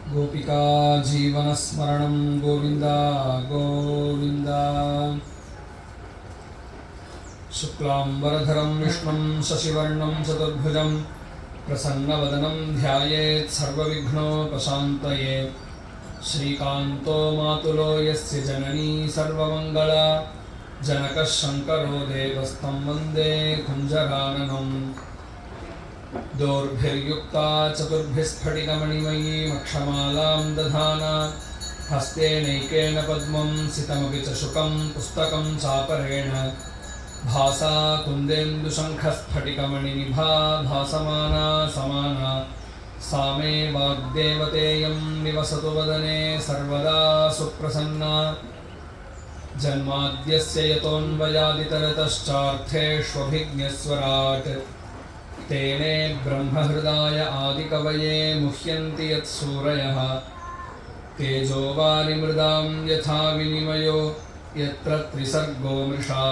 गोपिका जीवनस्मरणं गोविन्दा गोविन्दा। शुक्लाम्बरधरं विष्णुं शशिवर्णं चतुर्भुजं प्रसन्नवदनं ध्यायेत् सर्वविघ्नोपशान्तये। श्रीकान्तो मातुलो यस्य जननी सर्वमङ्गला जनकः शङ्करो देवस्तं वन्दे कुञ्जराननम्। दोर्भिर्युक्ता चतुर्भिस्फटिकमणिमयी मक्षमालां दधाना हस्तेनैकेन पद्मं सितमपि च शुकं पुस्तकं चापरेण भासा कुन्देन्दुशङ्खस्फटिकमणिनिभा भासमाना समाना सा मे वाग्देवतेयं निवसतु वदने सर्वदा सुप्रसन्ना। जन्माद्यस्य यतोऽन्वयादितरतश्चार्थेष्वभिज्ञस्वराट् तेने ब्रह्महृदाय आदिकवये मुह्यन्ति यत्सूरयः। तेजोवारिमृदां यथा विनिमयो यत्र त्रिसर्गो मृषा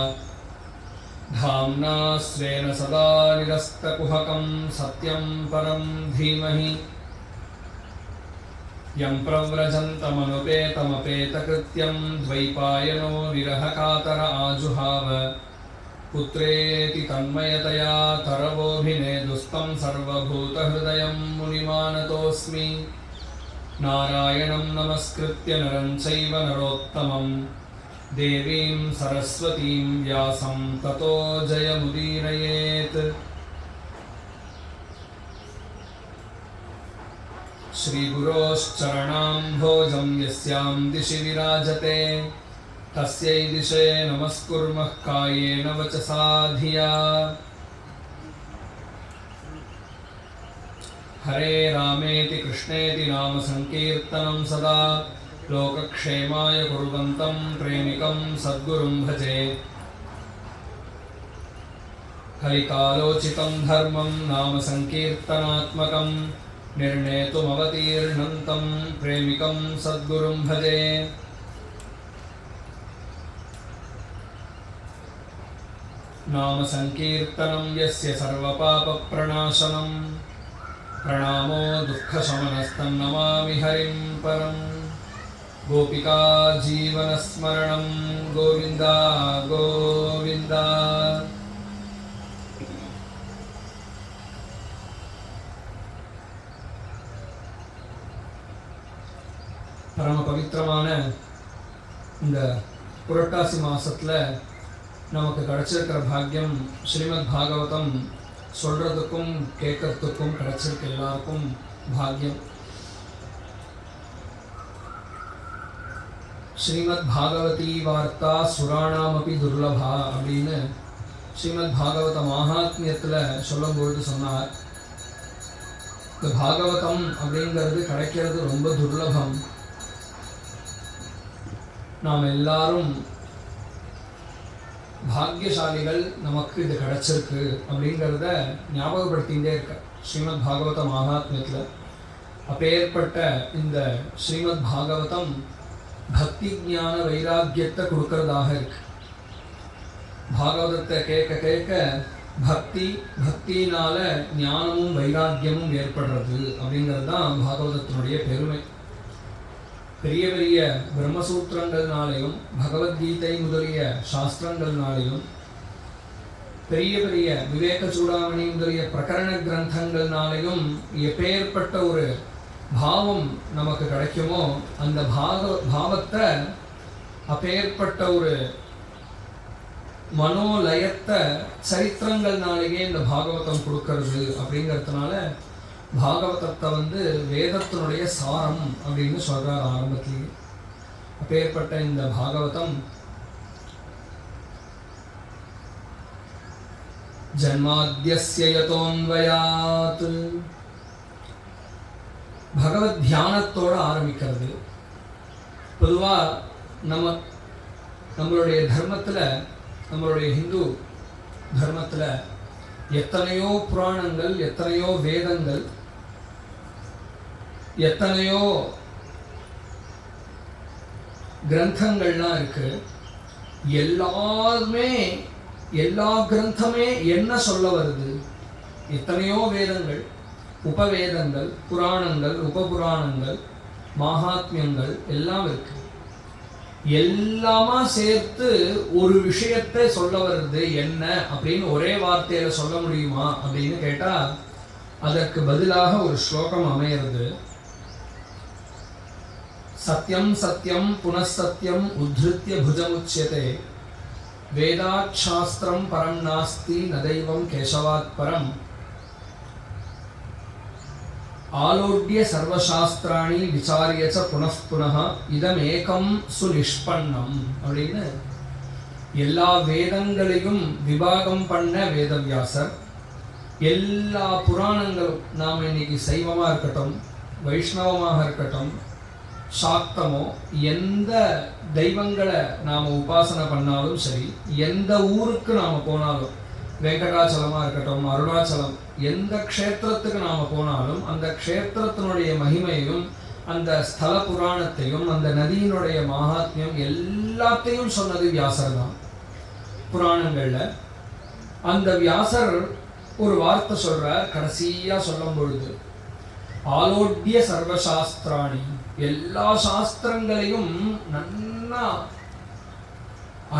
धाम्ना स्वेन सदा निरस्तकुहकं सत्यं परं धीमहि। यं प्रव्रजन्तमनुपेतमपेतकृत्यं द्वैपायनो विरहकातर आजुहाव पुत्रेति तन्मयतया तरवोऽभिनेदुस्तं सर्वभूतहृदयं मुनिमानतोऽस्मि। नारायणं नमस्कृत्य नरं चैव नरोत्तमं देवीं सरस्वतीं व्यासं ततो जयमुदीरयेत्। श्रीगुरोश्चरणाम्भोजं यस्यां दिशि विराजते तस्यै दिशे नमस्कुर्मः कायेन वचसा धिया। हरे रामेति कृष्णेति नाम संकीर्तनं सदा लोकक्षेमाय कुर्वन्तं प्रेमिकं सद्गुरुं भजे। कलिकालोचितं धर्मं नाम संकीर्तनात्मकं निर्णेतुमवतीर्णन्तं प्रेमिकं सद्गुरुं भजे। नाम संकीर्तनं यस्य सर्वपापप्रणाशनं प्रणामो दुःखशमनस्तन्नमामि हरिं परं। गोपिका जीवनस्मरणं गोविन्दा गोविन्दा। परम पवित्रமான இந்த புரட்டாசி மாசத்துல நமக்கு கிடைச்சிருக்கிற பாக்கியம் ஸ்ரீமத் பாகவதம் சொல்றதுக்கும் கேட்கறதுக்கும் கிடைச்சிருக்க எல்லாருக்கும் பாக்கியம். ஸ்ரீமத் பாகவதி வார்த்தா சுராணாமபி துர்லபா அப்படின்னு ஸ்ரீமத் பாகவத மகாத்மியத்தில் சொல்லும்பொழுது சொன்னார். இந்த பாகவதம் அப்படிங்கிறது கிடைக்கிறது ரொம்ப துர்லபம். நாம் எல்லாரும் பாக்யசாலிகள், நமக்கு இது கிடைச்சிருக்கு அப்படிங்கிறத ஞாபகப்படுத்திகிட்டே இருக்க ஸ்ரீமத் பாகவத மகாத்மியத்தில். அப்பேற்பட்ட இந்த ஸ்ரீமத் பாகவதம் பக்தி ஞான வைராக்கியத்தை கொடுக்கறதாக இருக்கு. பாகவதத்தை கேட்க கேட்க பக்தினால ஞானமும் வைராக்கியமும் ஏற்படுறது அப்படிங்கிறது தான் பாகவதத்தினுடைய பெருமை. பெரிய பெரிய பிரம்மசூத்திரங்கள்னாலையும் பகவத்கீதை முதலிய சாஸ்திரங்கள்னாலையும் பெரிய பெரிய விவேக சூடாமணி முதலிய பிரகரண கிரந்தங்கள்னாலையும் எப்பேற்பட்ட ஒரு பாவம் நமக்கு கிடைக்குமோ அந்த பாவத்தை அப்பேற்பட்ட ஒரு மனோலயத்தை சரித்திரங்கள்னாலேயே இந்த பாகவதம் கொடுக்கறது அப்படிங்கிறதுனால பாகவதத்தை வேதத்தினுடைய சாரம் அப்படின்னு சொல்றார் ஆரம்பத்திலேயே. அப்பேற்பட்ட இந்த பாகவதம் ஜன்மாத்யஸ்ய யதோன்வயாத். பகவத் தியானத்தோடு ஆரம்பிக்கிறது. பொதுவாக நம்மளுடைய தர்மத்தில், நம்மளுடைய ஹிந்து தர்மத்தில் எத்தனையோ புராணங்கள், எத்தனையோ வேதங்கள், எத்தனையோ கிரந்தங்கள்லாம் இருக்கு. எல்லா கிரந்தமே என்ன சொல்ல வருது? எத்தனையோ வேதங்கள், உபவேதங்கள், புராணங்கள், உபபுராணங்கள், மகாத்மியங்கள் எல்லாம் இருக்கு. எல்லாமா சேர்த்து ஒரு விஷயத்தை சொல்ல வருது. என்ன அப்படின்னு ஒரே வார்த்தையில சொல்ல முடியுமா அப்படின்னு கேட்டா அதற்கு பதிலாக ஒரு ஸ்லோகம் அமையிறது. சத்யம் சத்யம் புனഃசத்யம் உத்ருத்ய புஜமுச்யதே வேதாத் சாஸ்திரம் பரம் நாஸ்தி நதைவம் கேசவாத் பரம் ஆலோட்ய சர்வசாஸ்திராணி விசாரியச்ச புனః புனः இதமேகம் சுநிஷ்பன்னம் அப்படின்னு எல்லா வேதங்களையும் விபாகம் பண்ண வேதவியாசர், எல்லா புராணங்களும், நாம் இன்னைக்கு சைவமாக இருக்கட்டும், வைஷ்ணவமாக இருக்கட்டும், சாக்தமோ, எந்த தெய்வங்களை நாம் உபாசனை பண்ணாலும் சரி, எந்த ஊருக்கு நாம் போனாலும், வெங்கடாச்சலமாக இருக்கட்டும், அருணாச்சலம், எந்த க்ஷேத்திரத்துக்கு நாம் போனாலும் அந்த க்ஷேத்திரத்தினுடைய மகிமையும், அந்த ஸ்தல புராணத்தையும், அந்த நதியினுடைய மகாத்மியம் எல்லாத்தையும் சொன்னது வியாசர் தான் புராணங்களில். அந்த வியாசர் ஒரு வார்த்தை சொல்கிறார் கடைசியாக சொல்லும் பொழுது, ஆலோட்ய சர்வசாஸ்திராணி, எல்லா சாஸ்திரங்களையும் நன்னா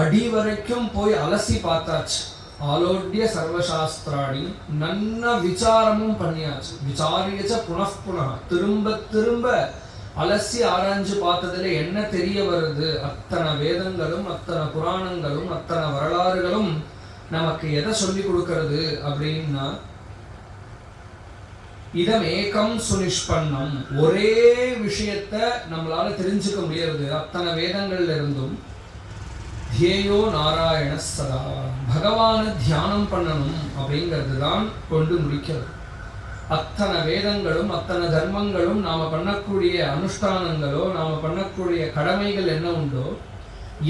அடி வரைக்கும் போய் அலசி பார்த்தாச்சு. ஆலோட்ய சர்வசாஸ்திராணி, நன்ன விசாரமும் பண்ணியாச்சு. விசாரியச்ச புனః புனः, திரும்ப திரும்ப அலசி ஆராய்ஞ்சு பார்த்ததுல என்ன தெரிய வருது? அத்தனை வேதங்களும், அத்தனை புராணங்களும், அத்தனை வரலாறுகளும் நமக்கு எதை சொல்லி கொடுக்கறது அப்படின்னா, இதமேகம் சுநிஷ்பன்னம், ஒரே விஷயத்த நம்மளால தெரிஞ்சுக்க முடியறது அத்தனை வேதங்கள்ல இருந்தும். தியேயோ நாராயண சதா, பகவானை தியானம் பண்ணணும் அப்படிங்கிறது தான் கொண்டு முடிக்கிறது. அத்தனை வேதங்களும், அத்தனை தர்மங்களும், நாம பண்ணக்கூடிய அனுஷ்டானங்களோ, நாம பண்ணக்கூடிய கடமைகள் என்ன உண்டோ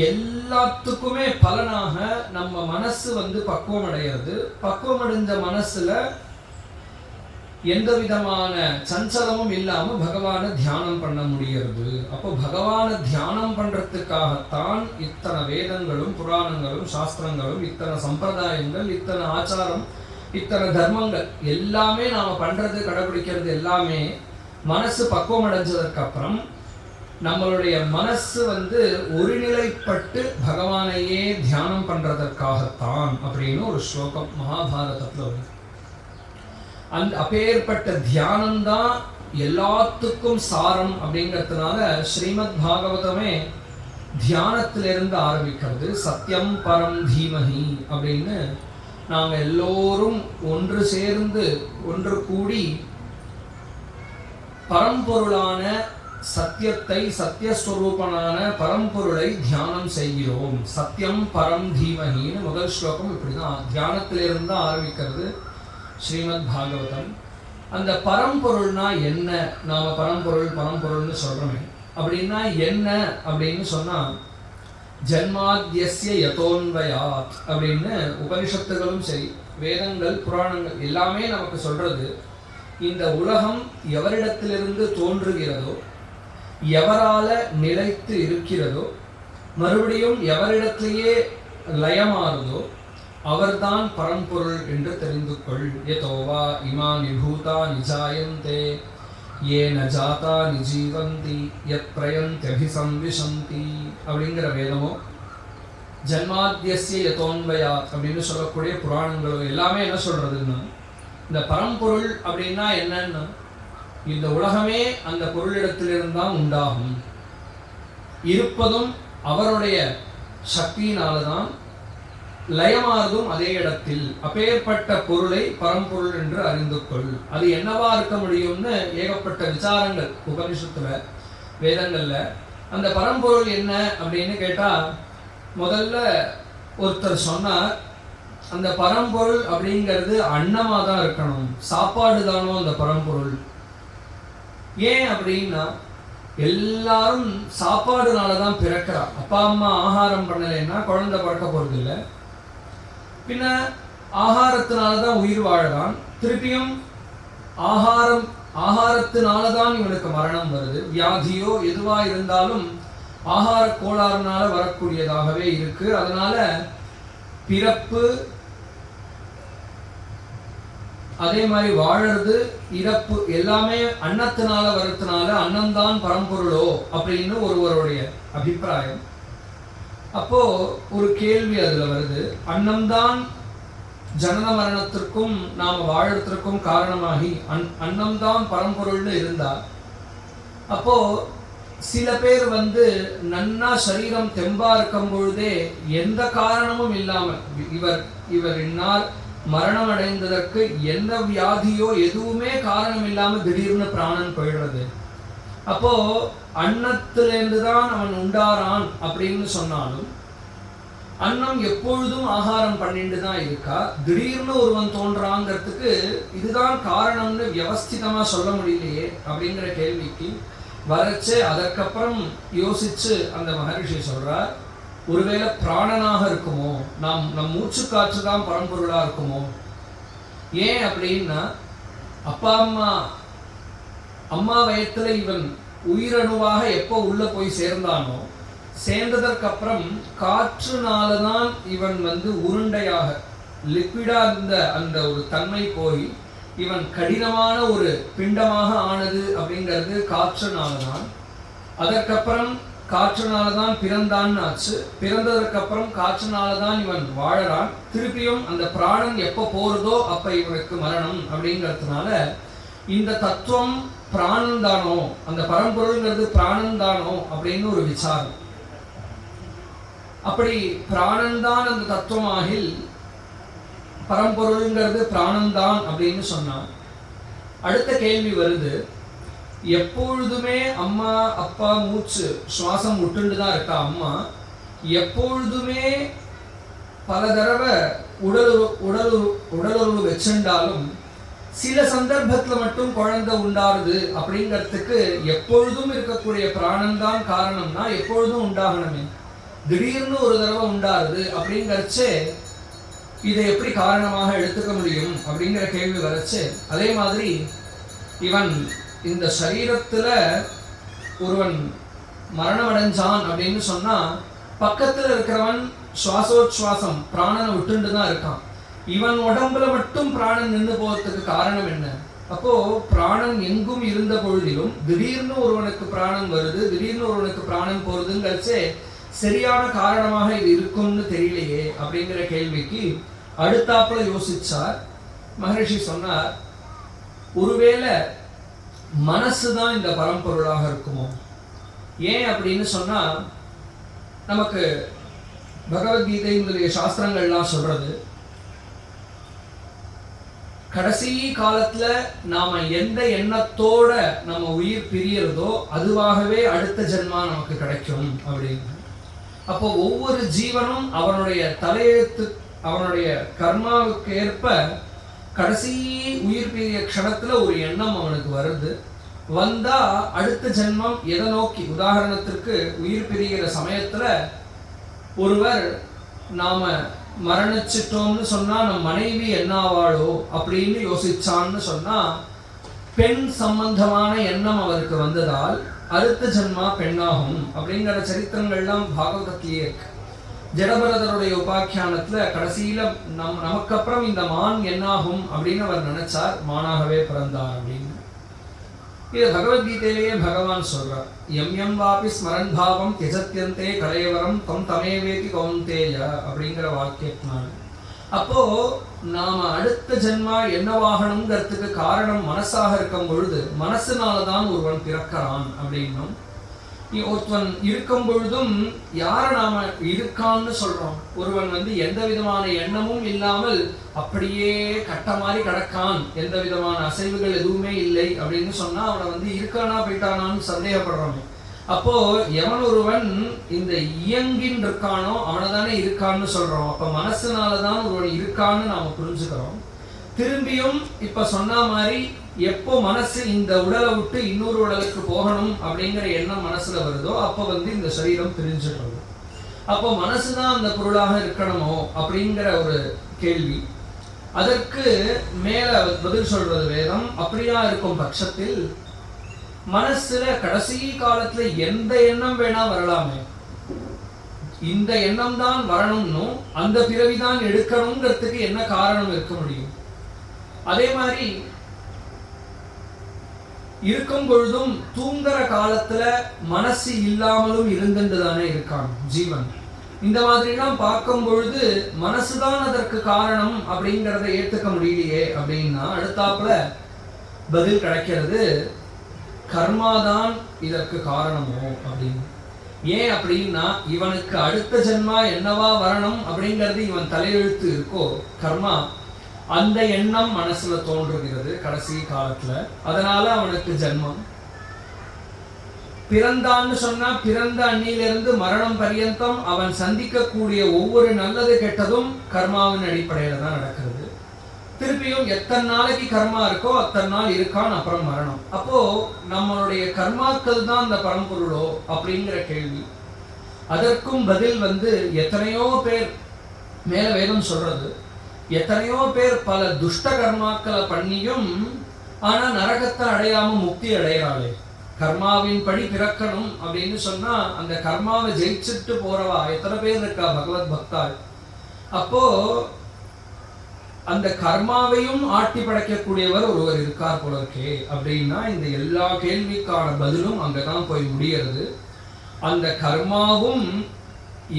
எல்லாத்துக்குமே பலனாக நம்ம மனசு பக்குவம் அடைகிறது. பக்குவம் அடைஞ்ச மனசுல எந்த விதமான சஞ்சலமும் இல்லாம பகவானை தியானம் பண்ண முடிகிறது. அப்போ பகவானை தியானம் பண்றதுக்காகத்தான் இத்தனை வேதங்களும், புராணங்களும், சாஸ்திரங்களும், இத்தனை சம்பிரதாயங்கள், இத்தனை ஆச்சாரம், இத்தனை தர்மங்கள் எல்லாமே நாம பண்றது, கடைபிடிக்கிறது எல்லாமே மனசு பக்குவம் அடைஞ்சதற்கு அப்புறம் நம்மளுடைய மனசு ஒருநிலைப்பட்டு பகவானையே தியானம் பண்றதற்காகத்தான் அப்படின்னு ஒரு ஸ்லோகம் மகாபாரதத்துல வருது. அந்த அப்பேற்பட்ட தியானம்தான் எல்லாத்துக்கும் சாரம் அப்படிங்கிறதுனால ஸ்ரீமத் பாகவதமே தியானத்திலிருந்து ஆரம்பிக்கிறது. சத்யம் பரம் தீமஹி அப்படின்னு நாங்கள் எல்லோரும் ஒன்று சேர்ந்து, ஒன்று கூடி பரம்பொருளான சத்தியத்தை, சத்தியஸ்வரூபனான பரம்பொருளை தியானம் செய்கிறோம். சத்யம் பரம் தீமஹின்னு முதல் ஸ்லோகம் இப்படிதான் தியானத்திலிருந்து தான் ஆரம்பிக்கிறது ஸ்ரீமத் பாகவதம். அந்த பரம்பொருள்னா என்ன? நாம பரம்பொருள்னு சொல்றோமே, அப்படின்னா என்ன அப்படின்னு சொன்னா, ஜன்மாத்யஸ்ய யதோன்வயாத் அப்படின்னு உபனிஷத்துகளும் சரி, வேதங்கள், புராணங்கள் எல்லாமே நமக்கு சொல்றது, இந்த உலகம் எவரிடத்திலிருந்து தோன்றுகிறதோ, எவரால நிலைத்து இருக்கிறதோ, மறுபடியும் எவரிடத்திலேயே லயமாறுதோ அவர்தான் பரம்பொருள் என்று தெரிந்து கொள். யதோவா இமானி பூதானி ஜாயந்தே ஏன ஜாதானி ஜீவந்தி யத் பிரயந்த்யபிசம்விசந்தி அப்படிங்கிற வேதமோ, ஜன்மாத்யஸ்ய யதோன்வயாத் அப்படின்னு சொல்லக்கூடிய புராணங்களோ எல்லாமே என்ன சொல்றதுன்னா, இந்த பரம்பொருள் அப்படின்னா என்னன்னா, இந்த உலகமே அந்த பொருளிடத்திலிருந்தான் உண்டாகும், இருப்பதும் அவருடைய சக்தியினால்தான், லயமானதும் அதே இடத்தில். அப்பேற்பட்ட பொருளை பரம்பொருள் என்று அறிந்து கொள். அது என்னவா இருக்க முடியும்னு ஏகப்பட்ட விசாரங்கள் உபனிஷத்துல, வேதங்கள்ல. அந்த பரம்பொருள் என்ன அப்படின்னு கேட்டா, முதல்ல ஒருத்தர் சொன்னார், அந்த பரம்பொருள் அப்படிங்கிறது அன்னமா தான் இருக்கணும், சாப்பாடு தானோ அந்த பரம்பொருள். ஏன் அப்படின்னா எல்லாரும் சாப்பாடுனால தான் பிறக்கிறா. அப்பா அம்மா ஆகாரம் பண்ணலைன்னா குழந்தை பிறக்க போறது இல்லை. பின்ன ஆகாரத்தினால தான் உயிர் வாழறான். திருப்பியும் ஆகாரத்தினால தான் இவனுக்கு மரணம் வருது. வியாதியோ எதுவா இருந்தாலும் ஆகார கோளாறுனால வரக்கூடியதாகவே இருக்கு. அதனால பிறப்பு, அதே மாதிரி வாழறது, இறப்பு எல்லாமே அன்னத்தினால வரதுனால அன்னம்தான் பரம்பொருளோ அப்படின்னு ஒருவருடைய அபிப்பிராயம். அப்போ ஒரு கேள்வி அதுல வருது, அன்னம்தான் ஜனன மரணத்திற்கும் நாம வாழறதுக்கும் காரணமாகி அன்னம்தான் பரம்பொருள்னு இருந்தா, அப்போ சில பேர் நன்னா சரீரம் தெம்பா இருக்கும் பொழுதே எந்த காரணமும் இல்லாமல் இவர் இன்னார் மரணம் அடைந்ததற்கு எந்த வியாதியோ எதுவுமே காரணம் இல்லாம திடீர்னு பிராணன் போயிடுறது. அப்போ அன்னத்திலிருந்து தான் அவன் உண்டாரான் அப்படின்னு சொன்னாலும் அன்னம் எப்பொழுதும் ஆகாரம் பண்ணிட்டு தான் இருக்கா. திடீர்னு ஒருவன் தோன்றாங்கிறதுக்கு இதுதான் காரணம்னு வியவஸ்திதமா சொல்ல முடியலையே அப்படிங்கிற கேள்விக்கு வரச்சு அதற்கப்புறம் யோசிச்சு அந்த மகரிஷி சொல்றார், ஒருவேளை பிராணனாக இருக்குமோ, நம் மூச்சு காற்று தான் பரம்பொருளா இருக்குமோ. ஏன் அப்படின்னா அப்பா அம்மா வயத்துல இவன் உயிரணுவாக எப்போ உள்ள போய் சேர்ந்தானோ, சேர்ந்ததற்கு அப்புறம் காற்றுனாலதான் இவன் உருண்டையாக லிக்விடா இருந்த அந்த ஒரு தன்மை போய் இவன் கடினமான ஒரு பிண்டமாக ஆனது அப்படிங்கிறது காற்றுனாலதான். அதற்கப்புறம் காற்றுனாலதான் பிறந்தான்னு ஆச்சு. பிறந்ததற்கு அப்புறம் காற்றுனாலதான் இவன் வாழறான். திருப்பியும் அந்த பிராணன் எப்ப போறதோ அப்ப இவனுக்கு மரணம் அப்படிங்கிறதுனால இந்த தத்துவம் பிராணன் தானோ, அந்த பரம்பொருள்ங்கிறது பிராணன் தானோ அப்படின்னு ஒரு விசாரம். அப்படி பிராணன் தான் அந்த தத்துவமாகில் பரம்பொருள்ங்கிறது பிராணன் தான் அப்படின்னு சொன்னா, அடுத்த கேள்வி வருது, எப்பொழுதுமே அம்மா அப்பா மூச்சு சுவாசம் விட்டுண்டு தான் இருக்கா அம்மா, எப்பொழுதுமே பல தடவை உடலுறவு வச்சுண்டாலும் சில சந்தர்ப்பத்துல மட்டும் குழந்தை உண்டாருது அப்படிங்கிறதுக்கு எப்பொழுதும் இருக்கக்கூடிய பிராணன் தான் காரணம்னா எப்பொழுதும் உண்டாகணுமே, திடீர்னு ஒரு தடவை உண்டாருது அப்படிங்கிறச்சே இதை எப்படி காரணமாக எடுத்துக்க முடியும் அப்படிங்கிற கேள்வி வரச்சு. அதே மாதிரி இவன் இந்த சரீரத்துல ஒருவன் மரணம் அடைஞ்சான் அப்படின்னு சொன்னா பக்கத்துல இருக்கிறவன் சுவாசோச்சுவாசம் பிராணனை விட்டுண்டு தான் இருக்கான். இவன் உடம்புல மட்டும் பிராணன் நின்று போறதுக்கு காரணம் என்ன? அப்போ பிராணன் எங்கும் இருந்த பொழுதிலும் திடீர்னு ஒருவனுக்கு பிராணன் வருது, திடீர்னு ஒருவனுக்கு பிராணன் போறதுங்கிறச்சே சரியான காரணமாக இது இருக்கும்னு தெரியலையே அப்படிங்கிற கேள்விக்கு அடுத்தாப்புல யோசிச்சார். மகரிஷி சொன்னார், ஒருவேளை மனசுதான் இந்த பரம்பொருளாக இருக்குமோ. ஏன் அப்படின்னு சொன்னா, நமக்கு பகவத்கீதை முதலிய சாஸ்திரங்கள்லாம் சொல்றது, கடைசி காலத்துல நாம எந்த எண்ணத்தோட நம்ம உயிர் பிரியறதோ அதுவாகவே அடுத்த ஜென்மா நமக்கு கிடைக்கும் அப்படின்னு. அப்போ ஒவ்வொரு ஜீவனும் அவனுடைய தலையெழுத்து, அவனுடைய கர்மாவுக்கு ஏற்ப கடைசி உயிர் பிரிய க்ஷணத்துல ஒரு எண்ணம் அவனுக்கு வருது. வந்தா அடுத்த ஜென்மம் எதை நோக்கி, உதாரணத்திற்கு உயிர் பிரிகிற சமயத்துல ஒருவர் நாம மரணிச்சிட்டோம்னு சொன்னா நம் மனைவி என்ன ஆவாளோ அப்படின்னு யோசிச்சான்னு சொன்னா பெண் சம்பந்தமான எண்ணம் அவருக்கு வந்ததால் அடுத்த ஜென்மா பெண்ணாகும் அப்படிங்கிற சரித்திரங்கள்லாம் பாகவதத்திலேயே இருக்கு. ஜடபரதருடைய உபாக்கியானத்துல கடைசியில நமக்கு அப்புறம் இந்த மான் என்னாகும் அப்படின்னு அவர் நினைச்சார், மானாகவே பிறந்தார் அப்படின்னு. இது பகவத்கீதையிலேயே பகவான் சொல்றார், எம் எம் வாபி ஸ்மரன் பாவம் திஜத்யந்தே கலையவரம் தம் தமேவேதி கௌந்தேய அப்படிங்கிற வாக்கியத்தினால. அப்போ நாம அடுத்த ஜென்மா என்னவாகணுங்கிறதுக்கு காரணம் மனசாக இருக்கும் பொழுது மனசுனாலதான் ஒருவன் பிறக்கிறான் அப்படின்னும், ஒருவன் இருக்கும் பொழுதும் யார நாம இருக்கான்னு சொல்றோம். ஒருவன் எந்த விதமான எண்ணமும் இல்லாமல் அப்படியே கட்ட மாதிரி கிடக்கான், எந்த விதமான அசைவுகள் எதுவுமே இல்லை அப்படின்னு சொன்னா அவனை இருக்கானா போயிட்டானான்னு சந்தேகப்படுறோம். அப்போ எவன் ஒருவன் இந்த இயங்கின் இருக்கானோ அவனை தானே இருக்கான்னு சொல்றோம். அப்ப மனசுனாலதான் ஒருவன் இருக்கான்னு நாம புரிஞ்சுக்கிறோம். திரும்பியும் இப்ப சொன்ன மாதிரி எப்போ மனசு இந்த உடலை விட்டு இன்னொரு உடலுக்கு போகணும் அப்படிங்கிற எண்ணம் மனசுல வருதோ அப்ப இந்த சரீரம் பிரிஞ்சிடுறது. அப்போ மனசுதான் அந்த பொருளாக இருக்கணுமோ அப்படிங்கிற ஒரு கேள்வி. அதற்கு மேல பதில் சொல்றது வேதம். அப்படியா இருக்கும் பட்சத்தில் மனசுல கடைசி காலத்துல எந்த எண்ணம் வேணா வரலாமே, இந்த எண்ணம் தான் வரணும்னு அந்த பிறவிதான் எடுக்கணுங்கிறதுக்கு என்ன காரணம் இருக்க முடியும்? அதே மாதிரி இருக்கும் பொழுதும் தூங்குற காலத்துல மனசு இல்லாமலும் இருந்துட்டு தானே இருக்கான் ஜீவன். இந்த மாதிரிலாம் பார்க்கும் பொழுது மனசுதான் அதற்கு காரணம் அப்படிங்கிறத ஏத்துக்க முடியலையே அப்படின்னா அடுத்தாப்புல பதில் கிடைக்கிறது, கர்மாதான் இதற்கு காரணமோ அப்படின்னு. ஏன் அப்படின்னா இவனுக்கு அடுத்த ஜென்மா என்னவா வரணும் அப்படிங்கிறது இவன் தலையெழுத்து இருக்கோ கர்மா, அந்த எண்ணம் மனசுல தோன்றுகிறது கடைசி காலத்துல. அதனால அவனுக்கு ஜென்மம். பிறந்தான்னு சொன்னா பிறந்த அன்னிலிருந்து மரணம் பரியந்தம் அவன் சந்திக்கக்கூடிய ஒவ்வொரு நல்லது கெட்டதும் கர்மாவின் அடிப்படையில தான் நடக்கிறது. திருப்பியும் எத்தனை நாளைக்கு கர்மா இருக்கோ அத்தனை நாள் இருக்கான், அப்புறம் மரணம். அப்போ நம்மளுடைய கர்மாக்கள் தான் அந்த பரம்பொருளோ அப்படிங்கிற கேள்வி. அதற்கும் பதில் எத்தனையோ பேர் மேல வேதம் சொல்றது, எத்தனையோ பேர் பல துஷ்ட கர்மாக்களை பண்ணியும் ஆனா நரகத்தை அடையாம முக்தி அடைகிறாளே. கர்மாவின் படி பிறக்கணும் அப்படின்னு சொன்னா அந்த கர்மாவை ஜெயிச்சுட்டு போறவா எத்தனை பேர் இருக்கா பகவத் பக்தாள். அப்போ அந்த கர்மாவையும் ஆட்டி படைக்கக்கூடியவர் ஒருவர் இருக்கார் போல இருக்கே அப்படின்னா இந்த எல்லா கேள்விக்கான பதிலும் அங்கதான் போய் முடிகிறது. அந்த கர்மாவும்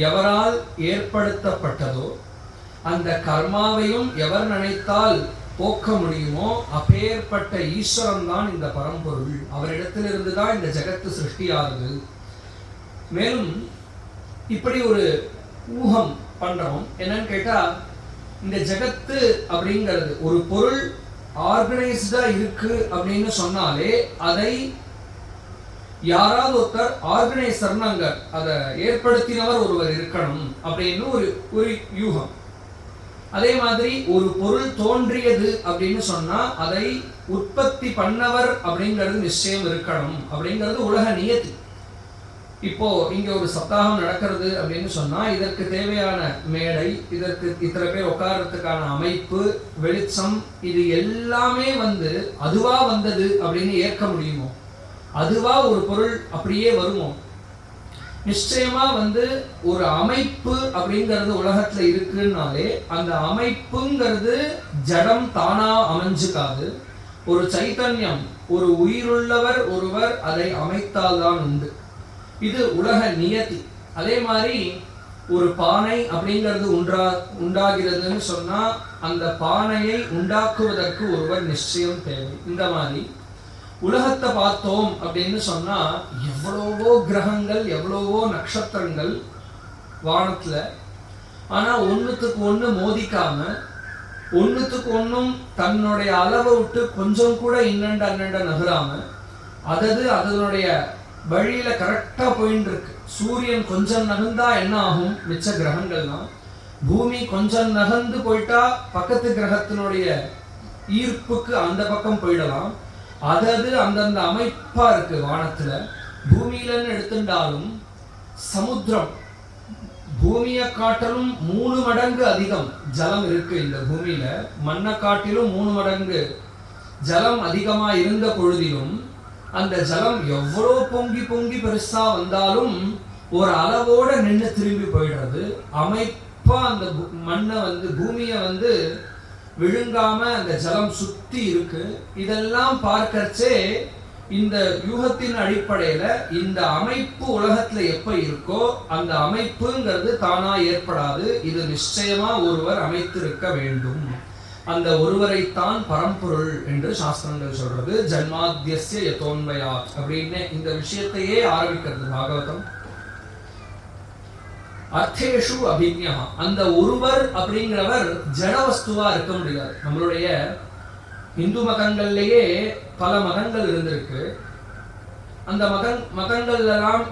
எவரால் ஏற்படுத்தப்பட்டதோ அந்த கர்மாவையும் எவர் நினைத்தால் போக்க முடியுமோ அப்பேற்பட்ட ஈஸ்வரன் தான் இந்த பரம்பொருள். அவரிடத்திலிருந்து தான் இந்த ஜெகத்து சிருஷ்டியாகுது. மேலும் இப்படி ஒரு ஊகம் பண்றோம். என்னன்னு கேட்டா, இந்த ஜெகத்து அப்படிங்கிறது ஒரு பொருள் ஆர்கனைஸ்டா இருக்கு அப்படின்னு சொன்னாலே அதை யாராவது ஒருத்தர் ஆர்கனைசர்னு அங்க அதை ஏற்படுத்தினவர் ஒருவர் இருக்கணும் அப்படின்னு ஒரு யூகம். அதே மாதிரி ஒரு பொருள் தோன்றியது அப்படின்னு சொன்னா அதை உற்பத்தி பண்ணவர் அப்படிங்கிறது நிச்சயம் இருக்கணும் அப்படிங்கிறது உலக நியதி. இப்போ இங்க ஒரு சப்தாகம் நடக்கிறது அப்படின்னு சொன்னா இதற்கு தேவையான மேடை, இதற்கு இத்தனை பேர் உட்கார்றதுக்கான அமைப்பு, வெளிச்சம், இது எல்லாமே அதுவா வந்தது அப்படின்னு ஏற்க முடியுமோ? அதுவா ஒரு பொருள் அப்படியே வருமோ? நிச்சயமா ஒரு அமைப்பு அப்படிங்கிறது உலகத்துல இருக்குன்னாலே அந்த அமைப்புங்கிறது ஜடம் தானா அமைஞ்சுக்காது. ஒரு சைத்தன்யம், ஒரு உயிருள்ளவர் ஒருவர் அதை அமைத்தால்தான் உண்டு. இது உலக நியதி. அதே மாதிரி ஒரு பானை அப்படிங்கிறது உண்டாகிறதுன்னு சொன்னா அந்த பானையை உண்டாக்குவதற்கு ஒருவர் நிச்சயம் தேவை. இந்த மாதிரி உலகத்தை பார்த்தோம் அப்படின்னு சொன்னா எவ்வளவோ கிரகங்கள், எவ்வளவோ நட்சத்திரங்கள் வானத்துல. ஆனா ஒண்ணுத்துக்கு ஒண்ணு மோதிக்காம, ஒண்ணுத்துக்கு ஒண்ணும் தன்னுடைய அளவை விட்டு கொஞ்சம் கூட அண்ணண்ட நகராம அதனுடைய வழியில கரெக்டா போயிட்டு இருக்கு. சூரியன் கொஞ்சம் நகர்ந்தா என்ன ஆகும்? மிச்ச கிரகங்கள்லாம். பூமி கொஞ்சம் நகர்ந்து போயிட்டா பக்கத்து கிரகத்தினுடைய ஈர்ப்புக்கு அந்த பக்கம் போயிடலாம். அந்தந்த அமைப்பா இருக்கு வானத்துல. பூமியிலன்னு எடுத்துட்டாலும் சமுத்திரம் பூமியை காட்டிலும் 3 மடங்கு அதிகம் ஜலம் இருக்கு இந்த பூமியில. மண்ணை காட்டிலும் 3 மடங்கு ஜலம் அதிகமா இருந்த பொழுதிலும் அந்த ஜலம் எவ்வளவு பொங்கி பொங்கி பெருசா வந்தாலும் ஒரு அளவோட நின்று திரும்பி போயிடுறது. அமைப்பா அந்த மண்ணை பூமியை விழுங்காம அந்த ஜலம் சுத்தி இருக்கு. இதெல்லாம் பார்க்கறச்சே இந்த யூகத்தின் அடிப்படையில இந்த அமைப்பு உலகத்துல எப்ப இருக்கோ அந்த அமைப்புங்கிறது தானா ஏற்படாது. இது நிச்சயமா ஒருவர் அமைத்திருக்க வேண்டும். அந்த ஒருவரைத்தான் பரம்பொருள் என்று சாஸ்திரங்கள் சொல்றது. ஜன்மாத்யஸ்ய யதோன்வயாத் அப்படின்னு இந்த விஷயத்தையே ஆரம்பிக்கிறது பாகவதம். அர்த்தேஷு அபிஞா, அந்த ஒருவர் அப்படிங்கிறவர் ஜடவஸ்துவா இருக்க முடியாது. நம்மளுடைய இந்து மதங்கள்லயே பல மதங்கள் இருந்திருக்கு. அந்த மதங்கள் எல்லாம்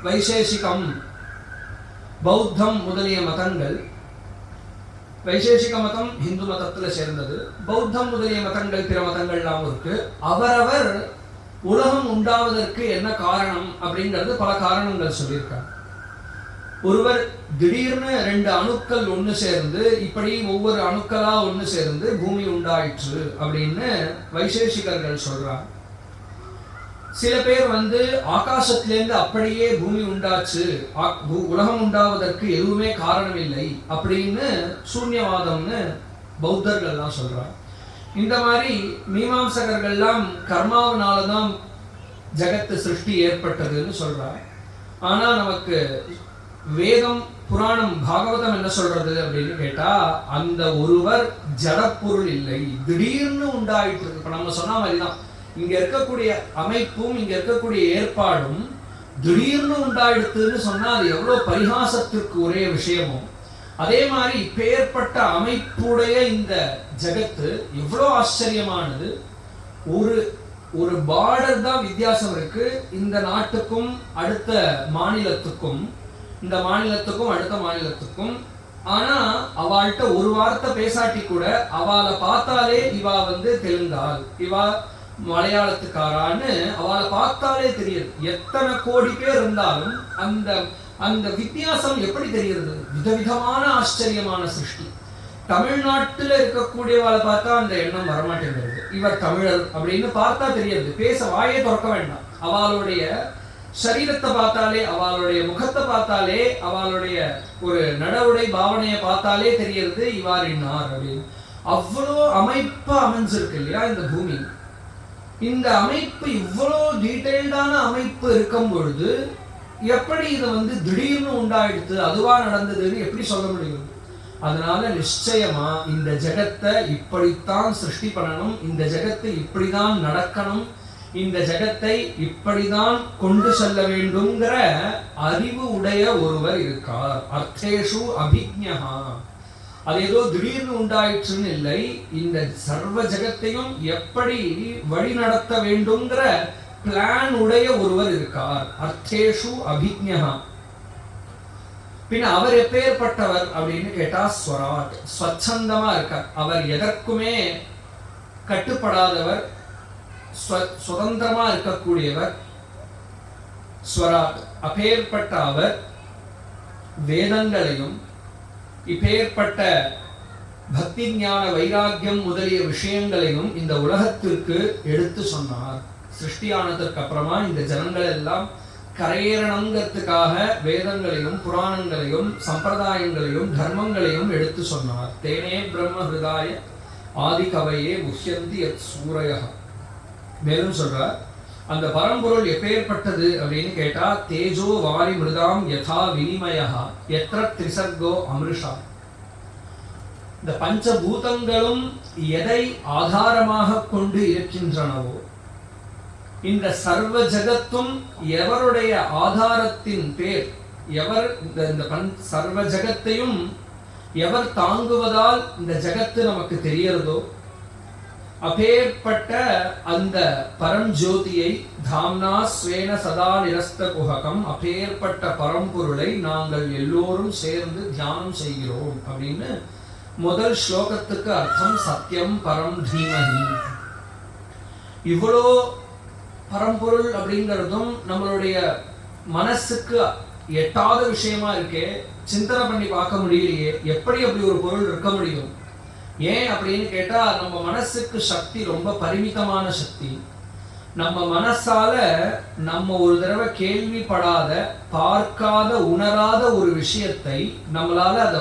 வைசேஷிகம், பௌத்தம் முதலிய மதங்கள். வைசேஷிக மதம் இந்து மதத்துல சேர்ந்தது. பௌத்தம் முதலிய மதங்கள் பிற மதங்கள்லாம் இருக்கு. அவரவர் உலகம் உண்டாவதற்கு என்ன காரணம் அப்படிங்கிறது பல காரணங்கள் சொல்லியிருக்காங்க. ஒருவர் திடீர்னு 2 அணுக்கள் ஒன்று சேர்ந்து, இப்படி ஒவ்வொரு அணுக்களா ஒன்று சேர்ந்து பூமி உண்டாயிற்று அப்படின்னு வைசேஷிகர்கள் சொல்றாங்க. சில பேர் ஆகாசத்திலேருந்து அப்படியே பூமி உண்டாச்சு, உலகம் உண்டாவதற்கு எதுவுமே காரணம் இல்லை அப்படின்னு சூன்யவாதம்னு பௌத்தர்கள்லாம் சொல்றாங்க. இந்த மாதிரி மீமாம்சகர்கள்லாம் கர்மாவனாலதான் ஜகத்து சிருஷ்டி ஏற்பட்டதுன்னு சொல்றாங்க. ஆனா நமக்கு வேதம், புராணம், பாகவதம் என்ன சொல்றது அப்படின்னு கேட்டா, அந்த ஒருவர் ஜடப்பொருள் இல்லை, திடீர்னு உண்டாயிட்டு இருக்கு. இப்ப நம்ம சொன்ன மாதிரிதான், இங்க இருக்கக்கூடிய அமைப்பும் இங்க இருக்கக்கூடிய ஏற்பாடும் திடீர்னு உண்டாயிடுத்துன்னு சொன்னா அது எவ்வளவு பரிகாசத்திற்கு ஒரே விஷயமோ, அதே மாதிரி பெயர்பட்ட அமைப்புடைய இந்த ஜகத்து எவ்வளோ ஆச்சரியமானது. ஒரு பார்டர் தான் வித்தியாசம் இருக்கு இந்த நாட்டுக்கும் அடுத்த மாநிலத்துக்கும், இந்த மாநிலத்துக்கும் அடுத்த மாநிலத்துக்கும். ஆனா அவள்கிட்ட ஒரு வார்த்தை பேசாட்டி கூட அவளை பார்த்தாலே இவா தெலுங்காள், இவா மலையாளத்துக்காரான்னு அவளை பார்த்தாலே தெரியுது. எத்தனை கோடி பேர் இருந்தாலும் அந்த அந்த வித்தியாசம் எப்படி தெரிகிறது? விதவிதமான ஆச்சரியமான சிருஷ்டி. தமிழ்நாட்டுல இருக்கக்கூடியவாளை பார்த்தா அந்த எண்ணம் வரமாட்டேங்கிறது, இவர் தமிழர் அப்படின்னு பார்த்தா தெரியுது. பேச வாயே திறக்க வேண்டாம். அவளுடைய சரீரத்தை பார்த்தாலே, அவளுடைய முகத்தை பார்த்தாலே, அவளுடைய ஒரு நடவுடை பாவனையை பார்த்தாலே தெரியுது இவார் இன்னார் அப்படின்னு. அவ்வளோ அமைப்பா அமைஞ்சிருக்கு இல்லையா இந்த பூமி. இந்த அமைப்பு இவ்வளோ டீடைல்டான அமைப்பு இருக்கும் பொழுது எப்படி இது திடீர்னு உண்டாயிடுத்து, அதுவா நடந்ததுன்னு எப்படி சொல்ல முடியும்? அதனால நிச்சயமா இந்த ஜெகத்தை இப்படித்தான் சிருஷ்டி பண்ணணும், இந்த ஜெகத்தை இப்படிதான் நடக்கணும், இந்த ஜெகத்தை இப்படிதான் கொண்டு செல்ல வேண்டும்ங்கிற அறிவு உடைய ஒருவர் இருக்கார். அர்த்தேஷு அபிஜ்ஞா. அது ஏதோ திடீர்னு உண்டாயிற்றுன்னு இல்லை, இந்த சர்வ ஜெகத்தையும் எப்படி வழி நடத்த வேண்டும்ங்கிற பிளான் உடைய ஒருவர் இருக்கார். அர்த்தேஷு அபிஜ்ஞா. பின் அவர் எப்பேற்பட்டவர் அப்படின்னு கேட்டா, ஸ்வராட், ஸ்வச்சந்தமா இருக்கார். அவர் எதற்குமே கட்டுப்படாதவர், சுதந்திரமா இருக்கக்கூடியவர். ஸ்வராட் அப்பேற்பட்ட அவர் வேதங்களையும் இப்பேற்பட்ட பக்தி ஞான வைராக்கியம் முதலிய விஷயங்களையும் இந்த உலகத்திற்கு எடுத்து சொன்னார். சிருஷ்டியானதற்கு அப்புறமா இந்த ஜனங்கள் எல்லாம் கரையேறணுங்கிறதுக்காக வேதங்களையும் புராணங்களையும் சம்பிரதாயங்களையும் தர்மங்களையும் எடுத்து சொன்னார். தேனே பிரம்ம ஹிருதாய ஆதி கவையே முஹ்யந்தி யத் சூரயா. மேலும் சொல்றார், அந்த பரம்பொருள் எப்பேற்பட்டது அப்படின்னு கேட்டா, தேஜோ வாரி மிருதாம் யதா வினிமயா எத்திர திரிசர்கோ அமிர்ஷா. இந்த பஞ்சபூதங்களும் எதை ஆதாரமாக கொண்டு இருக்கின்றனவோ, இந்த சர்வ ஜகத்தும் எவருடைய ஆதாரத்தின் பேர், எவர் இந்த சர்வ ஜகத்தையும் எவர் தாங்குவதால் இந்த ஜகத்து நமக்கு தெரியறதோ, அப்பேற்பட்ட அந்த பரஞ்சோதியை தாம்னா ஸ்வேன சதா நிரஸ்த குஹகம், அப்பேற்பட்ட பரம்பொருளை நாங்கள் எல்லோரும் சேர்ந்து தியானம் செய்கிறோம் அப்படின்னு முதல் ஸ்லோகத்துக்கு அர்த்தம் சத்தியம் பரம் தீமஹி. இவ்வளோ பரம்பொருள் அப்படிங்கிறதும் நம்மளுடைய மனசுக்கு எட்டாத விஷயமா இருக்கே, சிந்தனை பண்ணி பார்க்க முடியலையே, எப்படி அப்படி ஒரு பொருள் இருக்க முடியும்? ஏன் அப்படின்னு கேட்டா, நம்ம மனசுக்கு சக்தி ரொம்ப பரிமிதமான சக்தி. நம்ம மனசால நம்ம ஒரு தடவை கேள்விப்படாத, பார்க்காத, உணராத ஒரு விஷயத்தை நம்மளால அதை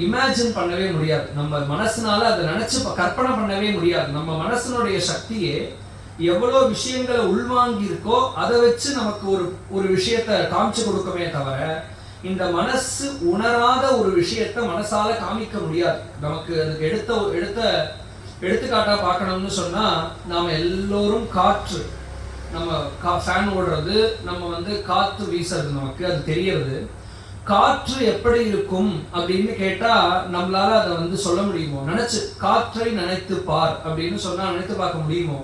இமேஜின் பண்ணவே முடியாது. நம்ம மனசுனால அதை நினைச்சு கற்பனை பண்ணவே முடியாது. நம்ம மனசனுடைய சக்தியே எவ்வளோ விஷயங்களை உள்வாங்கி இருக்கோ அதை வச்சு நமக்கு ஒரு விஷயத்தை காமிச்சு கொடுக்கவே தவிர, இந்த மனசு உணராத ஒரு விஷயத்தை மனசால காமிக்க முடியாது. நமக்கு அதுக்கு எடுத்துக்காட்டா பார்க்கணும்னு சொன்னா, நாம எல்லோரும் காற்று, நம்ம ஃபேன் ஓடுறது, நம்ம காத்து வீசுறது, நமக்கு அது தெரியறது. காற்று எப்படி இருக்கும் அப்படின்னு கேட்டா நம்மளால அதை சொல்ல முடியுமோ? காற்றை நினைத்து பார் அப்படின்னு சொன்னா நினைத்து பார்க்க முடியுமோ?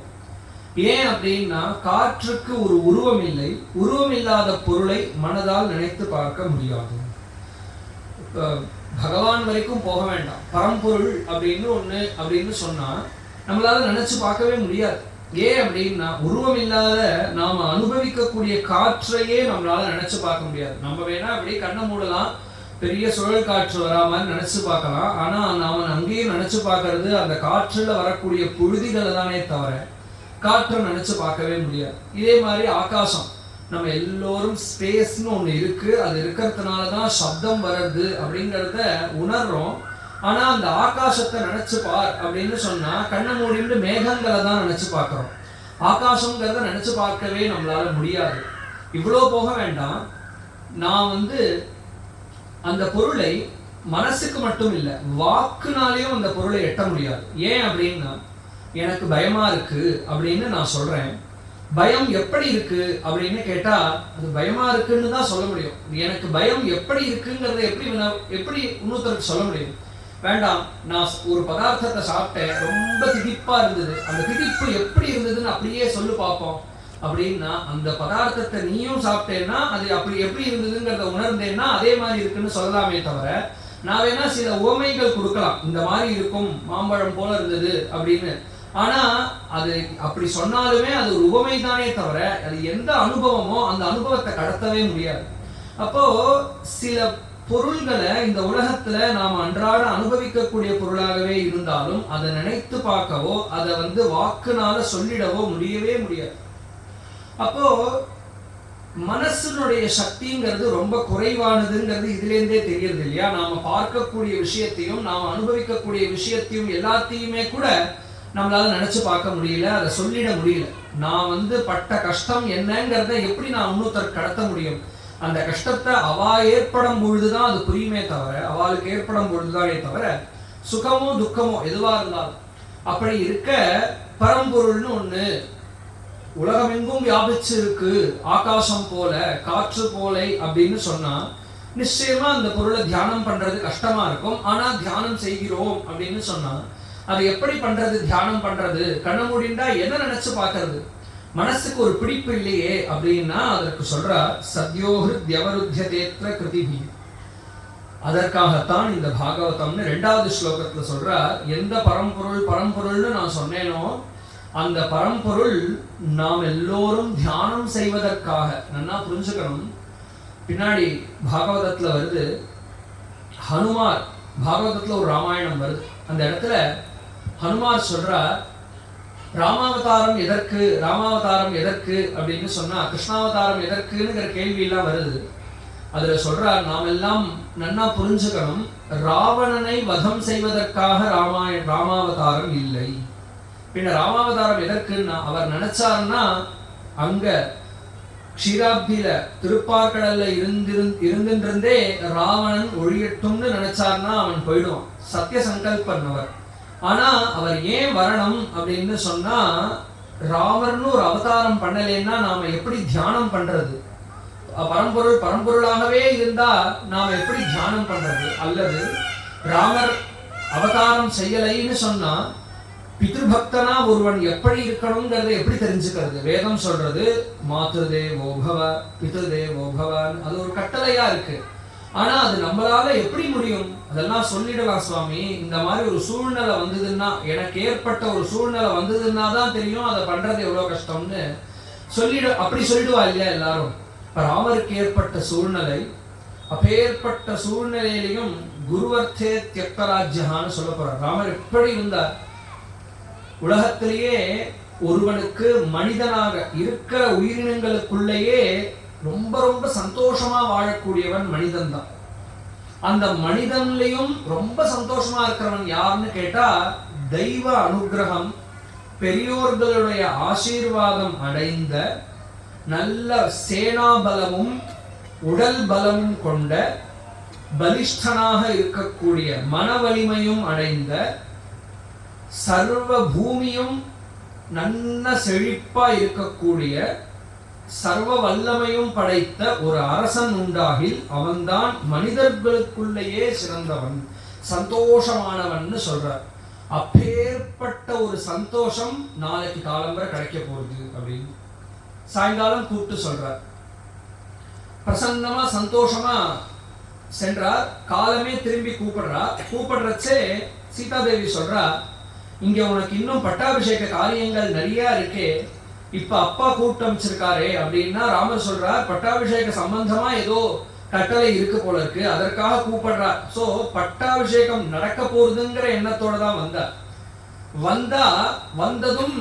ஏன் அப்படின்னா காற்றுக்கு ஒரு உருவம் இல்லை, உருவம் இல்லாத பொருளை மனதால் நினைத்து பார்க்க முடியாது. பகவான் வரைக்கும் போக வேண்டாம், பரம்பொருள் அப்படின்னு ஒண்ணு அப்படின்னு சொன்னா நம்மளால நினைச்சு பார்க்கவே முடியாது. ஏன் அப்படின்னா உருவம் இல்லாத நாம அனுபவிக்கக்கூடிய காற்றையே நம்மளால நினைச்சு பார்க்க முடியாது. நம்ம வேணா அப்படியே கண்ணை மூடலாம், பெரிய சுழல் காற்று வரா மாதிரி நினைச்சு பார்க்கலாம். ஆனா நாம அங்கேயும் நினைச்சு பார்க்கறது அந்த காற்றுல வரக்கூடிய புழுதிகளை தானே தவிர காற்றை நினைச்சு பார்க்கவே முடியாது. இதே மாதிரி ஆகாசம், நம்ம எல்லோரும் ஸ்பேஸ்னு ஒண்ணு இருக்கு, அது இருக்கிறதுனாலதான் சப்தம் வருது அப்படிங்கிறத உணர்றோம். ஆனா அந்த ஆகாசத்தை நினைச்சு பார் அப்படின்னு சொன்னா கண்ணை மூடிட்டு மேகங்களை தான் நினைச்சு பார்க்கிறோம். ஆகாசம்ங்கிறத நினைச்சு பார்க்கவே நம்மளால முடியாது. இவ்வளோ போக வேண்டாம், நான் அந்த பொருளை மனசுக்கு மட்டும் இல்லை வாக்குனாலேயும் அந்த பொருளை எட்ட முடியாது. ஏன் அப்படின்னா எனக்கு பயமா இருக்கு அப்படின்னு நான் சொல்றேன். பயம் எப்படி இருக்கு அப்படின்னு கேட்டா அது பயமா இருக்குன்னு தான் சொல்ல முடியும். எனக்கு பயம் எப்படி இருக்குங்கிறத எப்படி இன்னொருத்தருக்கு சொல்ல முடியும்? வேண்டாம், நான் ஒரு பதார்த்தத்தை சாப்பிட்டேன், ரொம்ப திதிப்பா இருந்தது, அந்த திதிப்பு எப்படி இருந்ததுன்னு அப்படியே சொல்லு பார்ப்போம் அப்படின்னா அந்த பதார்த்தத்தை நீயும் சாப்பிட்டேன்னா அது அப்படி எப்படி இருந்ததுங்கிறத உணர்ந்தேன்னா அதே மாதிரி இருக்குன்னு சொல்லலாமே தவிர நான் வேணா சில உவமைகள் கொடுக்கலாம், இந்த மாதிரி இருக்கும், மாம்பழம் போல இருந்தது அப்படின்னு. ஆனா அது அப்படி சொன்னாலுமே அது ஒரு உவமை தானே தவிர அது எந்த அனுபவமோ அந்த அனுபவத்தை கடத்தவே முடியாது. அப்போ சில பொருள்களை இந்த உலகத்துல நாம அன்றாட அனுபவிக்கக்கூடிய பொருளாகவே இருந்தாலும் அதை நினைத்து பார்க்கவோ அதை வாக்குனால சொல்லிடவோ முடியவே முடியாது. அப்போ மனசுனுடைய சக்திங்கிறது ரொம்ப குறைவானதுங்கிறது இதுல இருந்தே தெரியுது இல்லையா? நாம பார்க்கக்கூடிய விஷயத்தையும் நாம அனுபவிக்கக்கூடிய விஷயத்தையும் எல்லாத்தையுமே கூட நம்மளால நினைச்சு பார்க்க முடியல, அதை சொல்லிட முடியல. நான் பட்ட கஷ்டம் என்னங்கிறத எப்படி நான் இன்னொருத்தர் கடத்த முடியும்? அந்த கஷ்டத்தை அவா ஏற்படும் பொழுதுதான் அது புரியுமே தவிர, அவளுக்கு ஏற்படும் பொழுதுதானே தவிர சுகமோ துக்கமோ எதுவா இருந்தாலும். அப்படி இருக்க பரம்பொருள்னு ஒண்ணு உலகமெங்கும் வியாபிச்சு இருக்கு, ஆகாசம் போல காற்று போலை அப்படின்னு சொன்னா நிச்சயமா அந்த பொருளை தியானம் பண்றது கஷ்டமா இருக்கும். ஆனா தியானம் செய்கிறோம் அப்படின்னு சொன்னா அது எப்படி பண்றது? தியானம் பண்றது கண்ண மூடிண்டா என்ன நினைச்சு பார்க்கறது? மனசுக்கு ஒரு பிடிப்பு இல்லையே அப்படின்னா அதற்கு சொல்றார் சத்யோஹிருத்யவருத்தியதேத்ர கிருதிபி. அதற்காகத்தான் இந்த பாகவதம்னு 2வது ஸ்லோகத்துல சொல்றார். எந்த பரம்பொருள்னு நான் சொன்னேனோ அந்த பரம்பொருள் நாம் எல்லோரும் தியானம் செய்வதற்காக. நல்லா புரிஞ்சுக்கணும், பின்னாடி பாகவதத்துல வருது, ஹனுமார் பாகவதத்துல ஒரு ராமாயணம் வருது, அந்த இடத்துல ஹனுமார் சொல்றார் ராமாவதாரம் எதற்கு அப்படின்னு சொன்னா கிருஷ்ணாவதாரம் எதற்குங்கிற கேள்வி எல்லாம் வருது. அதுல சொல்றார், நாம் எல்லாம் நன்னா புரிஞ்சுக்கணும், ராவணனை வதம் செய்வதற்காக ராமாவதாரம் இல்லை. பின்ன ராமாவதாரம் எதற்குன்னா அவர் நினைச்சாருன்னா அங்க க்ஷீராப்தியில திருப்பார்கடல்ல இருந்திருந்தே ராவணன் ஒழியட்டும்னு நினைச்சாருன்னா அவன் போயிடுவான், சத்திய சங்கல்பன் அவர். ஆனா அவர் ஏன் வரணும் அப்படின்னு சொன்னா ராமர்னு ஒரு அவதாரம் பண்ணலைன்னா நாம எப்படி தியானம் பண்றது? பரம்பொருளாகவே இருந்தா நாம எப்படி தியானம் பண்றது? அல்லது ராமர் அவதாரம் செய்யலைன்னு சொன்னா பித்ருபக்தனா ஒருவன் எப்படி இருக்கணும்ங்கிறத எப்படி தெரிஞ்சுக்கிறது? வேதம் சொல்றது மாத்ருதேவோபவ பித்ருதேவோபவன், அது ஒரு கட்டளையா இருக்கு. ஆனா அது நம்மளால எப்படி முடியும்? அதெல்லாம் சொல்லிடலாம் சுவாமி, இந்த மாதிரி ஒரு சூழ்நிலை வந்ததுன்னா, எனக்கு ஏற்பட்ட ஒரு சூழ்நிலை வந்ததுன்னா தான் தெரியும் அதை பண்றது எவ்வளவு கஷ்டம்னு அப்படி சொல்லிடுவா இல்லையா எல்லாரும்? ராமருக்கு ஏற்பட்ட சூழ்நிலை, அப்பேற்பட்ட சூழ்நிலையிலையும் குருவர்த்தே தியக்தராஜ்யஹான்னு சொல்ல போறார். ராமர் எப்படி இருந்தார்? உலகத்திலேயே ஒருவனுக்கு மனிதனாக இருக்கிற உயிரினங்களுக்குள்ளேயே ரொம்ப ரொம்ப சந்தோஷமா வாழக்கூடியவன் மனிதன் தான். அந்த மனிதன்லயும் ரொம்ப சந்தோஷமா இருக்கிறவன் யாருன்னு கேட்டா தெய்வ அனுகிரகம், பெரியோர்களுடைய ஆசீர்வாதம் அடைந்த, நல்ல சேனாபலமும் உடல் பலமும் கொண்ட, பலிஷ்டனாக இருக்கக்கூடிய, மன வலிமையும் அடைந்த, சர்வ பூமியும் நன்ன செழிப்பா இருக்கக்கூடிய, சர்வ வல்லமையும் படைத்த ஒரு அரசன் உண்டாகில் அவன்தான் மனிதர்களுக்குள்ளேயே சிறந்தவன், சந்தோஷமானவன் சொல்றார். அப்பேற்பட்ட ஒரு சந்தோஷம் நாளைக்கு காலம்பரை கிடைக்க போகுது அப்படின்னு சாயங்காலம் கூப்பிட்டு சொல்றார். பிரசன்னமா சந்தோஷமா சென்றார். காலமே திரும்பி கூப்பிடுறச்சே சீதாதேவி சொல்றா, இங்க உனக்கு இன்னும் பட்டாபிஷேக காரியங்கள் நிறைய இருக்கே, இப்ப அப்பா கூப்பிட்டு அமைச்சிருக்காரே அப்படின்னா ராமர் சொல்றார், பட்டாபிஷேக சம்பந்தமா ஏதோ கட்டளை இருக்கு போல இருக்கு, அதற்காக கூப்பிடுறார். சோ பட்டாபிஷேகம் நடக்க போறதுங்கிற எண்ணத்தோட தான் வந்ததும்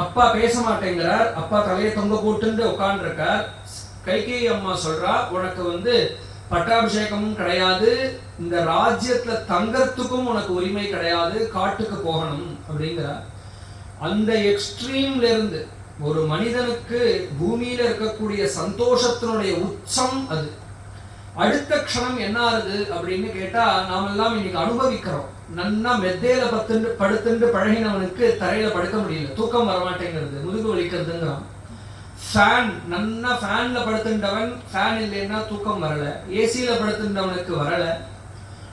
அப்பா பேச மாட்டேங்கிறார். அப்பா தலையை தொங்க போட்டு உட்கார்ந்து இருக்கார். கைகேயி அம்மா சொல்றா, உனக்கு பட்டாபிஷேகமும் கிடையாது, இந்த ராஜ்யத்துல தங்கறதுக்கும் உனக்கு உரிமை கிடையாது, காட்டுக்கு போகணும் அப்படிங்கிறார். அந்த எக்ஸ்ட்ரீம்ல இருந்து ஒரு மனிதனுக்கு பூமியில இருக்கக்கூடிய சந்தோஷத்தினுடைய உச்சம் அது. அடுத்த க்ஷணம் என்ன ஆகுது அப்படின்னு கேட்டா, நாம எல்லாம் இன்னைக்கு அனுபவிக்கிறோம். நன்னா மெத்தையில படுத்துண்டு பழகினவனுக்கு தரையில படுக்க முடியல, தூக்கம் வரமாட்டேங்கிறது, முதுகு வலிக்கிறதுங்கிறான். ஃபேன் நன்னா ஃபேன்ல படுத்துட்டவன் ஃபேன் இல்லைன்னா தூக்கம் வரல, ஏசியில படுத்துட்டவனுக்கு வரல,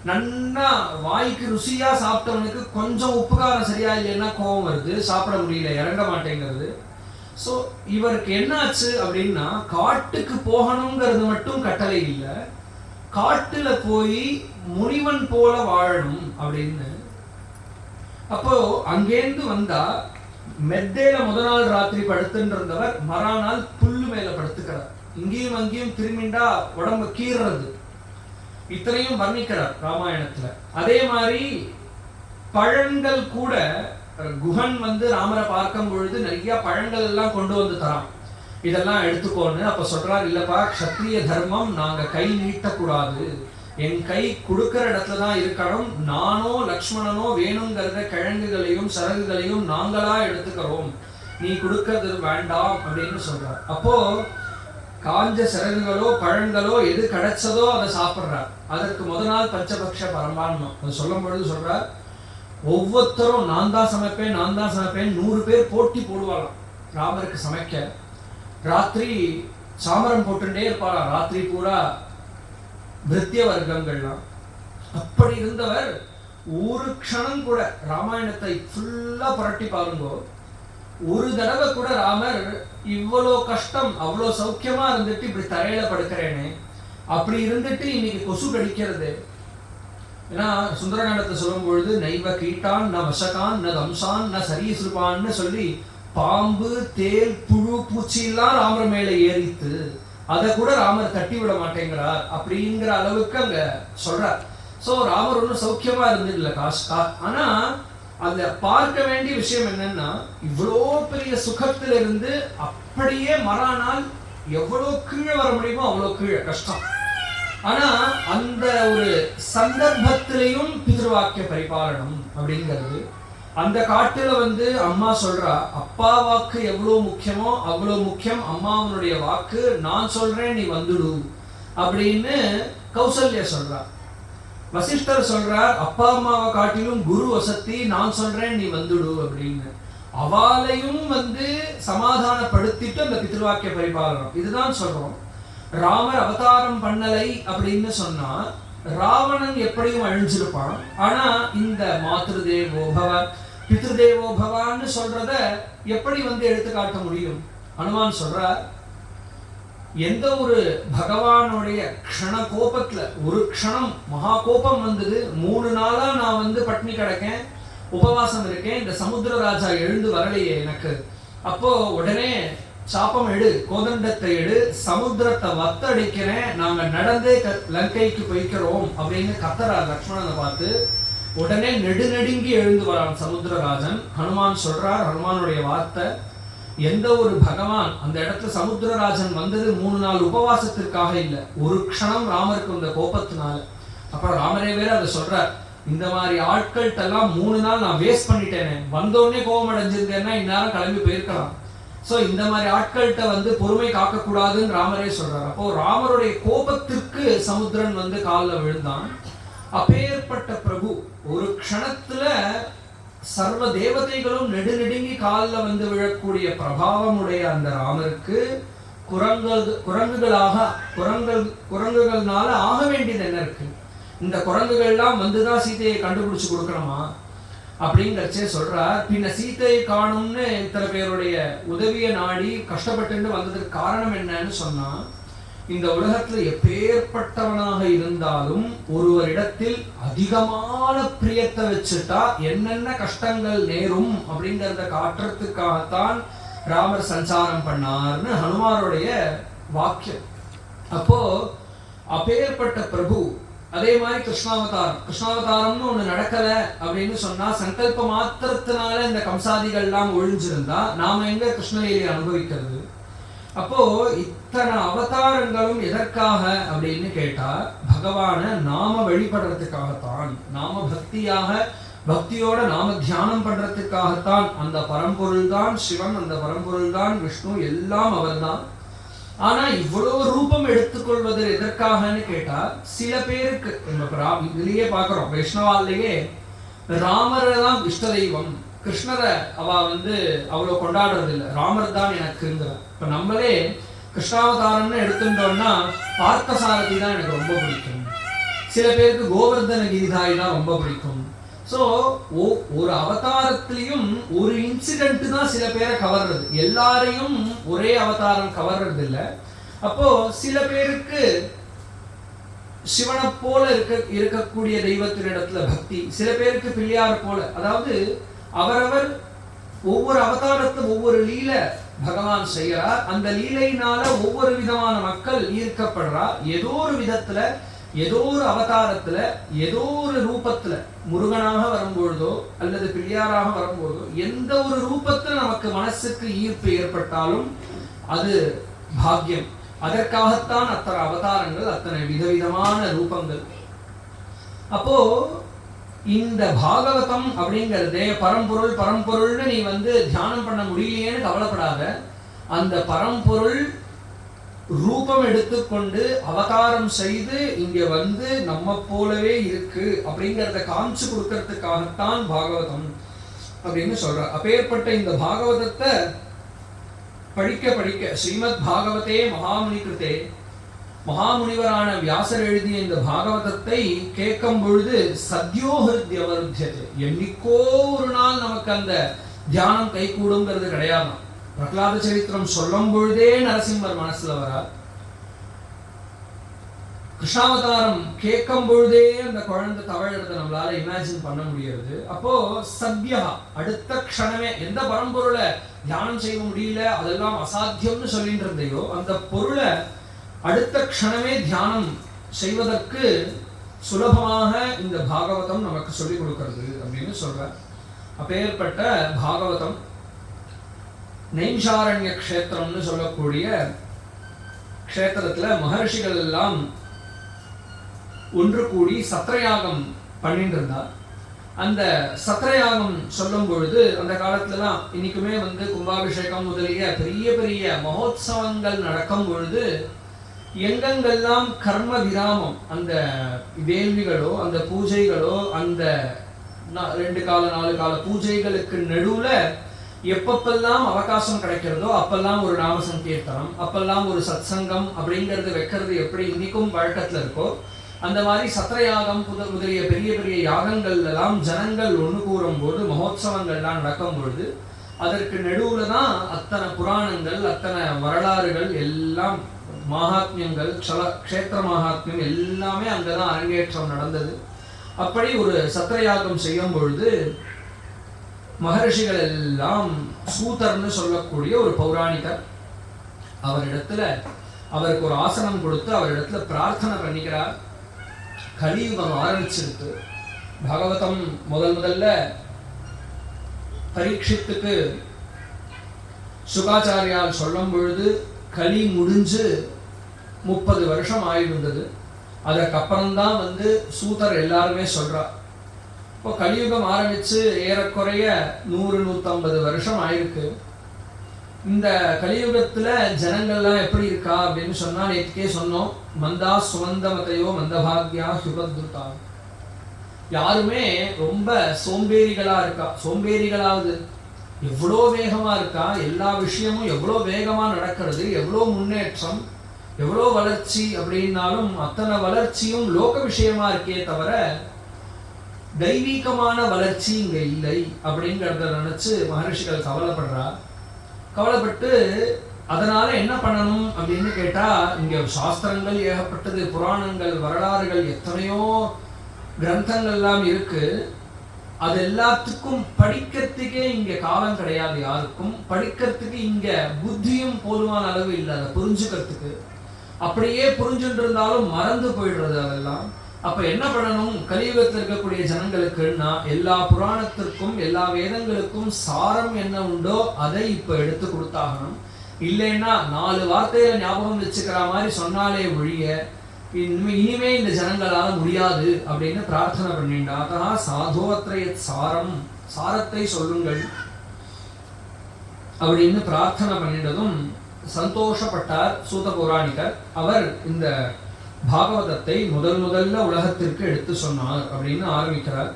நன்னா வாய்க்கு ருசியா சாப்பிட்டவனுக்கு கொஞ்சம் உப்புகாரம் சரியா இல்லைன்னா கோபம் வருது, சாப்பிட முடியல, இறங்க மாட்டேங்கிறது. ஸோ இவருக்கு என்னாச்சு அப்படின்னா, காட்டுக்கு போகணுங்கிறது மட்டும் கட்டளை இல்லை, காட்டுல போய் முனிவன் போல வாழணும் அப்படின்னு. அப்போ அங்கேருந்து வந்தா மெத்தையில முதல் நாள் ராத்திரி படுத்துட்டு இருந்தவர் மறுநாள் புல்லு மேல படுத்துக்கிறார். இங்கேயும் அங்கேயும் திரும்பிண்டா உடம்பு கீறது. இத்தனையும் வர்ணிக்கிறார் ராமாயணத்துல. அதே மாதிரி பழங்கள் கூட குஹன் ராமரை பார்க்கும் பொழுது நிறைய பழங்கள் எல்லாம் கொண்டு வந்து தரான், இதெல்லாம் எடுத்துக்கோன்னு. அப்ப சொல்றாரு, இல்லப்பா க்ஷத்ரிய தர்மம், நாங்க கை நீட்டக்கூடாது, என் கை கொடுக்கிற இடத்துல தான் இருக்கணும், நானோ லக்ஷ்மணனோ வேணுங்கிறத கிழங்குகளையும் சரகுகளையும் நாங்களா எடுத்துக்கிறோம், நீ கொடுக்கறது வேண்டாம் அப்படின்னு சொல்றார். அப்போ காஞ்ச சிறகுகளோ பழங்களோ எது கிடைச்சதோ அதை சாப்பிட்றார். அதற்கு முதல் நாள் பஞ்சபக்ஷ பரமான்னம் அது சொல்லும் பொழுது சொல்றார், ஒவ்வொருத்தரும் நான் தான் சமைப்பேன் 100 பேர் போட்டி போடுவாளாம் ராமருக்கு சமைக்க. ராத்திரி சாமரம் போட்டுட்டே இருப்பாளாம், ராத்திரி பூரா பிருத்திய வர்க்கங்கள்லாம். அப்படி இருந்தவர் ஒரு க்ஷணம் கூட ராமாயணத்தை ஃபுல்லா புரட்டி பாருங்கோ, ஒரு தடவை கூட ராமர் இவ்வளோ கஷ்டம் அவ்வளோ சௌக்கியமா இருந்துட்டு இப்படி தரையில படுக்கிறேனே, அப்படி இருந்துட்டு இன்னைக்கு கொசு கடிக்கிறது. ஏன்னா சுந்தரகாண்டத்தை சொல்லும் பொழுது நைவ கீட்டான் ந வசகான் ந தம்சான் ந சரீசிருப்பான்னு சொல்லி பாம்பு தேல் புழு பூச்சி எல்லாம் ராமர் மேல ஏறித்து, அதை கூட ராமர் தட்டி விட மாட்டேங்கிறார் அப்படிங்கிற அளவுக்கு அங்க சொல்றார். சோ ராமர் ஒன்றும் சௌக்கியமா இருந்ததில்லை காஷ்கா. ஆனா அதுல பார்க்க வேண்டிய விஷயம் என்னன்னா, இவ்வளோ பெரிய சுகத்துல இருந்து அப்படியே மறானால் எவ்வளோ கீழே வர முடியுமோ அவ்வளோ கீழே கஷ்டம். ஆனா அந்த ஒரு சந்தர்ப்பத்திலையும் பித்ருவாக்கிய பரிபாலனம் அப்படிங்கிறது. அந்த காட்டுல அம்மா சொல்றா, அப்பா வாக்கு எவ்வளவு முக்கியமோ அவ்வளவு முக்கியம் அம்மாவனுடைய வாக்கு, நான் சொல்றேன் நீ வந்துடு அப்படின்னு கௌசல்யா சொல்றா. வசிஷ்டர் சொல்றார், அப்பா அம்மாவை காட்டிலும் குரு வசதி, நான் சொல்றேன் நீ வந்துடு அப்படின்னு. அவாலையும் சமாதானப்படுத்திட்டு அந்த பித்ருவாக்கிய பரிபாலனம் இதுதான் சொல்றோம். ராமர் அவதாரம் பண்ணலை அப்படின்னு சொன்னா ராவணன் எப்படியும் அழிஞ்சிருப்பான். ஆனா இந்த மாத்ருதேவோபவ பித்ருதேவோபவான்னு சொல்றத எப்படி எடுத்து காட்ட முடியும்? அனுமான் சொல்றார், எந்த ஒரு பகவானுடைய க்ஷண கோபத்துல ஒரு க்ஷணம் மகா கோபம் வந்தது, 3 நாளா நான் பட்னி கிடக்கேன், உபவாசம் இருக்கேன், இந்த சமுத்திர ராஜா எழுந்து வரலையே எனக்கு, அப்போ உடனே சாப்பம் எடு, கோதண்டத்தை எடு, சமுத்திரத்தை வத்தடிக்கிறேன், நாங்க நடந்தே லங்கைக்கு போய்க்கிறோம் அப்படின்னு கத்தரார் லக்ஷ்மணனை பார்த்து. உடனே நெடுநடுங்கி எழுந்து வரான் சமுத்திரராஜன். ஹனுமான் சொல்றார், ஹனுமானுடைய வார்த்தை, எந்த ஒரு பகவான் அந்த இடத்துல சமுத்திரராஜன் வந்தது 3 நாள் உபவாசத்திற்காக இல்லை, ஒரு க்ஷணம் ராமருக்கு இந்த கோபத்தினால. அப்புறம் ராமரே வேற அதை சொல்றார், இந்த மாதிரி ஆட்கள்கிட்டெல்லாம் 3 நாள் நான் வேஸ்ட் பண்ணிட்டேனே, வந்தோடனே கோபம் அடைஞ்சிருந்தேன்னா இந்நேரம் கிளம்பி போயிருக்கலாம். சோ இந்த மாதிரி ஆட்கள்கிட்ட பொறுமை காக்க கூடாதுன்னு ராமரே சொல்றாரு. அப்போ ராமருடைய கோபத்திற்கு சமுத்திரன் காலில் விழுந்தான். அப்பேற்பட்ட பிரபு ஒரு க்ஷணத்துல சர்வ தேவதைகளும் நெடுநெடுங்கி காலில் விழக்கூடிய பிரபாவமுடைய அந்த ராமருக்கு குரங்குகள்னால ஆக வேண்டியது என்ன இருக்கு? இந்த குரங்குகள்லாம் வந்துதான் சீதையை கண்டுபிடிச்சு கொடுக்கணுமா? அப்படிங்கிறச்சே சொல்றார். பின்ன சீதையை காணும்னு இத்தனை பேருடைய உதவியை நாடி கஷ்டப்பட்டு வந்ததுக்கு காரணம் என்னன்னு சொன்னா, இந்த உலகத்துல எப்பேற்பட்டவனாக இருந்தாலும் ஒருவரிடத்தில் அதிகமான பிரியத்தை வச்சுட்டா என்னென்ன கஷ்டங்கள் நேரும் அப்படிங்கிறத காட்டுறதுக்காகத்தான் ராமர் சஞ்சாரம் பண்ணார்னு ஹனுமாருடைய வாக்கியம். அப்போ அப்பேற்பட்ட பிரபு அதே மாதிரி கிருஷ்ணாவதாரம்னு ஒண்ணு நடக்கல அப்படின்னு சொன்னா, சங்கல்ப மாத்திரத்தினால இந்த கம்சாதிகள்லாம் ஒழிஞ்சிருந்தா நாம எங்க கிருஷ்ணலீலையை அனுபவிக்கிறது? அப்போ இத்தனை அவதாரங்களும் எதற்காக அப்படின்னு கேட்டா, பகவான நாம வழிபடுறதுக்காகத்தான், நாம பக்தியோட நாம தியானம் பண்றதுக்காகத்தான். அந்த பரம்பொருள் தான் சிவன், அந்த பரம்பொருள் தான் விஷ்ணு, எல்லாம் அவர்தான். ஆனா இவ்வளவு ரூபம் எடுத்துக்கொள்வது எதற்காகன்னு கேட்டா, சில பேருக்கு இதுலயே பாக்குறோம், வைஷ்ணவாலேயே ராமரை தான் இஷ்ட தெய்வம், கிருஷ்ணரை அவ அவ்வளவு கொண்டாடுறது இல்லை, ராமர் தான் எனக்குங்கிற. இப்ப நம்மளே கிருஷ்ணாவதாரம்னு எடுத்துட்டோம்னா பார்த்தசாரதி தான் எனக்கு ரொம்ப பிடிக்கும், சில பேருக்கு கோவர்தன கிரிதாரி தான் ரொம்ப பிடிக்கும். ஸோ ஒரு அவதாரத்திலையும் ஒரு இன்சிடென்ட் தான் சில பேரை கவர்றது, எல்லாரையும் ஒரே அவதாரம் கவர்றது இல்லை. அப்போ சில பேருக்கு சிவனை போல இருக்கக்கூடிய தெய்வத்தினிடத்துல பக்தி, சில பேருக்கு பிள்ளையார் போல, அதாவது அவரவர் ஒவ்வொரு அவதாரத்துல ஒவ்வொரு லீலை பகவான் செய்யறார். அந்த லீலையினால ஒவ்வொரு விதமான மக்கள் ஈர்க்கப்படுறா. ஏதோ ஒரு விதத்துல, ஏதோ ஒரு அவதாரத்துல, ஏதோ ஒரு ரூபத்துல, முருகனாக வரும்பொழுதோ அல்லது பிள்ளையாராக வரும்போதோ, எந்த ஒரு ரூபத்துல நமக்கு மனசுக்கு ஈர்ப்பு ஏற்பட்டாலும் அது பாக்கியம். அதற்காகத்தான் அத்தனை அவதாரங்கள், அத்தனை விதவிதமான ரூபங்கள். அப்போ இந்த பாகவதம் அப்படிங்கிறதே பரம்பொருள்னு நீ தியானம் பண்ண முடியலையேன்னு கவலைப்படாத. அந்த பரம்பொருள் ரூபம் எடுத்துக்கொண்டு அவதாரம் செய்து இங்க நம்ம போலவே இருக்கு அப்படிங்கிறத காமிச்சு கொடுக்கறதுக்காகத்தான் பாகவதம் அப்படின்னு சொல்ற. அப்பேற்பட்ட இந்த பாகவதத்தை படிக்க படிக்க, ஸ்ரீமத் பாகவதே மகாமுனி கிருத்தே, மகாமுனிவரான வியாசர் எழுதிய இந்த பாகவதத்தை கேட்கும் பொழுது சத்யோஹிருத்யவருத்தியது, என்னைக்கோ ஒரு நாள் நமக்கு அந்த தியானம் கை கூடுங்கிறது கிடையாது. பிரகலாத சரித்திரம் சொல்லும் பொழுதே நரசிம்மர் மனசுல வரார். கிருஷ்ணாவதாரம் கேட்கும் பொழுதே அந்த குழந்தை தவழறதை நம்மளால இமேஜின் பண்ண முடியாது. அப்போ சத்யா, அடுத்த க்ஷணமே, எந்த பரம்பொருளை தியானம் செய்ய முடியல, அதெல்லாம் அசாத்தியம்னு சொல்லிட்டு இருந்தையோ, அந்த பொருளை அடுத்த க்ஷணமே தியானம் செய்வதற்கு சுலபமாக இந்த பாகவதம் நமக்கு சொல்லிக் கொடுக்கிறது அப்படின்னு சொல்ற. அப்பேற்பட்ட பாகவதம் நைமிஷாரண்ய க்ஷேத்திரம்னு சொல்லக்கூடிய க்ஷேத்திரத்துல மகர்ஷிகள் எல்லாம் ஒன்று கூடி சத்ரயாகம் பண்ணிட்டு இருந்தார். அந்த சத்ரயாகம் சொல்லும் பொழுது, அந்த காலத்துலலாம் இன்னைக்குமே கும்பாபிஷேகம் முதலிய பெரிய பெரிய மகோத்சவங்கள் நடக்கும் பொழுது எங்கெங்கெல்லாம் கர்ம விராமம், அந்த வேள்விகளோ அந்த பூஜைகளோ, அந்த 2 கால 4 கால பூஜைகளுக்கு நடுவுல எப்பப்பெல்லாம் அவகாசம் கிடைக்கிறதோ அப்பெல்லாம் ஒரு நாம சங்கீர்த்தனம், அப்பெல்லாம் ஒரு சத்சங்கம் அப்படிங்கிறது வைக்கிறது எப்படி இன்னைக்கும் வழக்கத்துல இருக்கோ, அந்த மாதிரி சத்ரயாகம் முதலிய பெரிய பெரிய யாகங்கள் எல்லாம் ஜனங்கள் ஒன்று கூறும் போது, மகோத்சவங்கள்லாம் நடக்கும் பொழுது அதற்கு நடுவுல தான் அத்தனை புராணங்கள், அத்தனை வரலாறுகள் எல்லாம், மகாத்மியங்கள், க்ஷேத்திர மகாத்மியம் எல்லாமே அங்கதான் அரங்கேற்றம் நடந்தது. அப்படி ஒரு சத்ரயாகம் செய்யும் பொழுது மகர்ஷிகள் எல்லாம், சூதர்னு சொல்லக்கூடிய ஒரு பௌராணிகர், அவருக்கு ஒரு ஆசனம் கொடுத்து அவரிடத்துல பிரார்த்தனை பண்ணிக்கிறார். கலியுகம் ஆரம்பிச்சிருக்கு. பாகவதம் முதல்ல பரீட்சித்துக்கு சுகாச்சாரியால் சொல்லும் பொழுது கலி முடிஞ்சு 30 வருஷம் ஆயிருந்தது. அதற்கப்புறம்தான் சூதர் எல்லாருமே சொல்றார். இப்போ கலியுகம் ஆரம்பிச்சு ஏறக்குறைய 100-150 வருஷம் ஆயிருக்கு. இந்த கலியுகத்துல ஜனங்கள்லாம் எப்படி இருக்கா அப்படின்னு சொன்னா, நேற்றுக்கே சொன்னோம், மந்தா சுமந்தமதையோ மந்தபாக்யா சுபத்ருதா, யாருமே ரொம்ப சோம்பேறிகளா இருக்கா. சோம்பேறிகளாவது எவ்வளோ வேகமா இருக்கா, எல்லா விஷயமும் எவ்வளோ வேகமா நடக்கிறது, எவ்வளோ முன்னேற்றம், எவ்வளோ வளர்ச்சி அப்படின்னாலும் அத்தனை வளர்ச்சியும் லோக விஷயமா இருக்கே தவிர தெய்வீகமான வளர்ச்சி இங்க இல்லை அப்படிங்கிறத நினைச்சு மகரிஷிகள் கவலைப்பட்டு அதனால என்ன பண்ணணும் அப்படின்னு கேட்டா, இங்க சாஸ்திரங்கள் ஏகப்பட்டது, புராணங்கள், வரலாறுகள், எத்தனையோ கிரந்தங்கள்லாம் இருக்கு. அது எல்லாத்துக்கும் படிக்கிறதுக்கே இங்க காலம் கிடையாது. யாருக்கும் படிக்கிறதுக்கு இங்க புத்தியும் போதுமான அளவு இல்லை அதை புரிஞ்சுக்கிறதுக்கு. அப்படியே புரிஞ்சுட்டு இருந்தாலும் மறந்து போயிடுறது அதெல்லாம். அப்ப என்ன பண்ணணும், கலியுகத்தில் இருக்கக்கூடிய ஜனங்களுக்குன்னா எல்லா புராணத்திற்கும் எல்லா வேதங்களுக்கும் சாரம் என்ன உண்டோ அதை இப்ப எடுத்து கொடுத்தாகணும். இல்லைன்னா 4 வார்த்தையில ஞாபகம் வச்சுக்கிற மாதிரி சொன்னாலே ஒழிய இனிமே இந்த ஜனங்களால முடியாது அப்படின்னு பிரார்த்தனை பண்ணிண்டா. அத்தா சாதோத்ரய சாரத்தை சொல்லுங்கள் அப்படின்னு பிரார்த்தனை பண்ணிட்டதும் சந்தோஷப்பட்டார் சூத பௌராணிகர். அவர் இந்த பாகவதத்தை முதல்ல உலகத்திற்கு எடுத்து சொன்னார் அப்படின்னு ஆரம்பிக்கிறார்.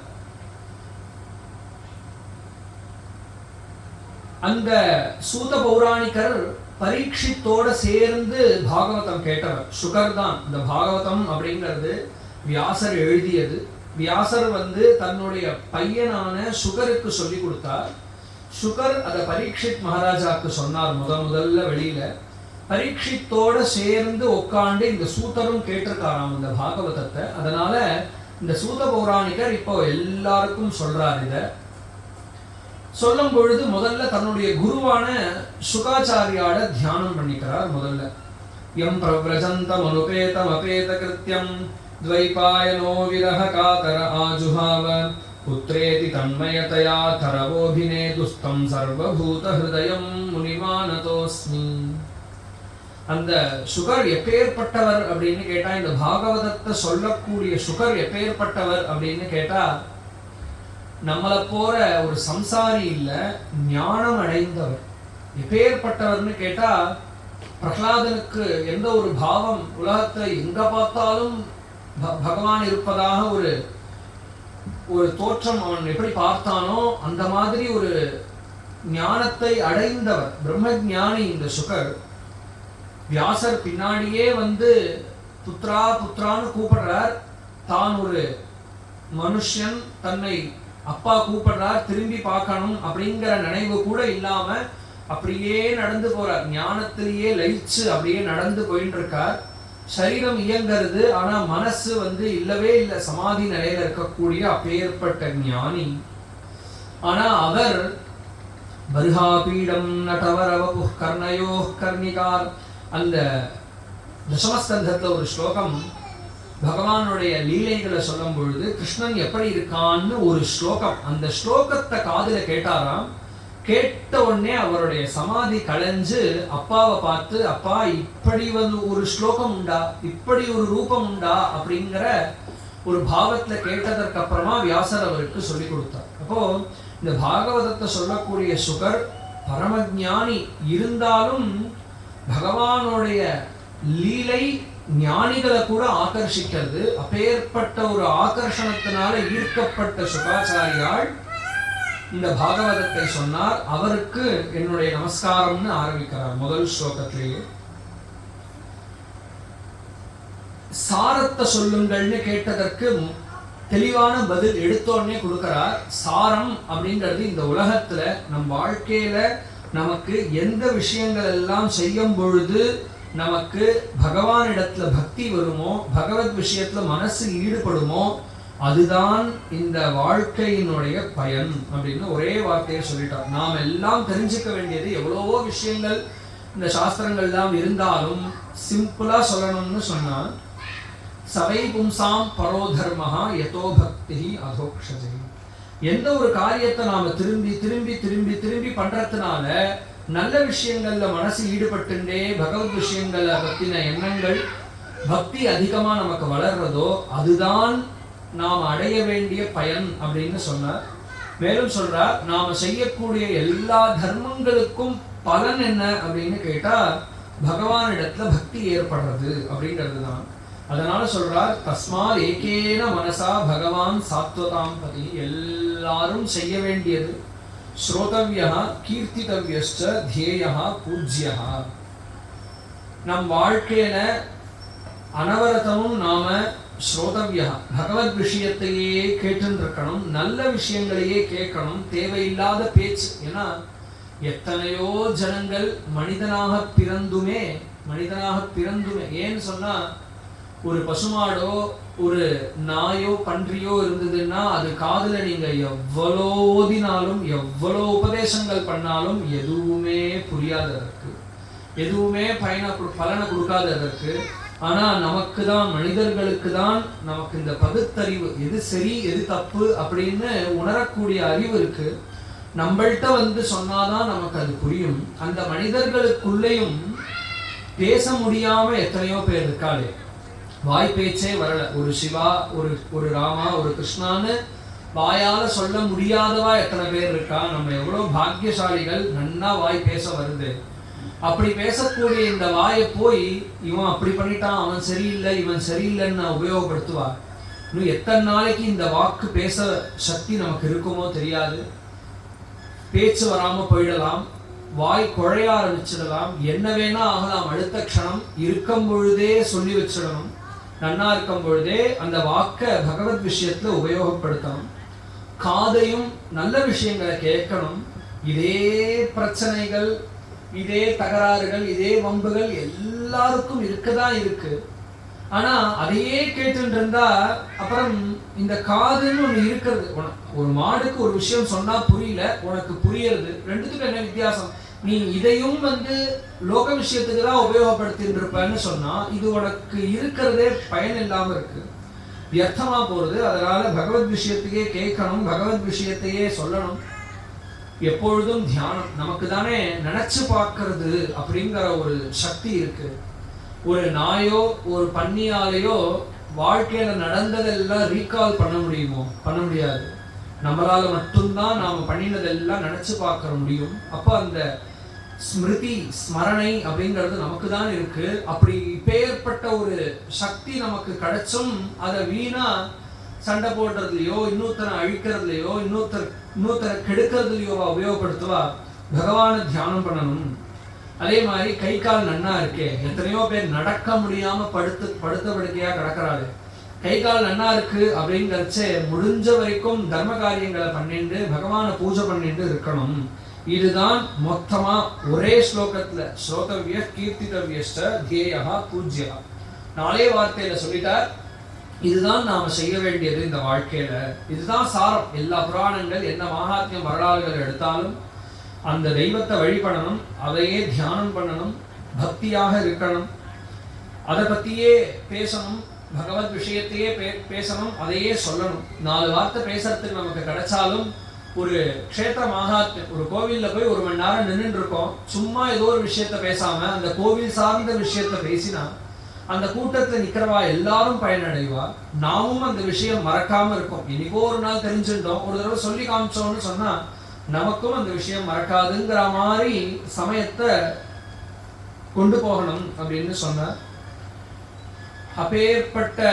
அந்த சூத பௌராணிகர் பரீட்சித்தோட சேர்ந்து பாகவதம் கேட்டவர். சுகர் தான் இந்த பாகவதம் அப்படிங்கிறது வியாசர் எழுதியது. வியாசர் தன்னுடைய பையனான சுகருக்கு சொல்லி கொடுத்தார். சுகர் அதை பரீட்சித் மகாராஜாவுக்கு சொன்னார் முதல்ல வெளியில. பரீட்சித்தோட சேர்ந்து உட்காந்து இந்த சூதரும் கேட்டிருக்காராம் இந்த பாகவதத்தை. அதனால இந்த சூத பௌராணிகர் இப்போ எல்லாருக்கும் சொல்றார். இத சொல்லும் பொழுது முதல்ல தன்னுடைய குருவான சுகாச்சாரியாட தியானம் பண்ணிக்கிறார். முதல்ல யம் பிரவ்ரஜந்தம் அனுபேதம் அபேத கிருத்யம் த்வைபாயனோ விரஹ காதர ஆஜுஹாவ புத்ரேதி தன்மயதயா தரவோபிநேதுஸ்தம் சர்வபூத ஹிருதயம் முனிமானதோஸ்மி. அந்த சுகர் எப்பேற்பட்டவர் அப்படின்னு கேட்டா, இந்த பாகவதத்தை சொல்லக்கூடிய சுகர் எப்பேற்பட்டவர் அப்படின்னு கேட்டா, நம்மளை போற ஒரு சம்சாரி இல்ல, ஞானம் அடைந்தவர். எப்பேற்பட்டவர்னு கேட்டா, பிரகலாதனுக்கு எந்த ஒரு பாவம், உலகத்தை எங்க பார்த்தாலும் பகவான் இருப்பதாக ஒரு தோற்றம் அவன் எப்படி பார்த்தானோ அந்த மாதிரி ஒரு ஞானத்தை அடைந்தவர், பிரம்ம ஞானி இந்த சுகர். வியாசர் பின்னாடியே புத்ரா புத்ரான்னு கூப்பிடுறார். தான் ஒரு மனுஷன், தன்னை அப்பா கூப்பிடுறார், திரும்பி பார்க்கணும் அப்படிங்கிற நினைவு கூட இல்லாம அப்படியே நடந்து போறார். ஞானத்திலேயே லயிச்சு அப்படியே நடந்து போயிட்டு இருக்கார். சரீரம் இயங்கிறது, ஆனா மனசு இல்லவே இல்லை, சமாதி நிலையில இருக்கக்கூடிய அப்பேற்பட்ட ஞானி. ஆனா அவர் பர்ஹாபீடம் நடவரவபு கர்ணயோ கர்ணிகார், அந்த தசமஸ்கந்தத்துல ஒரு ஸ்லோகம் பகவானுடைய லீலைகளை சொல்லும் பொழுது கிருஷ்ணன் எப்படி இருக்கான்னு ஒரு ஸ்லோகம். அந்த ஸ்லோகத்தை காதுல கேட்டாராம். கேட்ட உடனே அவருடைய சமாதி களைஞ்சு அப்பாவை பார்த்து, அப்பா இப்படி ஒரு ஸ்லோகம் உண்டா, இப்படி ஒரு ரூபம் உண்டா அப்படிங்கிற ஒரு பாவத்துல கேட்டதற்கு அப்புறமா வியாசர் அவருக்கு சொல்லி கொடுத்தார். அப்போ இந்த பாகவதத்தை சொல்லக்கூடிய சுகர் பரமஞானி இருந்தாலும் பகவானுடைய லீலை ஞானிகளை கூட ஆகர்ஷிக்கிறது. அப்பேற்பட்ட ஒரு ஆகர்ஷணத்தினால ஈர்க்கப்பட்ட சுகாச்சாரியால் இந்த பாகவதத்தை சொன்னார். அவருக்கு என்னுடைய நமஸ்காரம்னு ஆரம்பிக்கிறார் முதல் ஸ்லோகத்திலேயே. சாரத்தை சொல்லுங்கள்னு கேட்டதற்கு தெளிவான பதில் எடுத்தோடனே கொடுக்கிறார். சாரம் அப்படின்றது இந்த உலகத்துல நம் வாழ்க்கையில நமக்கு எந்த விஷயங்கள் எல்லாம் செய்யும் பொழுது நமக்கு பகவானிடத்துல பக்தி வருமோ, பகவத் விஷயத்துல மனசு ஈடுபடுமோ, அதுதான் இந்த வாழ்க்கையினுடைய பயன் அப்படின்னு ஒரே வார்த்தையை சொல்லிட்டார். நாம் எல்லாம் தெரிஞ்சுக்க வேண்டியது எவ்வளவோ விஷயங்கள் இந்த சாஸ்திரங்கள்லாம் இருந்தாலும் சிம்பிளா சொல்லணும்னு சொன்னா, சவை பும்சாம் பரோ தர்மஹா யதோ பக்தி அதோக்ஷஜை. எந்த ஒரு காரியத்தை நாம திரும்பி திரும்பி திரும்பி திரும்பி பண்றதுனால நல்ல விஷயங்கள்ல மனசு ஈடுபட்டுண்டே பகவத் விஷயங்களை பத்தின எண்ணங்கள் பக்தி அதிகமா நமக்கு வளர்றதோ அதுதான் நாம் அடைய வேண்டிய பயன் அப்படின்னு சொன்னார். மேலும் சொல்றார், நாம செய்யக்கூடிய எல்லா தர்மங்களுக்கும் பலன் என்ன அப்படின்னு கேட்டா பகவானிடத்துல பக்தி ஏற்படுறது அப்படிங்கிறது தான். அதனால சொல்றார், தஸ்மாத் ஏகேன மனசா பகவான் சாத்வதாம் பதி. எல்லாரும் செய்ய வேண்டியது ஸ்ரோதவ்யா கீர்த்திதவ்யஸ்ச தியேயா பூஜ்யா. நம் வாழ்க்கையில அனவரதமும் நாம ஸ்ரோதவ்யா, பகவத் விஷயத்தையே கேட்டுன்னு இருக்கணும், நல்ல விஷயங்களையே கேட்கணும், தேவையில்லாத பேச்சு. ஏன்னா எத்தனையோ ஜனங்கள் மனிதனாக பிறந்துமே ஏன்னு சொன்னா, ஒரு பசுமாடோ ஒரு நாயோ பன்றியோ இருந்ததுன்னா அது காதுல நீங்க எவ்வளோ ஓதினாலும் எவ்வளோ உபதேசங்கள் பண்ணாலும் எதுவுமே புரியாததற்கு, எதுவுமே பலனை கொடுக்காததற்கு. ஆனா நமக்கு தான், மனிதர்களுக்கு தான் நமக்கு இந்த பகுத்தறிவு, எது சரி எது தப்பு அப்படின்னு உணரக்கூடிய அறிவு இருக்கு. நம்மள்கிட்ட வந்து சொன்னாதான் நமக்கு அது புரியும். அந்த மனிதர்களுக்குள்ளேயும் பேச முடியாம எத்தனையோ பேர் இருக்காளே, வாய் பேச்சே வரல. ஒரு சிவா, ஒரு ராமா, ஒரு கிருஷ்ணான்னு வாயால சொல்ல முடியாதவா எத்தனை பேர் இருக்கா. நம்ம எவ்வளவு பாக்கியசாலிகள், நன்னா வாய் பேச வருது. அப்படி பேசக்கூடிய இந்த வாயை போய் இவன் அப்படி பண்ணிட்டான், அவன் சரியில்லை, இவன் சரியில்லைன்னு உபயோகப்படுத்துவா. இன்னும் எத்தனை நாளைக்கு இந்த வாக்கு பேச சக்தி நமக்கு இருக்குமோ தெரியாது. பேச்சு வராம போயிடலாம், வாய் குழைய ஆரம்பிச்சிடலாம், என்ன வேணா ஆகலாம். அடுத்த க்ஷணம் இருக்கும் பொழுதே சொல்லி வச்சிடணும். நன்னா இருக்கும் பொழுதே அந்த வாக்க பகவத் விஷயத்துல உபயோகப்படுத்தணும். காதையும் நல்ல விஷயங்களை கேட்கணும். இதே பிரச்சனைகள், இதே தகராறுகள், இதே வம்புகள் எல்லாருக்கும் இருக்கதான் இருக்கு. ஆனா அதையே கேட்டுட்டு இருந்தா அப்புறம் இந்த காதுன்னு ஒண்ணு இருக்கிறது. ஒரு மாடுக்கு ஒரு விஷயம் சொன்னா புரியல, உனக்கு புரியறது, ரெண்டுத்துக்கும் என்ன வித்தியாசம்? நீ இதையும் வந்து லோக விஷயத்துக்கு தான் உபயோகப்படுத்திட்டு இருப்பேன்னு சொன்னா இது உனக்கு இருக்கிறதே பயன் இல்லாம இருக்கு, வியர்த்தமா போறது. அதனால பகவத் விஷயத்தையே கேட்கணும், பகவத் விஷயத்தையே சொல்லணும். எப்பொழுதும் தியானம். நமக்கு தானே நினைச்சு பார்க்கறது அப்படிங்கிற ஒரு சக்தி இருக்கு. ஒரு நாயோ ஒரு பன்னியாலேயோ வாழ்க்கையில நடந்ததெல்லாம் ரீகால் பண்ண முடியுமோ? பண்ண முடியாது. நம்மளால மட்டும்தான் நாம பண்ணினதெல்லாம் நினைச்சு பார்க்க முடியும். அப்ப அந்த ஸ்மிருதி, ஸ்மரணை அப்படிங்கிறது நமக்கு தான் இருக்கு. அப்படி இப்பேற்பட்ட ஒரு சக்தி நமக்கு கிடைச்சும் அதை வீணா சண்டை போடுறதுலையோ, இன்னொருத்தரை அழிக்கிறதுலையோ, இன்னொருத்தரை கெடுக்கிறதுலையோ உபயோகப்படுத்துவா. பகவானை தியானம் பண்ணணும். அதே மாதிரி கை கால் நன்னா இருக்கே, எத்தனையோ பேர் நடக்க முடியாம படுத்த படுக்கையா கிடக்கிறாரு. கை கால் நன்னா இருக்கு அப்படிங்கிறச்சே முடிஞ்ச வரைக்கும் தர்ம காரியங்களை பண்ணிட்டு பகவானை பூஜை பண்ணிட்டு இருக்கணும். இதுதான் மொத்தமா ஒரே ஸ்லோகத்துல ஸ்ரோதவ்ய கீர்த்திதவ்யஸ்ட தியேயா பூஜ்யா, நாளே வார்த்தையில சொல்லிட்டார். இதுதான் நாம செய்ய வேண்டியது இந்த வாழ்க்கையில. இதுதான் சாரம். எல்லா புராணங்கள் என்ன மகாத்மியம் வரலாறுகள் எடுத்தாலும் அந்த தெய்வத்தை வழிபடணும், அதையே தியானம் பண்ணணும், பக்தியாக இருக்கணும், அதை பத்தியே பேசணும், பகவத் விஷயத்தையே பேசணும், அதையே சொல்லணும். 4 வார்த்தை பேசுறதுக்கு நமக்கு கிடைச்சாலும், ஒரு க்ஷேத்திர மகாத்மியம், ஒரு கோவில்ல போய் 1 மணி நேரம் நின்றுட்டு இருக்கோம், சும்மா ஏதோ ஒரு விஷயத்த பேசாம அந்த கோவில் சார்ந்த விஷயத்த பேசினா அந்த கூட்டத்துல நிக்கிறவா எல்லாரும் பயனடைவா. நாமும் அந்த விஷயம் மறக்காம இருக்கோம். இன்னைக்கோ ஒரு நாள் தெரிஞ்சுட்டோம், ஒரு தடவை சொல்லி காமிச்சோம்னு சொன்னா நமக்கும் அந்த விஷயம் மறக்காதுங்கிற மாதிரி சமயத்தை கொண்டு போகணும் அப்படின்னு சொன்னார். அப்பேற்பட்ட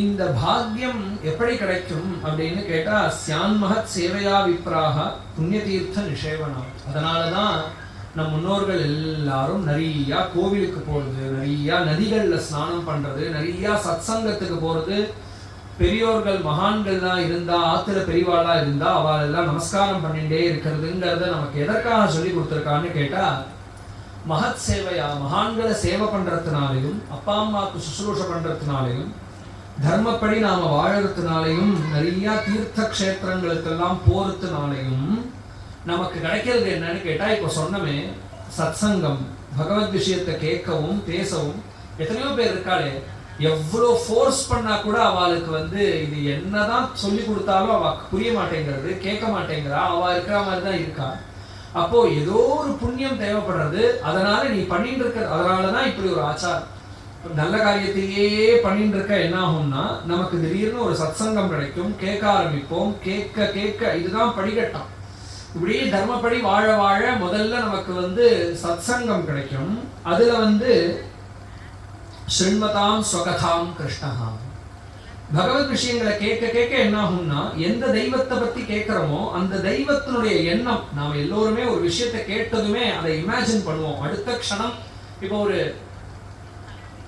இந்த பாக்கியம் எப்படி கிடைக்கும் அப்படின்னு கேட்டா, சியான்மகத் சேவையா விப்ராக புண்ணிய தீர்த்த நிஷேவனா. அதனாலதான் நம் முன்னோர்கள் எல்லாரும் நிறைய கோவிலுக்கு போறது, நிறைய நதிகள்ல ஸ்நானம் பண்றது, நிறைய சத்சங்கத்துக்கு போறது. பெரியோர்கள் மகான்கள் தான் இருந்தா, ஆத்துல பெரியவாளா இருந்தா அவளெல்லாம் நமஸ்காரம் பண்ணிட்டே இருக்கிறதுங்கிறத நமக்கு எதற்காக சொல்லி கொடுத்துருக்கான்னு கேட்டா, மகத் சேவையா, மகான்களை சேவை பண்றதுனாலையும், அப்பா அம்மாவுக்கு சுசுரூஷ பண்றதுனாலையும், தர்மப்படி நாம வாழறதுனாலையும், நிறைய தீர்த்த கஷேத்திரங்களுக்கெல்லாம் போறதுனாலையும் நமக்கு கிடைக்கிறது என்னன்னு கேட்டா, இப்ப சொன்னமே சத்சங்கம், பகவத் விஷயத்தை கேட்கவும் பேசவும். எத்தனையோ பேர் இருக்காளே, எவ்வளோ ஃபோர்ஸ் பண்ணா கூட அவளுக்கு வந்து இது என்னதான் சொல்லி கொடுத்தாலும் அவளுக்கு புரிய மாட்டேங்கிறது, கேட்க மாட்டேங்கிறா, அவ இருக்கிற மாதிரி தான் இருக்கா. அப்போ ஏதோ ஒரு புண்ணியம் தேவைப்படுறது. அதனால நீ பண்ணிட்டு இருக்க, அதனாலதான் இப்படி ஒரு ஆச்சாரம். நல்ல காரியத்தையே பண்ணிட்டு இருக்க என்ன ஆகும்னா, நமக்கு திடீர்னு ஒரு சத்சங்கம் கிடைக்கும், கேட்க ஆரம்பிப்போம். கேட்க கேட்க இதுதான் படிக்கட்டம். இப்படியே தர்மப்படி வாழ வாழ முதல்ல நமக்கு வந்து சத்சங்கம் கிடைக்கும். அதுல வந்து ஸ்ருண்வதாம் ஸ்வகதாம் கிருஷ்ணஹா, பகவத் விஷயங்களை கேட்க கேட்க என்ன ஆகும்னா, எந்த தெய்வத்தை பத்தி கேட்கிறோமோ அந்த தெய்வத்தினுடைய எண்ணம், நாம எல்லோருமே ஒரு விஷயத்தை கேட்டதுமே அதை இமேஜின் பண்ணுவோம். அடுத்த க்ஷணம் இப்போ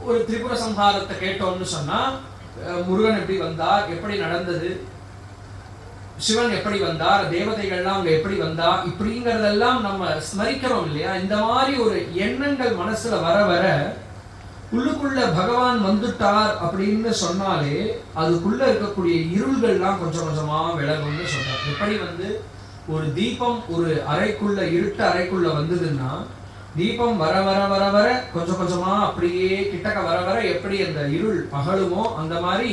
ஒரு திரிபுர சம்ஹாரத்தை கேட்டோம்னு சொன்னா முருகன் எப்படி வந்தார், எப்படி நடந்தது, சிவன் எப்படி வந்தார், தேவதைகள்லாம் அவங்க எப்படி வந்தா, இப்படிங்கிறதெல்லாம் நம்ம ஸ்மரிக்கிறோம் இல்லையா. இந்த மாதிரி ஒரு எண்ணங்கள் மனசுல வர வர உள்ளுக்குள்ள பகவான் வந்துட்டார் அப்படின்னு சொன்னாலே அதுக்குள்ள இருக்கக்கூடிய இருள்கள்லாம் கொஞ்சம் கொஞ்சமா விலகும்னு சொல்றார். எப்படி ஒரு தீபம் ஒரு அறைக்குள்ள இருட்டு அறைக்குள்ள வந்ததுன்னா தீபம் வர வர வர வர கொஞ்சம் கொஞ்சமா அப்படியே கிட்டக்க வர வர எப்படி அந்த இருள் அகலுமோ அந்த மாதிரி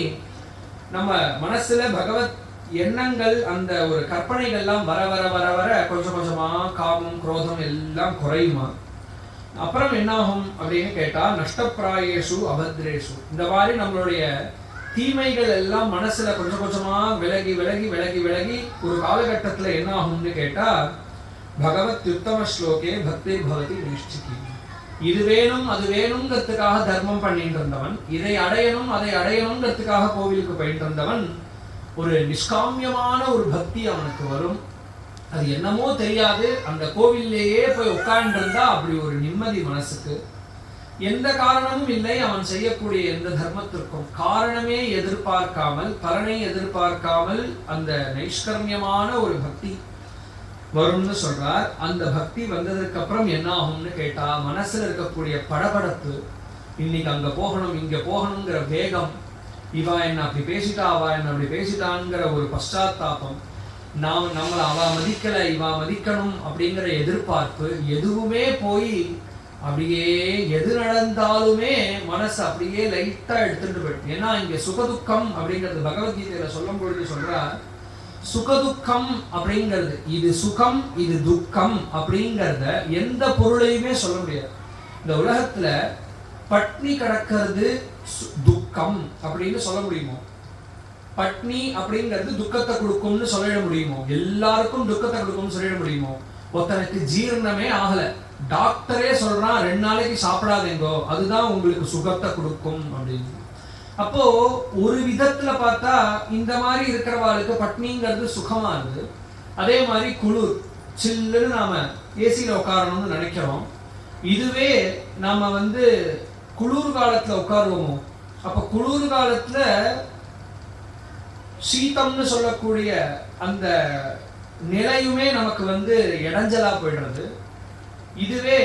நம்ம மனசுல பகவத் எண்ணங்கள் அந்த ஒரு கற்பனைகள்லாம் வர வர வர வர கொஞ்சம் கொஞ்சமா காமம் குரோதம் எல்லாம் குறையுமா. அப்புறம் என்னாகும் அப்படின்னு கேட்டா நஷ்டப்பிராயேஷு அபத்ரேஷு, இந்த மாதிரி நம்மளுடைய தீமைகள் எல்லாம் மனசுல கொஞ்சம் கொஞ்சமா விலகி விலகி விலகி விலகி ஒரு காலகட்டத்துல என்ன ஆகும்னு கேட்டா பகவத் உத்தம ஸ்லோகே பக்தி பவதி நிஷ்டிகி. இது வேணும் அது வேணுங்கிறதுக்காக தர்மம் பண்ணிட்டு இருந்தவன், இதை அடையணும் அதை அடையணுங்கிறதுக்காக கோவிலுக்கு போயிட்டு இருந்தவன் ஒரு நிஷ்காமியமான ஒரு பக்தி அவனுக்கு வரும். அது என்னமோ தெரியாது, அந்த கோவிலேயே போய் உட்கார்ந்து இருந்தா அப்படி ஒரு நிம்மதி மனசுக்கு. எந்த காரணமும் இல்லை அவன் செய்யக்கூடிய எந்த தர்மத்திற்கும், காரணமே எதிர்பார்க்காமல் பலனை எதிர்பார்க்காமல் அந்த நைஷ்கர்மியமான ஒரு பக்தி வரும்னு சொல்றார். அந்த பக்தி வந்ததுக்கு அப்புறம் என்ன ஆகும்னு கேட்டா மனசுல இருக்கக்கூடிய படபடப்பு, இன்னைக்கு அங்க போகணும் இங்க போகணுங்கிற வேகம், இவா என்ன அப்படி பேசிட்டா அவா என்ன அப்படி பேசிட்டாங்கிற ஒரு பశ్చాత్తాபம், நம்மளை அவ மதிக்கல இவா மதிக்கணும் அப்படிங்கிற எதிர்பார்ப்பு, எதுவுமே போய் அப்படியே எது நடந்தாலுமே மனசு அப்படியே லைட்டா எடுத்துட்டு போயிடும். ஏன்னா இங்க சுகதுக்கம் அப்படிங்கிறது பகவத்கீதையில சொல்லும் பொழுது சொல்றா, சுகதுக்கம் அப்படிங்கிறது இது சுகம் இது துக்கம் அப்படிங்கிறத எந்த பொருளையுமே சொல்ல முடியாது. இந்த உலகத்துல பட்னி கிடக்கிறது துக்கம் அப்படின்னு சொல்ல முடியுமோ? பட்னி அப்படிங்கிறது துக்கத்தை கொடுக்கும்னு சொல்லிட முடியுமோ? எல்லாருக்கும் துக்கத்தை கொடுக்கும்னு சொல்லிட முடியுமோ? ஒருத்தனுக்கு ஜீரணமே ஆகல, டாக்டரே சொல்றான் 2 நாளைக்கு சாப்பிடாதேங்கோ, அதுதான் உங்களுக்கு சுகத்தை கொடுக்கும் அப்படின்னு. அப்போ ஒரு விதத்துல பார்த்தா இந்த மாதிரி இருக்கிறவாளுக்கு பட்னிங்கிறது சுகமா இருக்கு. அதே மாதிரி குளிர் சில்லுன்னு நாம ஏசியில உட்காரணும்னு நினைக்கிறோம், இதுவே நாம குளிர் காலத்துல உட்காருவோமோ? அப்ப குளிர் காலத்துல சீதம்னு சொல்லக்கூடிய அந்த நிலையுமே நமக்கு இடைஞ்சலா போயிடுறது. இதுவே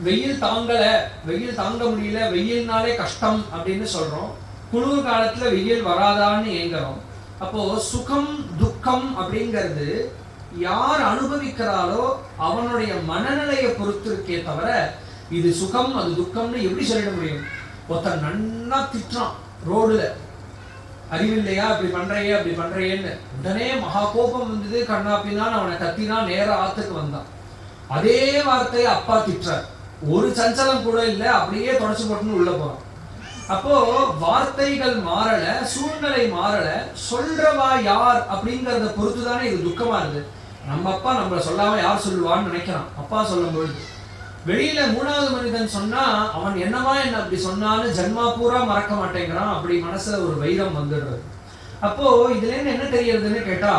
வெயில் தாங்கல, வெயில் தாங்க முடியல, வெயில்னாலே கஷ்டம் அப்படின்னு சொல்றோம். குளிர் காலத்துல வெயில் வராதான்னு ஏங்குறோம். அப்போ சுகம் துக்கம் அப்படிங்கிறது யார் அனுபவிக்கிறாரோ அவனுடைய மனநிலையை பொறுத்து இருக்கே தவிர இது சுகம் அது துக்கம்னு எப்படி சொல்லிட முடியும்? ஒருத்தன் நன்னா திட்டுறான் ரோடுல, அறிவில்லையா அப்படி பண்றையே அப்படி பண்றையேன்னு, உடனே மகா கோபம் வந்தது, கண்ணாப்பினான் அவனை கத்தினா நேர ஆத்துக்கு வந்தான். அதே வார்த்தையை அப்பா திட்டுறார், ஒரு சஞ்சலம் கூட இல்லை, அப்படியே தொடச்சு போட்டுன்னு உள்ள போறான். அப்போ வார்த்தைகள் மாறல, சூழ்நிலை மாறல, சொல்றவா யார் அப்படிங்கறத பொறுத்துதானே இது துக்கமா இருக்கு. நம்ம அப்பா நம்மள சொல்லாம யார் சொல்லுவான்னு நினைக்கிறான். அப்பா சொல்லும் பொழுது வெளியில 3வது மனிதன் சொன்னா அவன் என்னவா என்ன அப்படி சொன்னான்னு ஜன்மா பூரா மறக்க மாட்டேங்கிறான். அப்படி மனசுல ஒரு வைரம் வந்துடுறது. அப்போ இதுல இருந்து என்ன தெரியறதுன்னு கேட்டா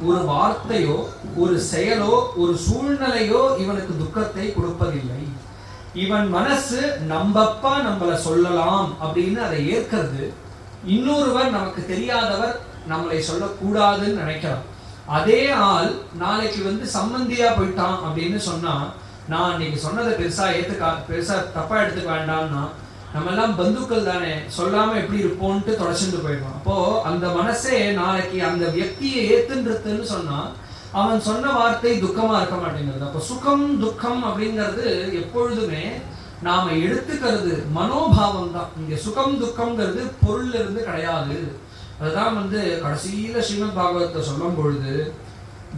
ஒரு வார்த்தையோ ஒரு செயலோ ஒரு சூழ்நிலையோ இவனுக்கு துக்கத்தை கொடுப்பதில்லை. இவன் மனசு நம்பப்பா நம்மள சொல்லலாம் அப்படின்னு அதை ஏற்கிறது. இன்னொருவர் நமக்கு தெரியாதவர் நம்மளை சொல்லக்கூடாதுன்னு நினைக்கிறான். அதே ஆள் நாளைக்கு சம்பந்தியா போயிட்டான் அப்படின்னு சொன்னா நான் இன்னைக்கு சொன்னதை பெருசா தப்பா எடுத்துக்க வேண்டாம்னா நம்ம எல்லாம் பந்துக்கள் தானே, சொல்லாம எப்படி இருப்போம்ட்டு தொடச்சுட்டு போயிடுவான். அப்போ அந்த மனசே நாளைக்கு அந்த வியக்தியை ஏத்துன்றதுன்னு சொன்னா அவன் சொன்ன வார்த்தை துக்கமா இருக்க மாட்டேங்கிறது. அப்போ சுகம் துக்கம் அப்படிங்கிறது எப்பொழுதுமே நாம எடுத்துக்கிறது மனோபாவம் தான். இங்க சுகம் துக்கம்ங்கிறது பொருள்ல இருந்து கிடையாது. அதுதான் கடைசியில ஸ்ரீமத் பாகவத்தை சொல்லும் பொழுது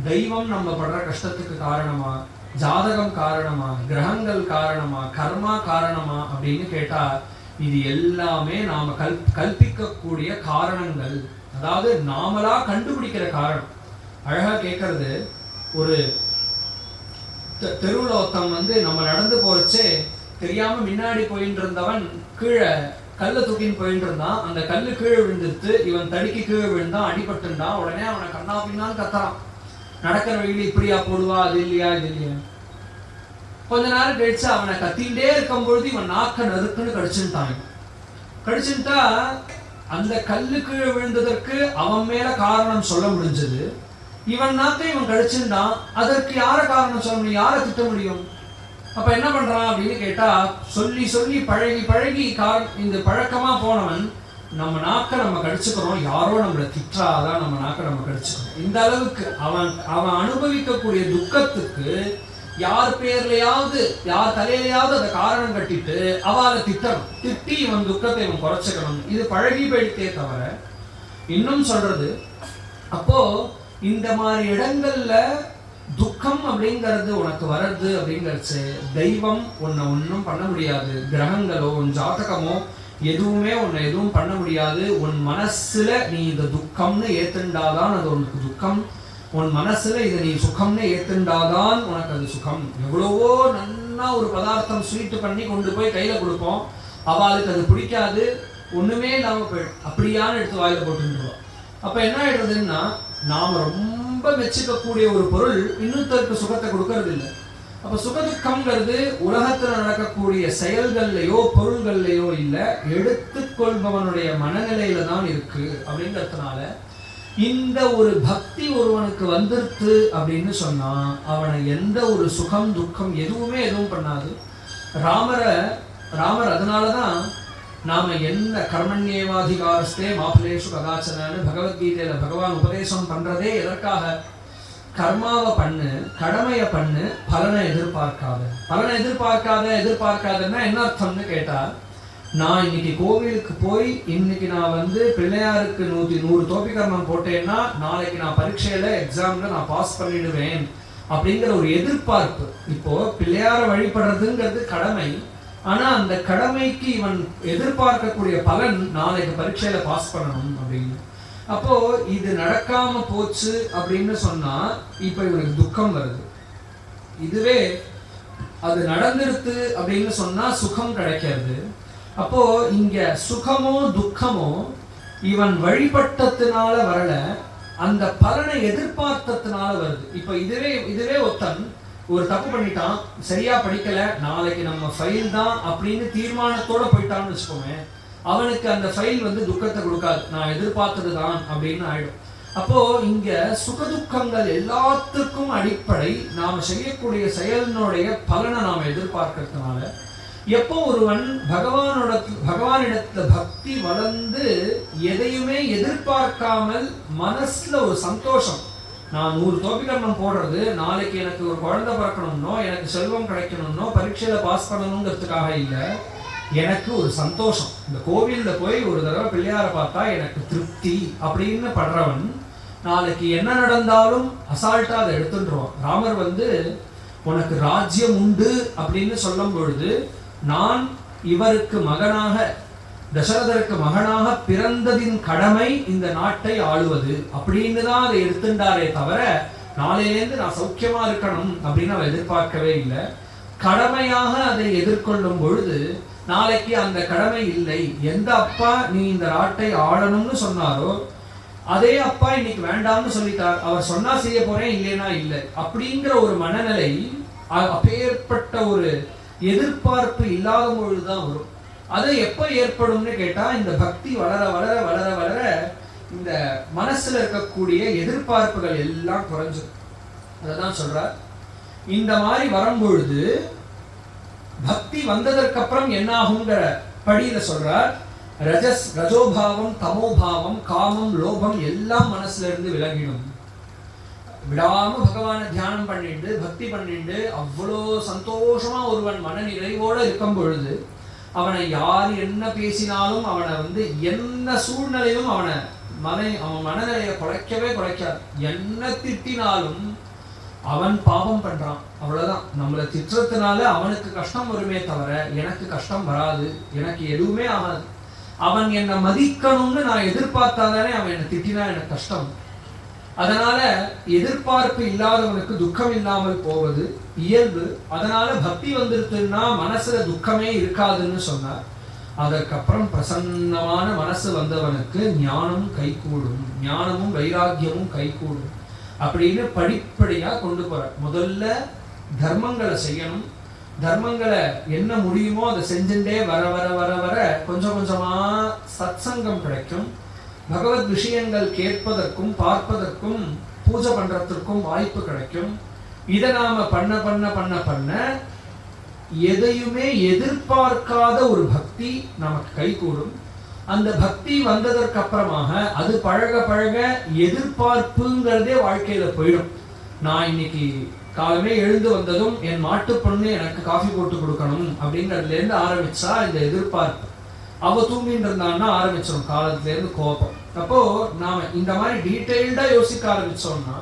தெய்வம் நம்ம படுற கஷ்டத்துக்கு காரணமா, ஜாதகம் காரணமா, கிரகங்கள் காரணமா, கர்மா காரணமா அப்படின்னு கேட்டா இது எல்லாமே நாம கல்பிக்கக்கூடிய காரணங்கள். அதாவது நாமளா கண்டுபிடிக்கிற காரணம். அழகா கேட்கறது, ஒரு தெருவுல ஒருத்தன் நம்ம நடந்து போறச்சே தெரியாம முன்னாடி போயிட்டு இருந்தவன் கீழே கல்லை தூக்கின்னு போயிட்டு இருந்தான். அந்த கல்லு கீழே விழுந்துட்டு இவன் தடுக்கி கீழே விழுந்தான், அடிபட்டுண்டான். உடனே அவனை கண்ணா பின்னான்னு கத்துறான். நடக்கிற வழியில இப்படியா போடுவா, அது இல்லையா இது இல்லையா. கொஞ்ச நேரம் கழிச்சு அவனை கத்திண்டே இருக்கும் பொழுது இவன் நாக்க நறுக்குன்னு கடிச்சுட்டான். கடிச்சுட்டா அந்த கல்லு கீழே விழுந்ததற்கு அவன் மேல காரணம் சொல்ல முடிஞ்சது. இவன் நாக்கை இவன் கடிச்சுட்டான், அதற்கு யார காரணம் சொல்ல முடியும், யாரை திட்ட முடியும்? அப்ப என்ன பண்றான் அப்படின்னு கேட்டா, சொல்லி சொல்லி பழகி பழகி இந்த பழக்கமா போனவன் நம்ம நாக்கை நம்ம கடிச்சுக்கிறோம், யாரோ நம்மளை திட்டாதான் நம்ம நாக்கை நம்ம கடிச்சுக்கிறோம். இந்த அளவுக்கு அவன் அனுபவிக்கக்கூடிய துக்கத்துக்கு யார் பேர்லையாவது யார் தலையிலையாவது அதை காரணம் கட்டிட்டு அவளை திட்டணும், திட்டி இவன் துக்கத்தை இவன் குறைச்சிக்கணும். இது பழகி போயிட்டே தவிர இன்னும் சொல்றது. அப்போ இந்த மாதிரி இடங்கள்ல துக்கம் அப்படிங்கிறது உனக்கு வர்றது அப்படிங்கிறது தெய்வம் உன்னை ஒன்றும் பண்ண முடியாது. கிரகங்களோ உன் ஜாதகமோ எதுவுமே உன்னை எதுவும் பண்ண முடியாது. உன் மனசுல நீ இந்த துக்கம்னு ஏத்துண்டாதான் அது உனக்கு துக்கம். உன் மனசுல இதை நீ சுகம்னு ஏத்துண்டாதான் உனக்கு அது சுகம். எவ்வளவோ நல்லா ஒரு பதார்த்தம் ஸ்வீட் பண்ணி கொண்டு போய் கையில கொடுப்போம், அவளுக்கு அது பிடிக்காது, ஒண்ணுமே இல்லாம போயிடும், அப்படியான எடுத்து வாயில போட்டுருவோம். அப்ப என்ன ஆயிடுறதுன்னா, நாம ரொம்ப மெச்சிக்கக்கூடிய ஒரு பொருள் இன்னொருத்தருக்கு சுகத்தை கொடுக்கறது இல்லை. அப்ப சுகதுக்கம்ங்கிறது உலகத்துல நடக்கக்கூடிய செயல்கள்லையோ பொருள்கள்லையோ இல்லை, எடுத்துக்கொள்பவனுடைய மனநிலையில தான் இருக்கு. அப்படிங்கிறதுனால இந்த ஒரு பக்தி ஒருவனுக்கு வந்துருத்து அப்படின்னு சொன்னா அவனை எந்த ஒரு சுகம் துக்கம் எதுவும் பண்ணாது. ராமர் அதனாலதான் நாம என்ன கர்மண்யேவாதிகாரஸ்தே மாபலேஷு கதாச்சனன்னு பகவத்கீதையில பகவான் உபதேசம் பண்றதே எதற்காக? கர்மாவை பண்ணு, கடமையை பண்ணு, பலனை எதிர்பார்க்காத. பலனை எதிர்பார்க்காதன்னா என்ன அர்த்தம்னு கேட்டா, நான் இன்னைக்கு கோவிலுக்கு போய் இன்னைக்கு நான் பிள்ளையாருக்கு 100 தோப்பிகரணம் போட்டேன்னா நாளைக்கு நான் பரீட்சையில எக்ஸாம்ல நான் பாஸ் பண்ணிடுவேன் அப்படிங்கிற ஒரு எதிர்பார்ப்பு. இப்போ பிள்ளையார வழிபடுறதுங்கிறது கடமை, ஆனா அந்த கடமைக்கு இவன் எதிர்பார்க்கக்கூடிய பலன் நாளைக்கு பரீட்சையில பாஸ் பண்ணணும் அப்படின்னு. அப்போ இது நடக்காம போச்சு அப்படின்னு சொன்னா இப்ப இவனுக்கு துக்கம் வருது. இதுவே அது நடந்துருது அப்படின்னு சொன்னா சுகம் கிடைக்கிறது. அப்போ இங்க சுகமோ துக்கமோ இவன் வழிபட்டத்தினால வரல, அந்த பலனை எதிர்பார்த்ததுனால வருது. இப்ப இதுவே ஒருத்தன் ஒரு தப்பு பண்ணிட்டான், சரியா படிக்கல, நாளைக்கு நம்ம ஃபைல் தான் அப்படின்னு தீர்மானத்தோட போயிட்டான்னு வச்சுக்கோங்க, அவனுக்கு அந்த ஃபைல் துக்கத்தை கொடுக்காது, நான் எதிர்பார்த்தது தான் அப்படின்னு ஆயிடும். அப்போ இங்க சுகதுக்கங்கள் எல்லாத்துக்கும் அடிப்படை நாம செய்யக்கூடிய செயலினுடைய பலனை நாம எதிர்பார்க்கறதுனால, எப்போ ஒருவன் பகவானிடத்துல பக்தி வளர்ந்து எதையுமே எதிர்பார்க்காமல் மனசுல ஒரு சந்தோஷம், நான் 100 தோப்பிகரணம் போடுறது நாளைக்கு எனக்கு ஒரு குழந்தை பிறக்கணும்னோ எனக்கு செல்வம் கிடைக்கணும்னோ பரீட்சையில பாஸ் பண்ணணுங்கிறதுக்காக இல்லை, எனக்கு ஒரு சந்தோஷம், இந்த கோவில்ல போய் ஒரு தடவை பிள்ளையார பார்த்தா எனக்கு திருப்தி அப்படின்னு படுறவன் நாளைக்கு என்ன நடந்தாலும் அசால்ட்டா அதை எடுத்துட்டுருவான். ராமர் உனக்கு ராஜ்யம் உண்டு அப்படின்னு சொல்லும் பொழுது, நான் இவருக்கு மகனாக தசரதருக்கு மகனாக பிறந்ததின் கடமை இந்த நாட்டை ஆளுவது அப்படின்னு தான் அதை எடுத்துட்டாரே தவிர நாளையிலேருந்து நான் சௌக்கியமா இருக்கணும் அப்படின்னு அவன் எதிர்பார்க்கவே இல்லை. கடமையாக அதை எதிர்கொள்ளும் பொழுது நாளைக்கு அந்த கடமை இல்லை. எந்த அப்பா நீ இந்த நாட்டை ஆளணும்னு சொன்னாரோ அதே அப்பா இன்னைக்கு வேண்டாம்னு சொல்லிட்டார், அவர் சொன்னா செய்ய போறேன் இல்லைன்னா இல்லை அப்படிங்கிற ஒரு மனநிலை, அப்பேற்பட்ட ஒரு எதிர்பார்ப்பு இல்லாத பொழுதுதான் வரும். அது எப்ப ஏற்படும்னு கேட்டா, இந்த பக்தி வளர வளர வளர வளர இந்த மனசுல இருக்கக்கூடிய எதிர்பார்ப்புகள் எல்லாம் குறைஞ்சிடும். அததான் சொல்றார். இந்த மாதிரி வரும்பொழுது பக்தி வந்ததற்கு அப்புறம் என்ன ஆகுங்கிற படியில சொல்றார், ரஜோபாவம் தமோபாவம் காமம் லோபம் எல்லாம் மனசுல இருந்து விலகிடும். விடாம பகவானை தியானம் பண்ணிட்டு பக்தி பண்ணிட்டு அவ்வளோ சந்தோஷமா ஒருவன் மன நிறைவோட இருக்கும் பொழுது அவனை யார் என்ன பேசினாலும் அவனை என்ன சூழ்நிலையும் அவன் மனநிலையை குறைக்காது. என்ன திட்டினாலும் அவன் பாவம் பண்றான், அவ்வளவுதான். நம்மளை திட்டுறதுனால அவனுக்கு கஷ்டம் வருமே தவிர எனக்கு கஷ்டம் வராது, எனக்கு எதுவுமே ஆகாது. அவன் என்னை மதிக்கணும்னு நான் எதிர்பார்த்தாதானே அவன் என்னை திட்டினா எனக்கு கஷ்டம். அதனால எதிர்பார்ப்பு இல்லாதவனுக்கு துக்கம் இல்லாமல் போவது இயல்பு. அதனால பக்தி வந்துருக்குன்னா மனசுல துக்கமே இருக்காதுன்னு சொன்னார். அதற்கப்புறம் பிரசன்னமான மனசு வந்தவனுக்கு ஞானம் கைகூடும், ஞானமும் வைராக்கியமும் கைகூடும் அப்படின்னு படிப்படியா கொண்டு போற. முதல்ல தர்மங்களை செய்யணும், தர்மங்களை என்ன முடியுமோ அதை செஞ்சுட்டே வர வர வர வர கொஞ்சம் கொஞ்சமா சத்சங்கம் கிடைக்கும். பகவத் விஷயங்கள் கேட்பதற்கும் பார்ப்பதற்கும் பூஜை பண்றதற்கும் வாய்ப்பு கிடைக்கும். இதை நாம பண்ண பண்ண பண்ண பண்ண எதையுமே எதிர்பார்க்காத ஒரு பக்தி நமக்கு கைகூடும். அந்த பக்தி வந்ததற்கு அப்புறமாக அது பழக பழக எதிர்பார்ப்புங்கிறதே வாழ்க்கையில போயிடும். நான் இன்னைக்கு காலமே எழுந்து வந்ததும் என் மாட்டு பொண்ணு எனக்கு காஃபி போட்டு கொடுக்கணும் அப்படிங்கிறதுல இருந்து ஆரம்பிச்சா இந்த எதிர்பார்ப்பு. அவ தூங்கிட்டு இருந்தான்னா ஆரம்பிச்சிடும் காலத்துல இருந்து கோபம். அப்போ நாம இந்த மாதிரி டீட்டெயில்டா யோசிக்க ஆரம்பிச்சோம்னா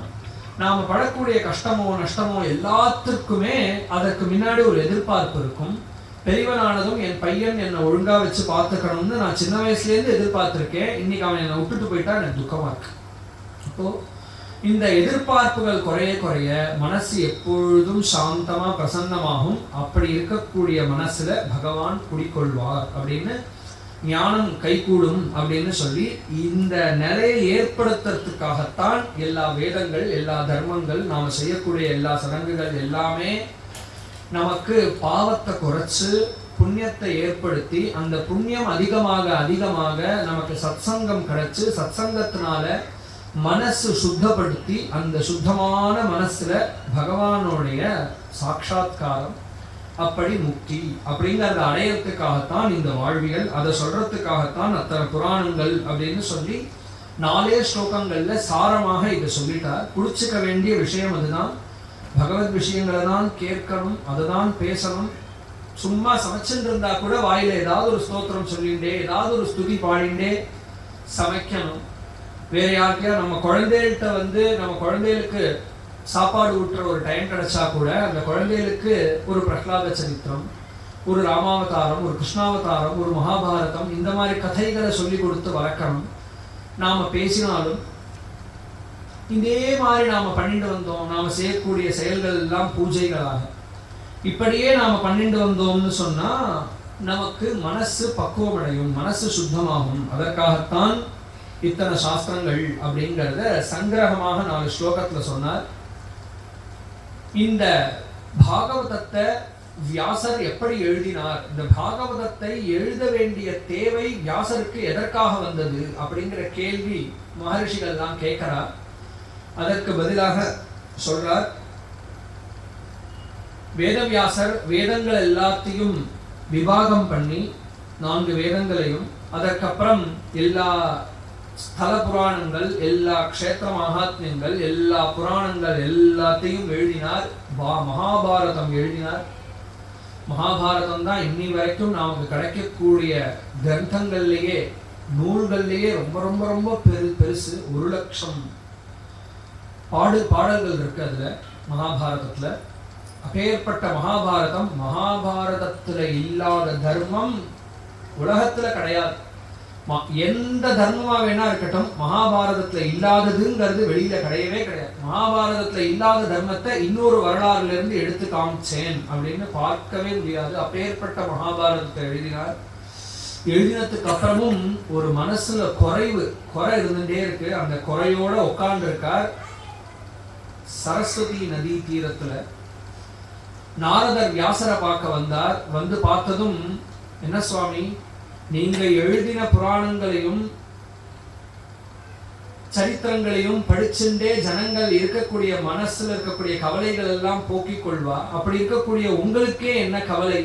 நாம படக்கூடிய கஷ்டமோ நஷ்டமோ எல்லாத்திற்குமே அதற்கு முன்னாடி ஒரு எதிர்பார்ப்பு இருக்கும். பெரியவனானதும் என் பையன் என்னை ஒழுங்கா வச்சு பார்த்துக்கணும்னு நான் சின்ன வயசுல இருந்து எதிர்பார்த்திருக்கேன். இன்னைக்கு அவன் என்னை விட்டுட்டு போயிட்டா எனக்கு துக்கமா இருக்கு. அப்போ இந்த எதிர்பார்ப்புகள் குறைய குறைய மனசு எப்பொழுதும் சாந்தமா பிரசன்னமாகும். அப்படி இருக்கக்கூடிய மனசுல பகவான் குடிக்கொள்வார் அப்படின்னு ஞானம் கைகூடும் அப்படின்னு சொல்லி இந்த நிலையை ஏற்படுத்துறதுக்காகத்தான் எல்லா வேதங்கள், எல்லா தர்மங்கள், நாம செய்யக்கூடிய எல்லா சடங்குகள் எல்லாமே நமக்கு பாவத்தை குறைச்சு புண்ணியத்தை ஏற்படுத்தி அந்த புண்ணியம் அதிகமாக அதிகமாக நமக்கு சத்சங்கம் கிடைச்சு சத்சங்கத்தினால மனசு சுத்தப்படுத்தி அந்த சுத்தமான மனசுல பகவானுடைய சாட்சாத்காரம், அப்படி முக்தி அப்படிங்கிறத அடையறதுக்காகத்தான் இந்த வாழ்வியல். அதை சொல்றதுக்காகத்தான் அத்தனை புராணங்கள் அப்படின்னு சொல்லி 4 ஸ்லோகங்கள்ல சாரமாக இதை சொல்லிட்டார். புடிச்சுக்க வேண்டிய விஷயம் அதுதான். பகவத் விஷயங்களை தான் கேட்கணும், அதை தான் பேசணும். சும்மா சமைச்சுட்டு இருந்தா கூட வாயில ஏதாவது ஒரு ஸ்தோத்திரம் சொல்லிண்டே ஏதாவது ஒரு ஸ்துதி பாடிண்டே சமைக்கணும். வேற யாருக்கையா நம்ம குழந்தைகள்கிட்ட நம்ம குழந்தைகளுக்கு சாப்பாடு ஊட்டுற ஒரு டைம் கிடைச்சா கூட அந்த குழந்தைகளுக்கு ஒரு பிரஹ்லாத சரித்திரம், ஒரு ராமாவதாரம், ஒரு கிருஷ்ணாவதாரம், ஒரு மகாபாரதம், இந்த மாதிரி கதைகளை சொல்லி கொடுத்து வளர்க்கணும். நாம பேசினாலும் இதே மாதிரி நாம பண்ணிட்டு வந்தோம். நாம செய்யக்கூடிய செயல்கள் எல்லாம் பூஜைகளாக இப்படியே நாம பண்ணிட்டு வந்தோம்னு சொன்னா நமக்கு மனசு பக்குவமடையும், மனசு சுத்தமாகும். அதற்காகத்தான் இத்தனை சாஸ்திரங்கள் அப்படிங்கிறத சங்கிரகமாக 4 ஸ்லோகத்துல சொன்னார். இந்த பாகவதத்தை வியாசர் எப்படி எழுதினார், இந்த பாகவதத்தை எழுத வேண்டிய தேவை வியாசருக்கு எதற்காக வந்தது அப்படிங்கிற கேள்வி மகரிஷிகள் தான் கேட்கிறார். அதற்கு பதிலாக சொல்றார், வேதவியாசர் வேதங்கள் எல்லாத்தையும் விபாகம் பண்ணி 4 வேதங்களையும் அதற்கப்புறம் எல்லா ஸ்தல புராணங்கள், எல்லா க்ஷேத்திர மகாத்மியங்கள், எல்லா புராணங்கள் எல்லாத்தையும் எழுதினார். மகாபாரதம் எழுதினார். மகாபாரதம் தான் இன்னி வரைக்கும் நமக்கு கிடைக்கக்கூடிய கிரந்தங்கள்லேயே நூல்கள்லேயே ரொம்ப ரொம்ப ரொம்ப பெருசு. 1,00,000 பாடல்கள் இருக்கு அதுல மகாபாரதத்துல. அப்பேற்பட்ட மகாபாரதம், மகாபாரதத்துல இல்லாத தர்மம் உலகத்துல கிடையாது. எந்த தர்மமா வேணா இருக்கட்டும், மகாபாரதத்துல இல்லாததுங்கிறது வெளியில கிடையவே கிடையாது. மகாபாரதத்துல இல்லாத தர்மத்தை இன்னொரு வரலாறுல இருந்து எடுத்து காமிச்சேன் அப்படின்னு பார்க்கவே முடியாது. அப்பேற்பட்ட மகாபாரதத்தை எழுதினார். எழுதினதுக்கு அப்புறமும் ஒரு மனசுல குறை இருந்துட்டே இருக்கு. அந்த குறையோட உட்கார்ந்து இருக்கார் சரஸ்வதி நதி தீரத்துல. நாரதர் வியாசரை பார்க்க வந்தார். வந்து பார்த்ததும், என்ன சுவாமி, நீங்க எழுதின புராணங்களையும் சரித்திரங்களையும் படிச்சுட்டே ஜனங்கள் இருக்கக்கூடிய மனசுல இருக்கக்கூடிய கவலைகள் எல்லாம் போக்கிக் கொள்வா. அப்படி இருக்கக்கூடிய உங்களுக்கே என்ன கவலை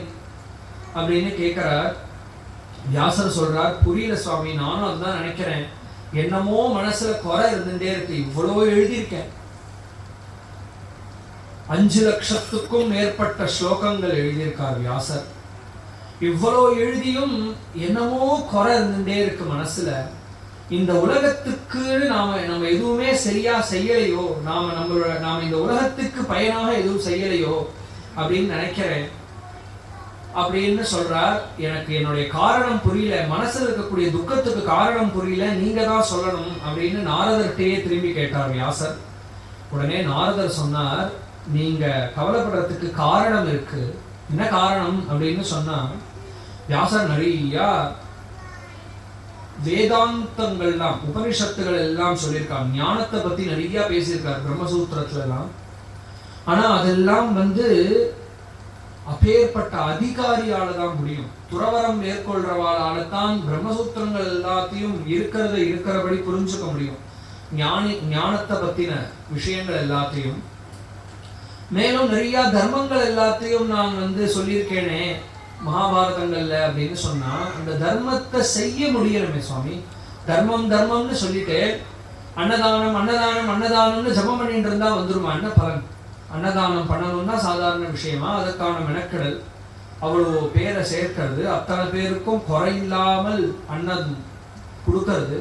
அப்படின்னு கேட்கிறார். வியாசர் சொல்றார், புரியல சுவாமி, நானும் அதுதான் நினைக்கிறேன். என்னமோ மனசுல குறை இருந்துட்டே இருக்கு. இவ்வளோ எழுதியிருக்கேன், 5,00,000க்கும் மேற்பட்ட ஸ்லோகங்கள் எழுதியிருக்கார் வியாசர். இவ்வளோ எழுதியும் என்னமோ குறை இருந்துட்டே இருக்கு மனசுல. இந்த உலகத்துக்கு நாம எதுவுமே சரியா செய்யலையோ, நாம இந்த உலகத்துக்கு பயனாக எதுவும் செய்யலையோ அப்படின்னு நினைக்கிறேன் அப்படின்னு சொல்றார். எனக்கு என்னுடைய காரணம் புரியல, மனசுல இருக்கக்கூடிய துக்கத்துக்கு காரணம் புரியல, நீங்க தான் சொல்லணும் அப்படின்னு நாரதர்கிட்டயே திரும்பி கேட்டார் வியாசர். உடனே நாரதர் சொன்னார், நீங்க கவலைப்படுறதுக்கு காரணம் இருக்கு. என்ன காரணம் அப்படின்னு சொன்னா, வியாசர் நிறைய வேதாந்தங்கள்லாம் உபனிஷத்துகள் எல்லாம் சொல்லியிருக்காங்க. ஞானத்தை பத்தி நிறைய பேசியிருக்காரு பிரம்மசூத்திரத்துல எல்லாம். ஆனா அதெல்லாம் அப்பேற்பட்ட அதிகாரியால தான் முடியும். துறவரம் மேற்கொள்றவாளால தான் பிரம்மசூத்திரங்கள் எல்லாத்தையும் இருக்கிறபடி புரிஞ்சுக்க முடியும். ஞானத்தை பத்தின விஷயங்கள் எல்லாத்தையும், மேலும் நிறைய தர்மங்கள் எல்லாத்தையும் நான் சொல்லியிருக்கேனே மகாபாரதங்கள்ல அப்படின்னு சொன்னா, அந்த தர்மத்தை செய்ய முடியணுமே சுவாமி. தர்மம் தர்மம்னு சொல்லிட்டு அன்னதானம் அன்னதானம் அன்னதானம்னு ஜபம் பண்ணிட்டு இருந்தா வந்துருமா? என்ன பலன்? அன்னதானம் பண்ணணும்னா சாதாரண விஷயமா? அதற்கான மெனக்கெடல், அவ்வளோ பேரை சேர்க்கிறது, அத்தனை பேருக்கும் குறையில்லாமல் அன்னம் கொடுக்கறது,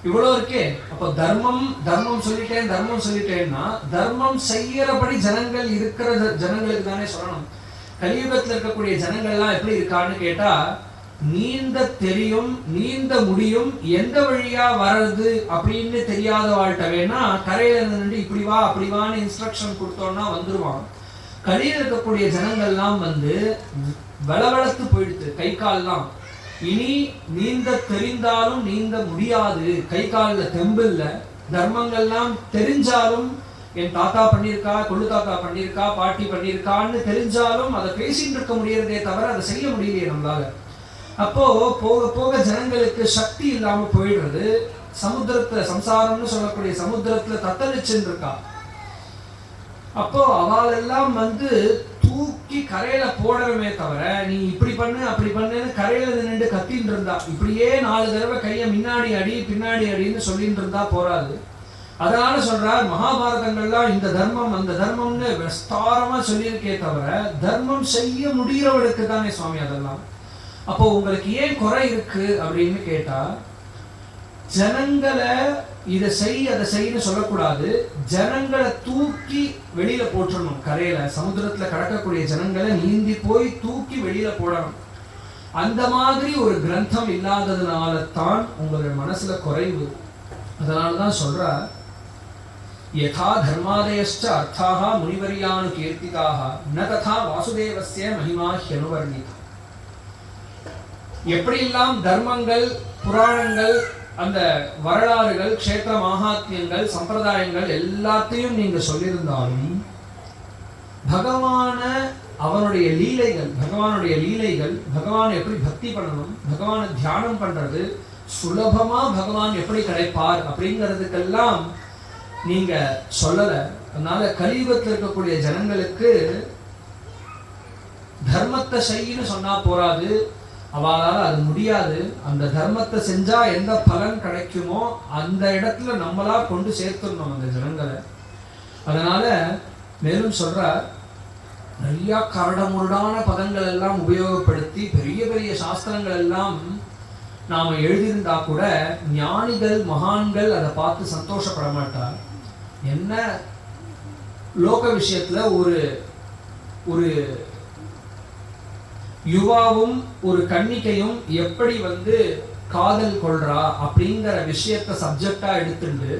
இவ்வளோ இருக்கே. அப்போ தர்மம் சொல்லிட்டேன்னா தர்மம் செய்யறபடி ஜனங்கள் இருக்கிற ஜனங்களுக்கு தானே சொல்லணும். கலியுகத்தில் இருக்கக்கூடிய ஜனங்கள்லாம் எப்படி இருக்கான்னு கேட்டா, நீந்த தெரியும், நீந்த முடியும், எந்த வழியா வர்றது அப்படின்னு தெரியாத வாழ்க்கை வேணா கரையில நின்று இப்படி வா அப்படி வான்னு இன்ஸ்ட்ரக்ஷன் கொடுத்தோம்னா வந்துருவான். கலியில் இருக்கக்கூடிய ஜனங்கள்லாம் வளவளத்து போயிடுது, கை கால்லாம். இனி நீந்த தெரிந்தாலும் நீந்த முடியாது, கை காலில் தெம்பு இல்லை. தர்மங்கள்லாம் தெரிஞ்சாலும், என் தாத்தா பண்ணியிருக்கா, கொள்ளு தாத்தா பண்ணியிருக்கா, பாட்டி பண்ணியிருக்கான்னு தெரிஞ்சாலும் அதை பேசிட்டு இருக்க முடியறதே தவிர அதை செய்ய முடியலையே நம்மளால. அப்போ போக போக ஜனங்களுக்கு சக்தி இல்லாம போயிடுறது. சமுத்திரத்துல, சம்சாரம்னு சொல்லக்கூடிய சமுத்திரத்துல தத்தளிச்சுன்னு இருக்கா. அப்போ அவளெல்லாம் தூக்கி கரையில போடணுமே தவிர, நீ இப்படி பண்ணு அப்படி பண்ணுன்னு கரையில நின்று கத்தின்னு இருந்தா, இப்படியே 4 தடவை கையை முன்னாடி அடி பின்னாடி அடின்னு சொல்லிட்டு இருந்தா போராது. அதனால சொல்றார், மகாபாரதங்கள்லாம் இந்த தர்மம் அந்த தர்மம்னு விஸ்தாரமா சொல்லியிருக்கே தவிர தர்மம் செய்ய முடிகிறவளுக்கு தானே சுவாமி அதெல்லாம். அப்போ உங்களுக்கு ஏன் குறை இருக்கு அப்படின்னு கேட்டா, ஜனங்களை இதை செய் அதை செய்யு சொல்லக்கூடாது, ஜனங்களை தூக்கி வெளியில போட்டுடணும். கரையில சமுத்திரத்துல கடக்கக்கூடிய ஜனங்களை நீந்தி போய் தூக்கி வெளியில போடணும். அந்த மாதிரி ஒரு கிரந்தம் இல்லாததுனால தான் உங்களுடைய மனசுல குறைவு. அதனாலதான் சொல்ற, யதா தர்மாதயஸ்ச அர்த்தாக முனிவரியானு கீர்த்திதாக ந ததா வாசுதேவஸ்ய மகிமா ஹ்யனுவர்ணிதா. எப்படியெல்லாம் தர்மங்கள், புராணங்கள், அந்த வரலாறுகள், க்ஷேத்திர மகாத்மியங்கள், சம்பிரதாயங்கள் எல்லாத்தையும் நீங்க சொல்லியிருந்தாலும் அவனுடைய லீலைகள், பகவான் எப்படி பக்தி பண்ணணும், பகவானை தியானம் பண்றது, சுலபமா பகவான் எப்படி கிடைப்பார் அப்படிங்கிறதுக்கெல்லாம் நீங்க சொல்லல. அதனால கலியுகத்தில் இருக்கக்கூடிய ஜனங்களுக்கு தர்மத்தை செய்யன்னு சொன்னா போராது, அவளால அது முடியாது. அந்த தர்மத்தை செஞ்சா எந்த பலன் கிடைக்குமோ அந்த இடத்துல நம்மளா கொண்டு சேர்த்துடணும் அந்த ஜனங்களை. அதனால மேலும் சொல்ற, நிறைய கரடமுரடான பதங்கள் எல்லாம் உபயோகப்படுத்தி பெரிய பெரிய சாஸ்திரங்கள் எல்லாம் நாம எழுதியிருந்தா கூட ஞானிகள் மகான்கள் அதை பார்த்து சந்தோஷப்பட மாட்டார். என்ன லோக விஷயத்துல ஒரு யுவாவும் ஒரு கன்னிகையும் எப்படி காதல் கொள்றா அப்படிங்கிற விஷயத்த சப்ஜெக்டா எடுத்துட்டு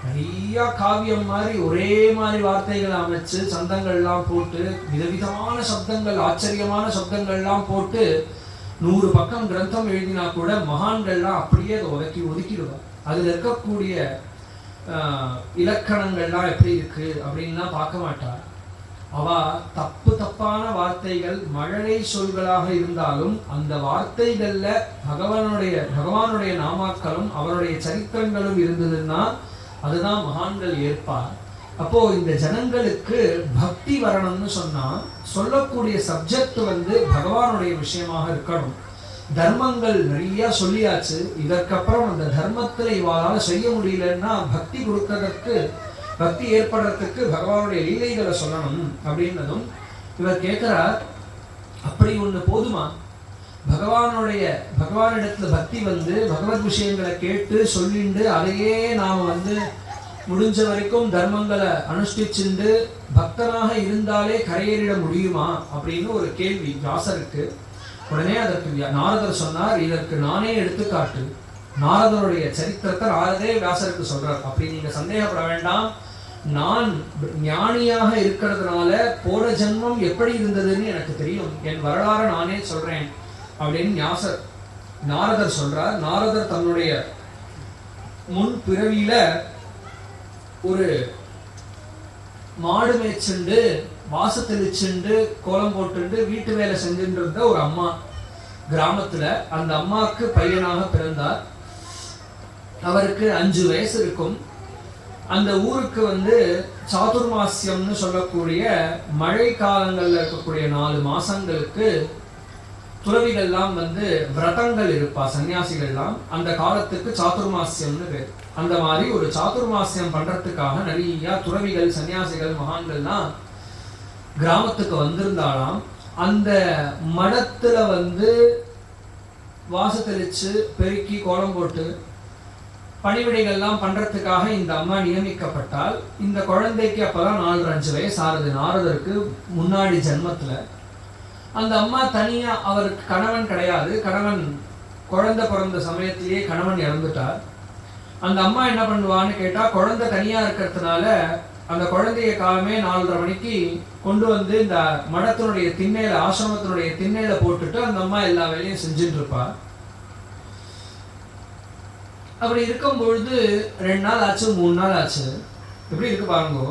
நிறைய காவியம் மாதிரி ஒரே மாதிரி வார்த்தைகளை அமைச்சு சந்தங்கள்லாம் போட்டு விதவிதமான சப்தங்கள், ஆச்சரியமான சப்தங்கள்லாம் போட்டு 100 பக்கம் கிரந்தம் எழுதினா கூட மகான்கள்லாம் அப்படியே அதை ஒதுக்கிடுவார். அதுல இருக்கக்கூடிய இலக்கணங்கள்லாம் எப்படி இருக்கு அப்படின்லாம் பார்க்க மாட்டார். அவ தப்பான வார்த்தைகள், மழலை சொல்களாக இருந்தாலும் அந்த வார்த்தைகள்ல பகவானுடைய நாமாக்களும் அவருடைய சரித்திரங்களும் இருந்ததுன்னா அதுதான் மகான்கள் ஏற்பார். அப்போ இந்த ஜனங்களுக்கு பக்தி வரணும்னு சொன்னா சொல்லக்கூடிய சப்ஜெக்ட் பகவானுடைய விஷயமாக இருக்கணும். தர்மங்கள் நிறைய சொல்லியாச்சு, இதற்கப்புறம் அந்த தர்மத்துல இவாளால செய்ய முடியலன்னா பக்தி ஏற்படுறதுக்கு பகவானுடைய லீலைகளை சொல்லணும் அப்படின்னதும் இவர் கேட்கிறார், அப்படி ஒண்ணு போதுமா? பகவானிடத்துல பக்தி பகவத் விஷயங்களை கேட்டு சொல்லிண்டு அதையே நாம முடிஞ்ச வரைக்கும் தர்மங்களை அனுஷ்டிச்சுண்டு பக்தனாக இருந்தாலே கரையேறிட முடியுமா அப்படின்னு ஒரு கேள்வி வியாசருக்கு. உடனே அதற்கு நாரதர் சொன்னார், இதற்கு நானே எடுத்துக்காட்டு. நாரதருடைய சரித்திரத்தை நாரதே வியாசருக்கு சொல்றார். அப்படி நீங்க சந்தேகப்பட வேண்டாம், நான் ஞானியாக இருக்கிறதுனால போன ஜென்மம் எப்படி இருந்ததுன்னு எனக்கு தெரியும், என் வரலாறு நானே சொல்றேன் அப்படின்னு நாரதர் சொல்றார். நாரதர் தன்னுடைய முன் பிறவியில ஒரு மாடு மேய்ச்சுண்டு வாச தெளிச்சுண்டு கோலம் போட்டுண்டு வீட்டு வேலை செஞ்சுட்டு இருந்த ஒரு அம்மா கிராமத்துல. அந்த அம்மாவுக்கு பையனாக பிறந்தார். அவருக்கு 5 வயசு இருக்கும். அந்த ஊருக்கு சாதுர்மாசியம்னு சொல்லக்கூடிய மழை காலங்கள்ல இருக்கக்கூடிய 4 மாசங்களுக்கு துறவிகள்லாம் விரதங்கள் இருப்பா, சன்னியாசிகள்லாம். அந்த காலத்துக்கு சாதுர்மாசியம்னு பேர். அந்த மாதிரி ஒரு சாதுர்மாசியம் பண்றதுக்காக நிறைய துறவிகள், சன்னியாசிகள், மகான்கள்லாம் கிராமத்துக்கு வந்திருந்தாலாம். அந்த மடத்துல வாசத்தெளிச்சு பெருக்கி கோலம் போட்டு பணிவிடைகள்லாம் பண்றதுக்காக இந்த அம்மா நியமிக்கப்பட்டால். இந்த குழந்தைக்கு அப்பதான் 4-5 வயசு ஆறுது. நாரதருக்கு முன்னாடி ஜென்மத்துல அந்த அம்மா தனியா, அவருக்கு கணவன் கிடையாது. கணவன் குழந்தை பிறந்த சமயத்திலேயே கணவன் இறந்துட்டார். அந்த அம்மா என்ன பண்ணுவான்னு கேட்டா, குழந்தை தனியா இருக்கிறதுனால அந்த குழந்தைய காலமே 4:30 மணிக்கு கொண்டு இந்த மடத்தினுடைய திண்ணையில, ஆசிரமத்தினுடைய திண்ணையில போட்டுட்டு அந்த அம்மா எல்லா வேலையும் செஞ்சுட்டு இருப்பா. அப்படி இருக்கும் பொழுது 2 நாள் ஆச்சு, 3 நாள் ஆச்சு. எப்படி இருக்கு பாருங்க.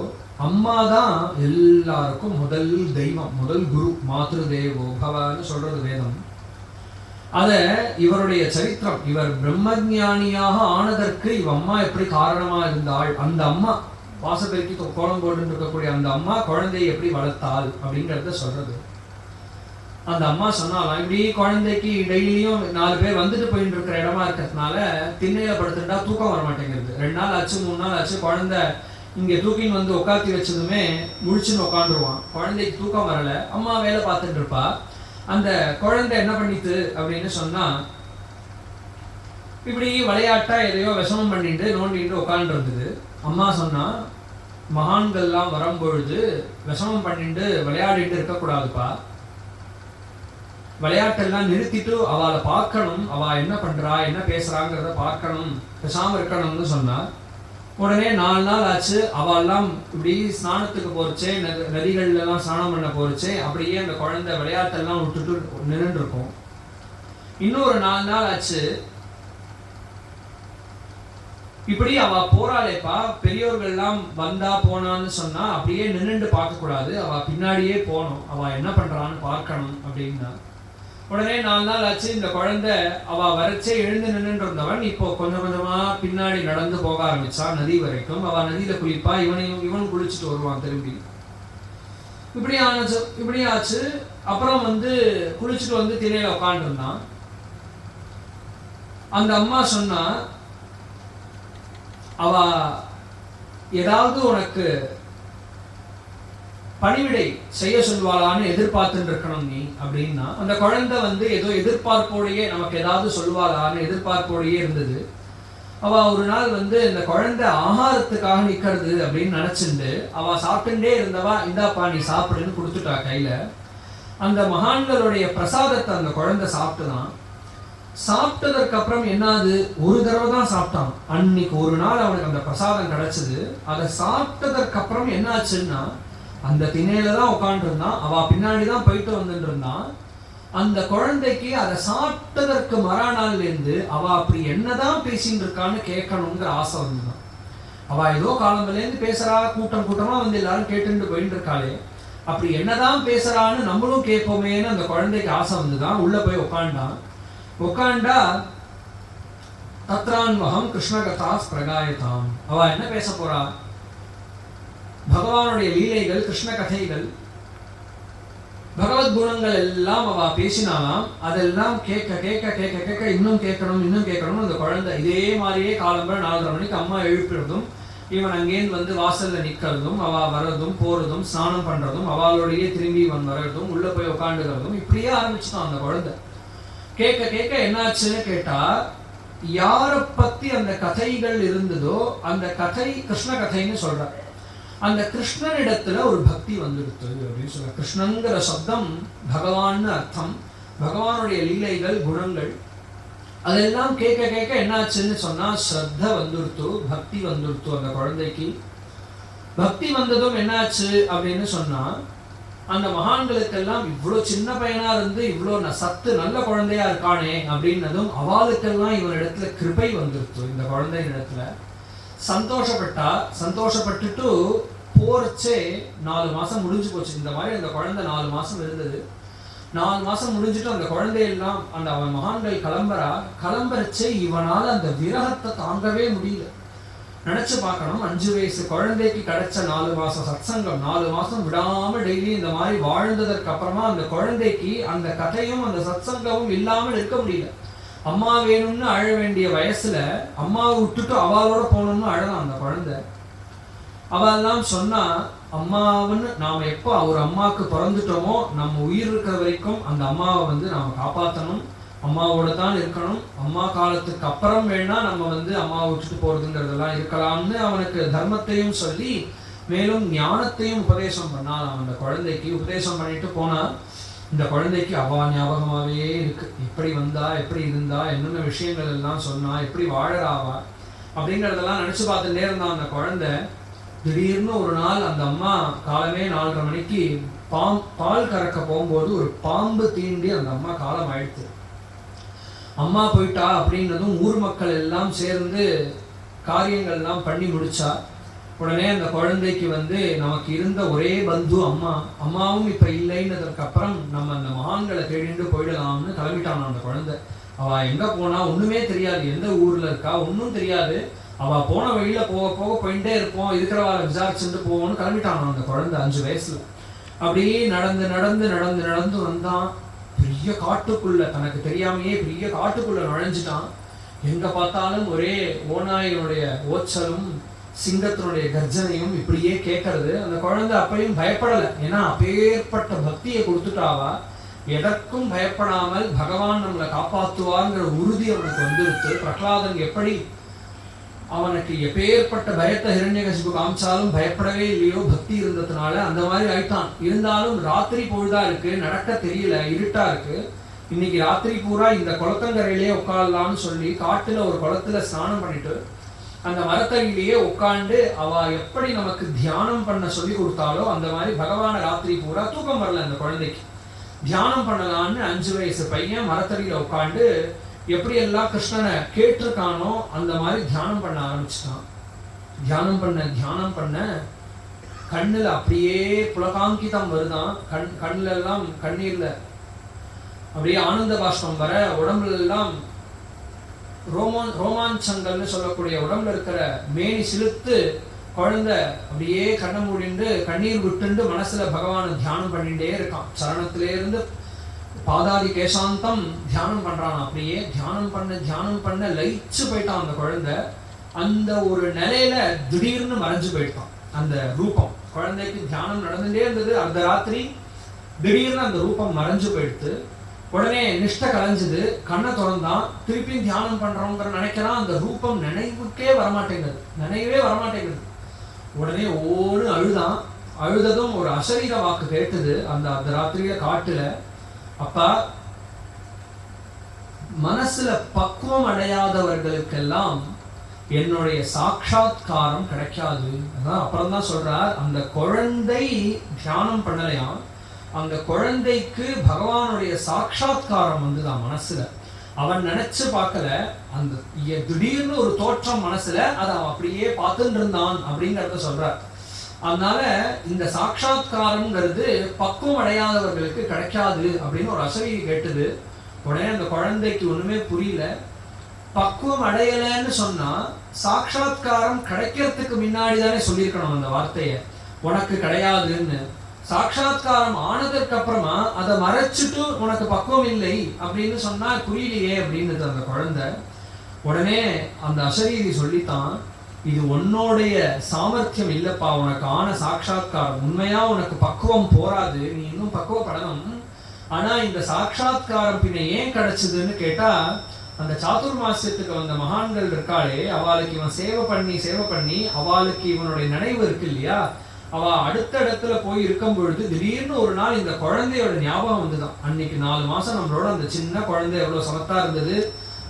அம்மா தான் எல்லாருக்கும் முதல் தெய்வம், முதல் குரு. மாத்ரு தேவோ பவன்னு சொல்றது வேதம். அத இவருடைய சரித்திரம், இவர் பிரம்மஞானியாக ஆனதற்கு இவ அம்மா எப்படி காரணமா இருந்தாள், அந்த அம்மா வாசப்பெருக்கி கோலம் போட்டு இருக்கக்கூடிய அந்த அம்மா குழந்தையை எப்படி வளர்த்தாள் அப்படிங்கறத சொல்றது. அந்த அம்மா சொன்னாலாம், இப்படி குழந்தைக்கு டெய்லியும் 4 பேர் வந்துட்டு போயிட்டு இருக்கிற இடமா இருக்கிறதுனால திண்ணையில படுத்துட்டா தூக்கம் வர மாட்டேங்கிறது. 2 நாள் ஆச்சு, 3 நாள் ஆச்சு. குழந்தை இங்க தூக்கின்னு உட்காத்தி வச்சதுமே முழிச்சுன்னு உட்காந்துருவான். குழந்தைக்கு தூக்கம் வரல. அம்மா வேலை பார்த்துட்டு இருப்பா. அந்த குழந்தை என்ன பண்ணிட்டு அப்படின்னு சொன்னா, இப்படி விளையாட்டா எதையோ விஷமம் பண்ணிட்டு நோண்டிட்டு உட்காந்து இருந்தது. அம்மா சொன்னா, மகான்கள்லாம் வரும்பொழுது விஷமம் பண்ணிட்டு விளையாடிட்டு இருக்கக்கூடாதுப்பா. விளையாட்டெல்லாம் நிறுத்திட்டு அவளை பார்க்கணும், அவ என்ன பண்றா, என்ன பேசுறாங்கிறத பார்க்கணும், பேசாம இருக்கணும்னு சொன்னா. உடனே 4 நாள் ஆச்சு. அவெல்லாம் இப்படி ஸ்நானத்துக்கு போறச்சே, நதிகள்ல எல்லாம் ஸ்நானம் பண்ண போறச்சே, அப்படியே அந்த குழந்தை விளையாட்டெல்லாம் விட்டுட்டு நின்று இருக்கும். இன்னொரு 4 நாள் ஆச்சு. இப்படி அவ போறாளேப்பா. பெரியோர்கள் எல்லாம் வந்தா போனான்னு சொன்னா அப்படியே நின்றுட்டு பார்க்க கூடாது, அவ பின்னாடியே போகணும், அவ என்ன பண்றான்னு பார்க்கணும் அப்படின்னா. உடனே 4 நாள் ஆச்சு. இந்த குழந்தை அவ வரைச்சே எழுந்து நின்று இருந்தவன் இப்போ கொஞ்சம் கொஞ்சமா பின்னாடி நடந்து போக ஆரம்பிச்சா நதி வரைக்கும். அவ நதியில குளிப்பா, இவன் குளிச்சுட்டு வருவான் திரும்பி. இப்படி ஆச்சு. அப்புறம் குளிச்சுட்டு திணையில உட்காந்து இருந்தான். அந்த அம்மா சொன்னா, அவ ஏதாவது உனக்கு பணிவிடை செய்ய சொல்வாளான்னு எதிர்பார்த்துட்டு இருக்கணும் நீ அப்படின்னா. அந்த குழந்தை ஏதோ எதிர்பார்ப்போடையே நமக்கு ஏதாவது சொல்வாளான்னு எதிர்பார்ப்போடையே இருந்தது. அவ ஒரு நாள் இந்த குழந்தை ஆகாரத்துக்காக நிக்கிறது அப்படின்னு நினைச்சுட்டு அவ சாப்பிட்டுட்டே இருந்தவா, இந்தாப்பா நீ சாப்பிடுன்னு கொடுத்துட்டா கையில. அந்த மகான்களுடைய பிரசாதத்தை அந்த குழந்தை சாப்பிட்டுதான். சாப்பிட்டதற்கு அப்புறம் என்னாது, ஒரு தடவை தான் சாப்பிட்டான். அன்னைக்கு ஒரு நாள் அவனுக்கு அந்த பிரசாதம் கிடைச்சது. அதை சாப்பிட்டதற்கு அப்புறம் என்னாச்சுன்னா, அந்த திணையில தான் உட்காந்து இருந்தான். அவ பின்னாடிதான் போயிட்டு வந்துட்டு இருந்தான். அந்த குழந்தைக்கு அதை சாப்பிட்டதற்கு மறுநாள்ல இருந்து அவ அப்படி என்னதான் பேசிட்டு இருக்கான்னு கேட்கணுங்கிற ஆசை வந்துதான். அவ ஏதோ காலம்பல இருந்து பேசுறா, கூட்டமா எல்லாரும் கேட்டுட்டு போயிட்டு இருக்காளே, அப்படி என்னதான் பேசுறான்னு நம்மளும் கேட்போமேன்னு அந்த குழந்தைக்கு ஆசை வந்துதான். உள்ள போய் உட்காண்டா தத்ரான்வகம் கிருஷ்ணகதா பிரகாயதாம். அவ என்ன பேச போறா, பகவானுடைய லீலைகள், கிருஷ்ண கதைகள், பகவத் குணங்கள் எல்லாம் அவ பேசினாலாம். அதெல்லாம் கேட்க கேட்க கேட்க கேட்க இன்னும் கேட்கணும். அந்த குழந்தை இதே மாதிரியே காலம்பர 4:30 மணிக்கு அம்மா எழுப்பிறதும், இவன் அங்கேருந்து வாசல்ல நிக்கிறதும், அவ வர்றதும் போறதும், ஸ்நானம் பண்றதும், அவளோடையே திரும்பி இவன் வர்றதும், உள்ள போய் உட்காந்துக்கிறதும், இப்படியே ஆரம்பிச்சுட்டான் அந்த குழந்தை. கேட்க கேட்க என்னாச்சுன்னு கேட்டா, யார பத்தி அந்த கதைகள் இருந்ததோ அந்த கதை கிருஷ்ண கதைன்னு சொல்ற. அந்த கிருஷ்ணனிடத்துல ஒரு பக்தி வந்துடுத்து அப்படின்னு சொல்ற. கிருஷ்ணங்கிற சப்தம் பகவான்னு அர்த்தம். பகவானுடைய லீலைகள், குணங்கள் அதெல்லாம் கேட்க கேட்க என்னாச்சுன்னு சொன்னா, ஸ்ரத்த வந்துடுத்து, பக்தி வந்துடுத்து அந்த குழந்தைக்கு. பக்தி வந்ததும் என்னாச்சு அப்படின்னு சொன்னா, அந்த மகான்களுக்கெல்லாம் இவ்வளவு சின்ன பையனா இருந்து இவ்வளவு சத்து நல்ல குழந்தையா இருக்கானே அப்படின்னதும் அவளுக்கெல்லாம் இவனிடத்துல கிருபை வந்துடுத்து. இந்த குழந்தையின் இடத்துல சந்தோஷப்பட்டுட்டு போறச்சே 4 மாசம் முடிஞ்சு போச்சு. இந்த மாதிரி அந்த குழந்தை 4 மாசம் இருந்தது. 4 மாசம் முடிஞ்சுட்டு அந்த குழந்தையெல்லாம் அந்த அவன் மகான்கள் கிளம்புறச்சே இவனால அந்த விரகத்தை தாங்கவே முடியல. நினைச்சு பார்க்கணும், 5 வயசு குழந்தைக்கு கிடைச்ச 4 மாசம் சத்சங்கம், 4 மாசம் விடாம டெய்லி இந்த மாதிரி வாழ்ந்ததற்கு அப்புறமா அந்த குழந்தைக்கு அந்த கதையும் அந்த சத்சங்கமும் இல்லாமல் இருக்க முடியல. அம்மா வேணும்னு அழ வேண்டிய வயசுல அம்மாவை விட்டுட்டு அவளோட போகணும்னு அழலாம் அந்த குழந்தை. அவெல்லாம் சொன்னா, அம்மாவுன்னு நாம எப்போ ஒரு அம்மாவுக்கு பிறந்துட்டோமோ நம்ம உயிர் இருக்கிற வரைக்கும் அந்த அம்மாவை நாம காப்பாற்றணும், அம்மாவோட தான் இருக்கணும். அம்மா காலத்துக்கு அப்புறம் வேணா நம்ம அம்மாவை விட்டுட்டு போறதுங்கிறதெல்லாம் இருக்கலாம்னு அவனுக்கு தர்மத்தையும் சொல்லி மேலும் ஞானத்தையும் உபதேசம் பண்ணான். அந்த குழந்தைக்கு உபதேசம் பண்ணிட்டு போனா இந்த குழந்தைக்கு அவா ஞாபகமாவே இருக்கு. எப்படி வந்தா, எப்படி இருந்தா, என்னென்ன விஷயங்கள் எல்லாம் சொன்னா, எப்படி வாழறாவா அப்படிங்கிறதெல்லாம் நினைச்சு பார்த்துட்டே இருந்தான் அந்த குழந்தை. திடீர்னு ஒரு நாள் அந்த அம்மா காலமே 4:30 மணிக்கு பால் கறக்க போகும்போது ஒரு பாம்பு தீண்டி அந்த அம்மா காலம் ஆயிடுச்சு. அம்மா போயிட்டா அப்படின்னதும் ஊர் மக்கள் எல்லாம் சேர்ந்து காரியங்கள்லாம் பண்ணி முடிச்சா. உடனே அந்த குழந்தைக்கு நமக்கு இருந்த ஒரே பந்து அம்மா, அம்மாவும் இப்ப இல்லைன்னதற்கு அப்புறம் நம்ம அந்த மகான்களை தேடிண்டு போயிடலாம்னு கிளம்பிட்டான் அந்த குழந்தை. அவ எங்க போனா ஒண்ணுமே தெரியாது, எந்த ஊர்ல இருக்கா ஒன்னும் தெரியாது. அவ போன வழியில போக போக போயிட்டே இருப்போம், இருக்கிறவாளை விசாரிச்சுட்டு போவோம்னு கிளம்பிட்டான் அந்த குழந்தை 5 வயசுல. அப்படியே நடந்து நடந்து நடந்து நடந்து வந்தான். பெரிய காட்டுக்குள்ள, தனக்கு தெரியாமையே பெரிய காட்டுக்குள்ள நுழைஞ்சிட்டான். எங்க பார்த்தாலும் ஒரே ஓநாயினுடைய ஓச்சலும் சிங்கத்தினுடைய கர்ஜனையும் இப்படியே கேட்கறது. அந்த குழந்தை அப்பையும் பயப்படலை, ஏன்னா அப்பேற்பட்ட பக்தியை கொடுத்துட்டாவா. எதற்கும் பயப்படாமல் பகவான் நம்மளை காப்பாற்றுவார்ங்கிற உறுதி அவனுக்கு வந்துருச்சு. பிரகலாதன் எப்படி அவனுக்கு எப்பேற்பட்ட பயத்தை ஹிரண்யகசிபு காமிச்சாலும் பயப்படவே இல்லையோ, பக்தி இருந்ததுனால அந்த மாதிரி ஆயிட்டான். இருந்தாலும் ராத்திரி பொழுதா இருக்கு, நடக்க தெரியல, இருட்டா இருக்கு. இன்னைக்கு ராத்திரி பூரா இந்த குளத்தங்கரையிலேயே உட்காரலாம்னு சொல்லி காட்டுல ஒரு குளத்துல ஸ்நானம் பண்ணிட்டு அந்த மரத்தடியிலேயே உட்காந்து அவ எப்படி நமக்கு தியானம் பண்ண சொல்லி கொடுத்தாலோ அந்த மாதிரி பகவான ராத்திரி பூரா தூக்கம் வரல அந்த குழந்தைக்கு. தியானம் பண்ணலான்னு 5 வயசு பையன் மரத்தடியில உட்காந்து எப்படி எல்லாம் கிருஷ்ணனை கேட்டிருக்கானோ அந்த மாதிரி தியானம் பண்ண ஆரம்பிச்சுட்டான். தியானம் பண்ண கண்ணுல அப்படியே புலகாங்கிதம் வருதான். கண்ணுல எல்லாம் கண்ணீர்ல அப்படியே ஆனந்த பாஷ்பம் வர, உடம்புல எல்லாம் ரோமாஞ்சங்கள்னு சொல்லக்கூடிய உடம்புல இருக்கிற மேனி சிலுத்து குழந்தை அப்படியே கண்ணை மூடிண்டு கண்ணீர் விட்டுண்டு மனசுல பகவானை தியானம் பண்ணிட்டே இருக்கான். சரணத்திலேருந்து பாதாதி கேசாந்தம் தியானம் பண்றான். அப்படியே தியானம் பண்ண லயிச்சு போயிட்டான் அந்த குழந்தை. அந்த ஒரு நிலையில திடீர்னு மறைஞ்சு போயிட்டான் அந்த ரூபம். குழந்தைக்கு தியானம் நடந்துட்டே இருந்தது. அந்த ராத்திரி திடீர்னு அந்த ரூபம் மறைஞ்சு போயிடுத்து. உடனே நிஷ்ட கலைஞ்சது, கண்ணை திறந்தான். திருப்பி தியானம் பண்றோங்கிற நினைக்கிறான். அந்த ரூபம் நினைவே வரமாட்டேங்குது. உடனே ஓடு அழுதான். அழுததும் ஒரு அசரீர வாக்கு கேட்டது அந்த ராத்திரியில காட்டுல. அப்பா, மனசுல பக்குவம் அடையாதவர்களுக்கெல்லாம் என்னுடைய சாட்சாத்காரம் கிடைக்காது. அதான் அப்புறம் தான் சொல்றார், அந்த குழந்தை தியானம் பண்ணலையாம், அந்த குழந்தைக்கு பகவானுடைய சாட்சாத்காரம் வந்துதான் மனசுல. அவன் நினைச்சு பார்க்கல, அந்த திடீர்னு ஒரு தோற்றம் மனசுல, அதை அவன் அப்படியே பார்த்துட்டு இருந்தான் அப்படிங்கறத சொல்றார். அதனால இந்த சாட்சாத்காரம்ங்கிறது பக்குவம் அடையாதவர்களுக்கு கிடைக்காது அப்படின்னு ஒரு அசரீரி கேட்டது. உடனே அந்த குழந்தைக்கு ஒண்ணுமே புரியல. பக்குவம் அடையலைன்னு சொன்னா சாட்சாத்காரம் கிடைக்கிறதுக்கு முன்னாடி தானே சொல்லியிருக்கணும் அந்த வார்த்தைய, உனக்கு கிடையாதுன்னு. சாட்சாத்காரம் ஆனதற்கு அப்புறமா அதை மறைச்சிட்டு உனக்கு பக்குவம் இல்லை அப்படின்னு சொன்னா புரியலையே அப்படின்னு அந்த குழந்தை. உடனே அந்த அசரீரி சொல்லித்தான், இது உன்னோடைய சாமர்த்தியம் இல்லப்பா, உனக்கு ஆன சாட்சாத்காரம். உண்மையா உனக்கு பக்குவம் போராது, நீ இன்னும் பக்குவப்படணும். ஆனா இந்த சாட்சாத்காரம் பின்ன ஏன் கிடைச்சதுன்னு கேட்டா, அந்த சாதுர்மாசியத்துக்கு வந்த மகான்கள் இருக்காளே, அவளுக்கு இவன் சேவை பண்ணி அவளுக்கு இவனுடைய நினைவு இருக்கு இல்லையா, அவ அடுத்த இடத்துல போய் இருக்கும் பொழுது திடீர்னு ஒரு நாள் இந்த குழந்தையோட ஞாபகம் வந்துதான். அன்னைக்கு 4 மாசம் நம்மளோட அந்த சின்ன குழந்தை எவ்வளவு சமத்தா இருந்தது,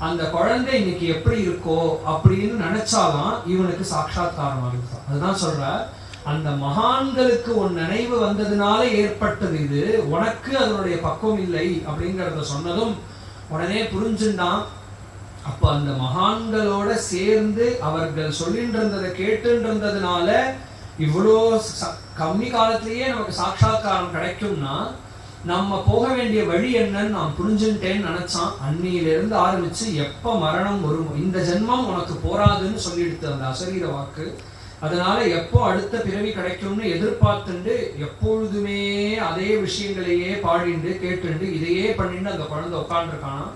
அந்த குழந்தை இன்னைக்கு எப்படி இருக்கோ அப்படின்னு நினைச்சாதான் இவனுக்கு சாட்சாத்காரம் ஆகிதான். அதுதான் சொல்ற, அந்த மகான்களுக்கு ஒரு நினைவு வந்ததுனால ஏற்பட்டது இது, உனக்கு அதனுடைய பக்குவம் இல்லை அப்படிங்கிறத சொன்னதும் உடனே புரிஞ்சுட்டான். அப்ப அந்த மகான்களோட சேர்ந்து அவர்கள் சொல்லிட்டு இருந்ததை கேட்டு இருந்ததுனால இவ்வளோ கம்மி காலத்திலேயே நமக்கு சாட்சாத்காரம் கிடைக்கும்னா நம்ம போக வேண்டிய வழி என்னன்னு நான் புரிஞ்சுட்டேன்னு நினைச்சான். அன்னியிலிருந்து ஆரம்பிச்சு எப்ப மரணம் வரும், இந்த ஜென்மம் உனக்கு போராதுன்னு சொல்லிடுத்து அந்த அசரீர வாக்கு. அதனால எப்போ அடுத்த பிறவி கிடைக்கும்னு எதிர்பார்த்துண்டு எப்பொழுதுமே அதே விஷயங்களையே பாடிண்டு கேட்டுண்டு இதையே பண்ணிட்டு அந்த குழந்தை உட்காந்துருக்கானா.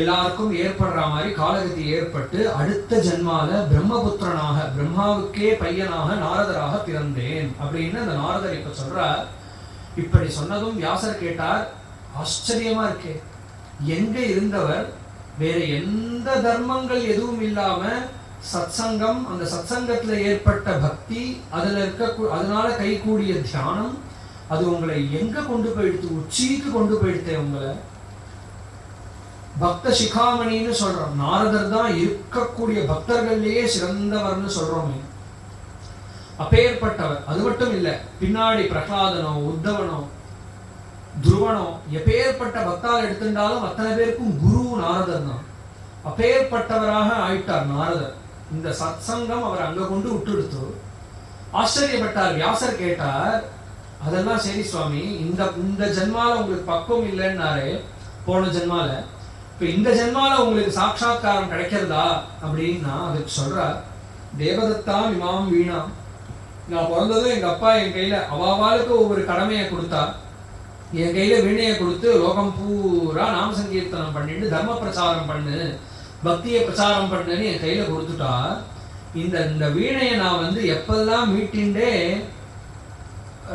எல்லாருக்கும் ஏற்படுற மாதிரி காலகதி ஏற்பட்டு அடுத்த ஜென்மால பிரம்மபுத்திரனாக, பிரம்மாவுக்கே பையனாக நாரதராக பிறந்தேன் அப்படின்னு அந்த நாரதர் இப்ப சொல்றார். இப்படி சொன்னதும் வியாசர் கேட்டார், ஆச்சரியமா இருக்கே, எங்க இருந்தவர் வேற எந்த தர்மங்கள் எதுவும் இல்லாம சத்சங்கம், அந்த சத்சங்கத்துல ஏற்பட்ட பக்தி, அதனால கை கூடிய தியானம், அது உங்களை எங்க கொண்டு போயிடுத்து, உச்சிக்கு கொண்டு போயிடுத்தே உங்களை. பக்த சிகாமணின்னு சொல்றோம், நாரதர் தான் இருக்கக்கூடிய பக்தர்கள்லயே சிறந்தவர்னு சொல்றோமே. அப்பேற்பட்டவர். அது மட்டும் இல்ல, பின்னாடி பிரகலாதனோ உத்தவனோ துருவனோ எப்பேற்பட்ட பக்தால் எடுத்துட்டாலும் அத்தனை பேருக்கும் குரு நாரதர் தான். அப்பேற்பட்டவராக ஆயிட்டார் நாரதர். இந்த சத்சங்கம் அவர் அங்க கொண்டு விட்டுடுத்து. ஆச்சரியப்பட்டார். வியாசர் கேட்டார், அதெல்லாம் சரி சுவாமி, இந்த ஜென்மால உங்களுக்கு பக்குவம் இல்லைன்னாரு போன ஜென்மால, இப்ப இந்த ஜென்மால உங்களுக்கு சாட்சாத்காரம் கிடைக்கிறதா அப்படின்னா அதுக்கு சொல்றார், தேவதத்தா இமாம் வீணா, நான் பிறந்ததும் எங்க அப்பா என் கையில அவாவாளுக்கு ஒவ்வொரு கடமையை கொடுத்தா, என் கையில வீணையை கொடுத்து லோகம் பூரா நாம சங்கீர்த்தனம் பண்ணிட்டு தர்ம பிரச்சாரம் பண்ணு, பக்தியை பிரச்சாரம் பண்ணுன்னு என் கையில கொடுத்துட்டா. இந்த வீணையை நான் எப்பெல்லாம் மீட்டின்றே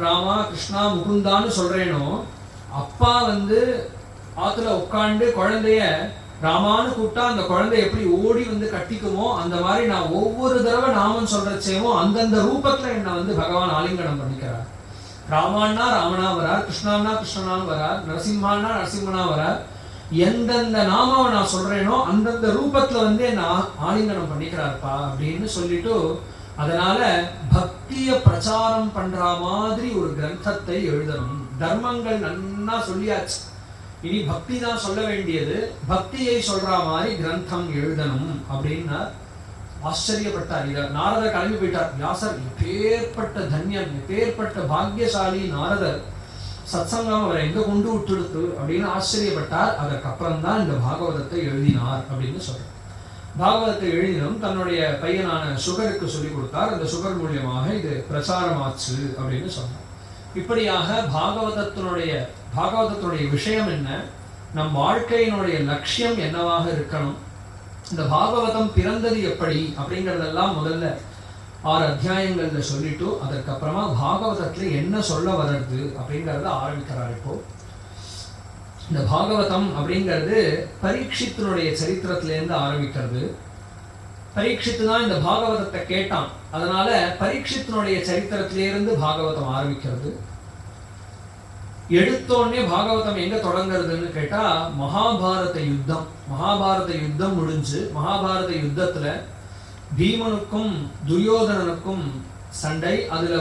ராமா கிருஷ்ணா முகுந்தான்னு சொல்றேனோ, அப்பா ஆத்துல உட்காந்து குழந்தைய ராமான்னு கூப்பிட்டா அந்த குழந்தை எப்படி ஓடி கட்டிக்குமோ அந்த மாதிரி நான் ஒவ்வொரு தடவை நாமம் சொல்றச்சேவோ அந்தந்த ரூபத்துல என்ன பகவான் ஆலிங்கனம் பண்ணிக்கிறார். ராமான்னா ராமனா வரார், கிருஷ்ணான்னா கிருஷ்ணனா வரார், நரசிம்மான்னா நரசிம்மனா வரார். எந்தெந்த நாமாவை நான் சொல்றேனோ அந்தந்த ரூபத்துல என்ன ஆலிங்கனம் பண்ணிக்கிறார்ப்பா அப்படின்னு சொல்லிட்டு, அதனால பக்திய பிரச்சாரம் பண்ற மாதிரி ஒரு கிரந்தத்தை எழுதணும். தர்மங்கள் நன்னா சொல்லியாச்சு, இனி பக்தி தான் சொல்ல வேண்டியது, பக்தியை சொல்ற மாதிரி கிரந்தம் எழுதணும் அப்படின்னா ஆச்சரியப்பட்டார். இத நாரதர் கிளம்பி போயிட்டார். வியாசர் எப்பேற்பட்ட தன்யம், எப்பேற்பட்ட பாக்கியசாலி நாரதர், சத்சங்கம் அவரை எங்க கொண்டு விட்டுடுத்து அப்படின்னு ஆச்சரியப்பட்டார். அதற்கப்புறம் தான் இந்த பாகவதத்தை எழுதினார் அப்படின்னு சொல்றார். பாகவதத்தை எழுதினும் தன்னுடைய பையனான சுகருக்கு சொல்லி கொடுத்தார். அந்த சுகர் மூலியமாக இது பிரச்சாரமாச்சு அப்படின்னு சொன்னார். இப்படியாக பாகவதத்தினுடைய விஷயம் என்ன, நம் வாழ்க்கையினுடைய லட்சியம் என்னவாக இருக்கணும், இந்த பாகவதம் பிறந்தது எப்படி அப்படிங்கறதெல்லாம் முதல்ல 6 அத்தியாயங்கள்ல சொல்லிட்டு அதற்கப்புறமா பாகவதத்துல என்ன சொல்ல வர்றது அப்படிங்கறத ஆரம்பிக்கிறார். இப்போ இந்த பாகவதம் அப்படிங்கிறது பரீட்சித்தினுடைய சரித்திரத்திலேருந்து ஆரம்பிக்கிறது. பரீட்சித்து தான் இந்த பாகவதத்தை கேட்டான், அதனால பரீட்சித்தினுடைய சரித்திரத்திலிருந்து பாகவதம் ஆரம்பிக்கிறது. எடுத்தோடனே பாகவதம் எங்க தொடங்குறதுன்னு கேட்டா, மகாபாரத யுத்தம் முடிஞ்சு, மகாபாரத யுத்தத்துல பீமனுக்கும் துரியோதனனுக்கும் சண்டை. அதுல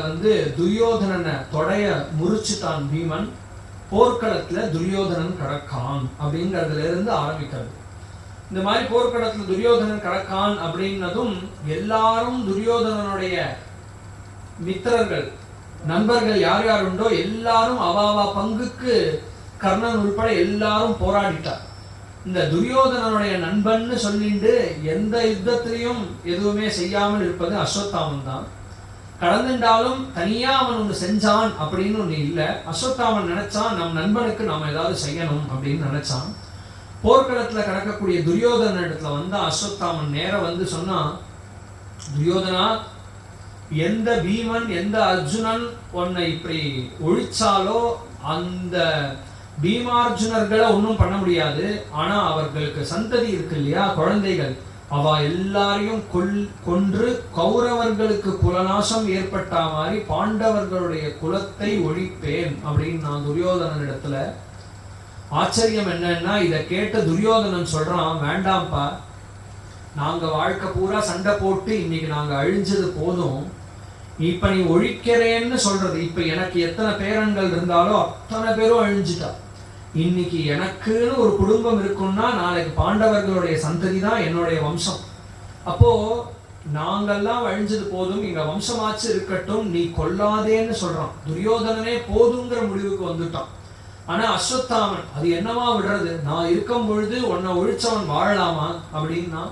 துரியோதனனை தொடைய முறிச்சுட்டான் பீமன். போர்க்களத்துல துரியோதனன் கடக்கான் அப்படிங்கறதுல இருந்து ஆரம்பிக்கிறது. இந்த மாதிரி போர்க்களத்துல துரியோதனன் கடக்கான் அப்படின்னதும் எல்லாரும் துரியோதனனுடைய மித்திரர்கள், நண்பர்கள் யார் யார் உண்டோ எல்லாரும் அவாவா பங்குக்கு கர்ணன் உள்பட எல்லாரும் போராடிட்டார். இந்த துரியோதனனுடைய நண்பன்னு சொல்லிட்டு எந்த யுத்தத்திலையும் எதுவுமே செய்யாமல் இருப்பது அஸ்வத்தாமன் தான். கடந்துட்டாலும் தனியா அவன் ஒண்ணு செஞ்சான் அப்படின்னு ஒண்ணு இல்லை. அஸ்வத்தாமன் நினைச்சான் நம் நண்பனுக்கு நாம ஏதாவது செய்யணும் அப்படின்னு நினைச்சான். போர்க்களத்துல கடக்கக்கூடிய துரியோதன இடத்துல அஸ்வத்தாமன் நேர சொன்னா, துரியோதனா, எந்த பீமன் எந்த அர்ஜுனன் உன்னை இப்படி ஒழிச்சாலோ அந்த பீமார்ஜுனர்களை ஒன்றும் பண்ண முடியாது. ஆனா அவர்களுக்கு சந்ததி இருக்கு இல்லையா, குழந்தைகள், அவ எல்லாரையும் கொன்று கௌரவர்களுக்கு குலநாசம் ஏற்பட்ட மாதிரி பாண்டவர்களுடைய குலத்தை ஒழிப்பேன் அப்படின்னு நான் துரியோதனன் இடத்துல. ஆச்சரியம் என்னன்னா, இதை கேட்ட துரியோதனன் சொல்றான், வேண்டாம்ப்பா, நாங்க வாழ்க்கை பூரா சண்டை போட்டு இன்னைக்கு நாங்க அழிஞ்சது போதும், இப்ப நீ ஒழிக்கிறேன்னு சொல்றது, இப்ப எனக்கு எத்தனை பேரன்கள் இருந்தாலோ அத்தனை பேரும் அழிஞ்சுட்டா. இன்னைக்கு எனக்குன்னு ஒரு குடும்பம் இருக்குன்னா நாளைக்கு பாண்டவர்களுடைய சந்ததி தான் என்னுடைய வம்சம். அப்போ நாங்கெல்லாம் அழிஞ்சது போதும், எங்க வம்சமாச்சு இருக்கட்டும், நீ கொல்லாதேன்னு சொல்றான். துரியோதனனே போதுங்கிற முடிவுக்கு வந்துட்டான். ஆனா அஸ்வத்தாமன் அது என்னவா விடுறது, நான் இருக்கும் பொழுது உன்னை ஒழிச்சவன் வாழலாமா அப்படின்னா,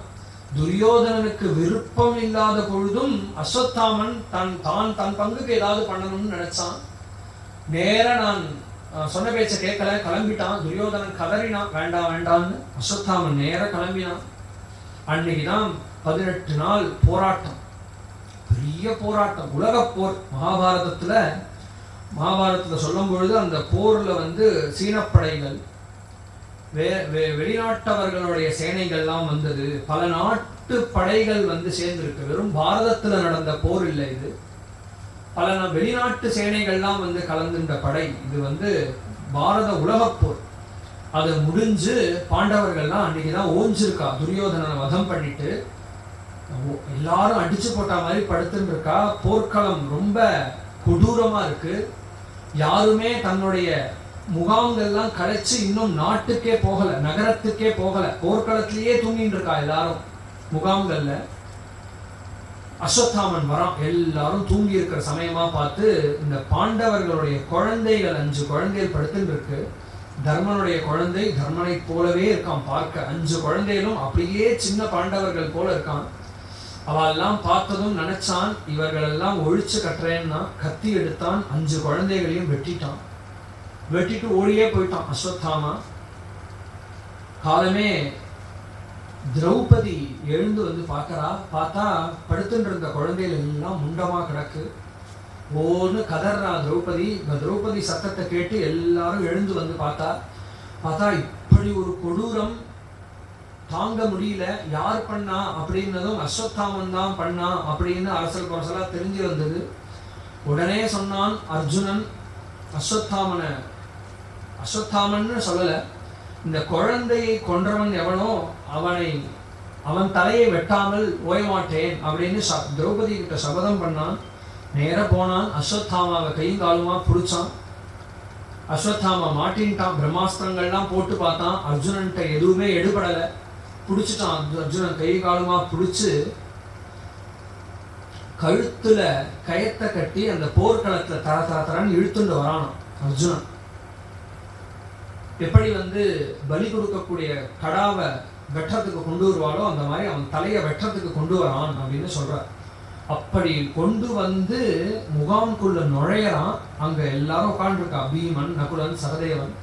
துரியோதனனுக்கு விருப்பம் இல்லாத பொழுதும் அஸ்வத்தாமன் தன் பங்குக்கு ஏதாவது பண்ணணும்னு நினைச்சான். நேர நான் சொன்ன பேச்ச கேட்கல, கிளம்பிட்டான். துரியோதனன் கதறினான், வேண்டாம் வேண்டாம்னு. அஸ்வத்தாமன் நேர கிளம்பினான். அன்னைக்குதான் 18 நாள் போராட்டம், பெரிய போராட்டம், உலக போர். மகாபாரதத்துல சொல்லும் பொழுது அந்த போர்ல சீனப்படைகள், வெளிநாட்டவர்களுடைய சேனைகள்லாம் வந்தது, பல நாட்டு படைகள் சேர்ந்திருக்கு. வெறும் பாரதத்துல நடந்த போர் இல்லை இது, பல வெளிநாட்டு சேனைகள்லாம் கலந்துட்ட படை இது. பாரத உலகப் போர். அது முடிஞ்சு பாண்டவர்கள்லாம் அன்னைக்குதான் ஓஞ்சிருக்கா. துரியோதனனை வதம் பண்ணிட்டு எல்லாரும் அடிச்சு போட்ட மாதிரி படுத்துட்டு இருக்கா. போர்க்களம் ரொம்ப கொடூரமா இருக்கு. யாருமே தன்னுடைய முகாம்கள்லாம் கலைச்சு இன்னும் நாட்டுக்கே போகல, நகரத்துக்கே போகல, போர்க்களத்திலேயே தூங்கிட்டு இருக்கா எல்லாரும் முகாம்கள்ல. அஸ்வத்தாமன் வரான். எல்லாரும் தூங்கி இருக்கிற சமயமா பார்த்து இந்த பாண்டவர்களுடைய குழந்தைகள் 5 குழந்தைகள் படுத்துட்டு இருக்கு. தர்மனுடைய குழந்தை தர்மனை போலவே இருக்கான் பார்க்க. 5 குழந்தைகளும் அப்படியே சின்ன பாண்டவர்கள் போல இருக்கான். அவெல்லாம் பார்த்ததும் நினைச்சான், இவர்கள் எல்லாம் ஒழிச்சு கட்டுறேன்னா கத்தி எடுத்தான். 5 குழந்தைகளையும் வெட்டிட்டான். வெட்டிட்டு ஓடியே போயிட்டான் அஸ்வத்தாமா. காலமே திரௌபதி எழுந்து பார்க்கறா. பார்த்தா படுத்துட்டு இருந்த குழந்தைகள் எல்லாம் முண்டமா கிடக்கு. ஓன்னு கதறா திரௌபதி. திரௌபதி சத்தத்தை கேட்டு எல்லாரும் எழுந்து பார்த்தா இப்படி ஒரு கொடூரம் தாங்க முடியல. யார் பண்ணா அப்படின்னதும் அஸ்வத்தாமன் தான் பண்ணா அப்படின்னு அரசல் பரசலா தெரிஞ்சு வந்தது. உடனே சொன்னான் அர்ஜுனன், அஸ்வத்தாமன்னு சொல்லல, இந்த குழந்தையை கொன்றவன் எவனோ அவன் தலையை வெட்டாமல் ஓயமாட்டேன் அப்படின்னு திரௌபதி கிட்ட சபதம் பண்ணான். நேர போனான், அஸ்வத்தாமாவை கையும் காலுமா பிடிச்சான். அஸ்வத்தாமா மாட்டின்ட்டான். பிரம்மாஸ்திரங்கள்லாம் போட்டு பார்த்தான், அர்ஜுனன்ட்ட எதுவுமே எடுபடல. பிடிச்சிட்டான். அர்ஜுனன் கை காலுமா பிடிச்சு கழுத்துல கயத்தை கட்டி அந்த போர்க்களத்துல தரன்னு இழுத்துண்டு வரானான் அர்ஜுனன். எப்படி பலி கொடுக்கக்கூடிய கடாவை வெற்றத்துக்கு கொண்டு வருவாளோ அந்த மாதிரி அவன் தலையை வெற்றத்துக்கு கொண்டு வரான் அப்படின்னு சொல்றார். அப்படி கொண்டு முகாம்குள்ள நுழையறான். அங்க எல்லாரும் உட்காந்துருக்கா. பீமன், நகுலன், சகதேவன்,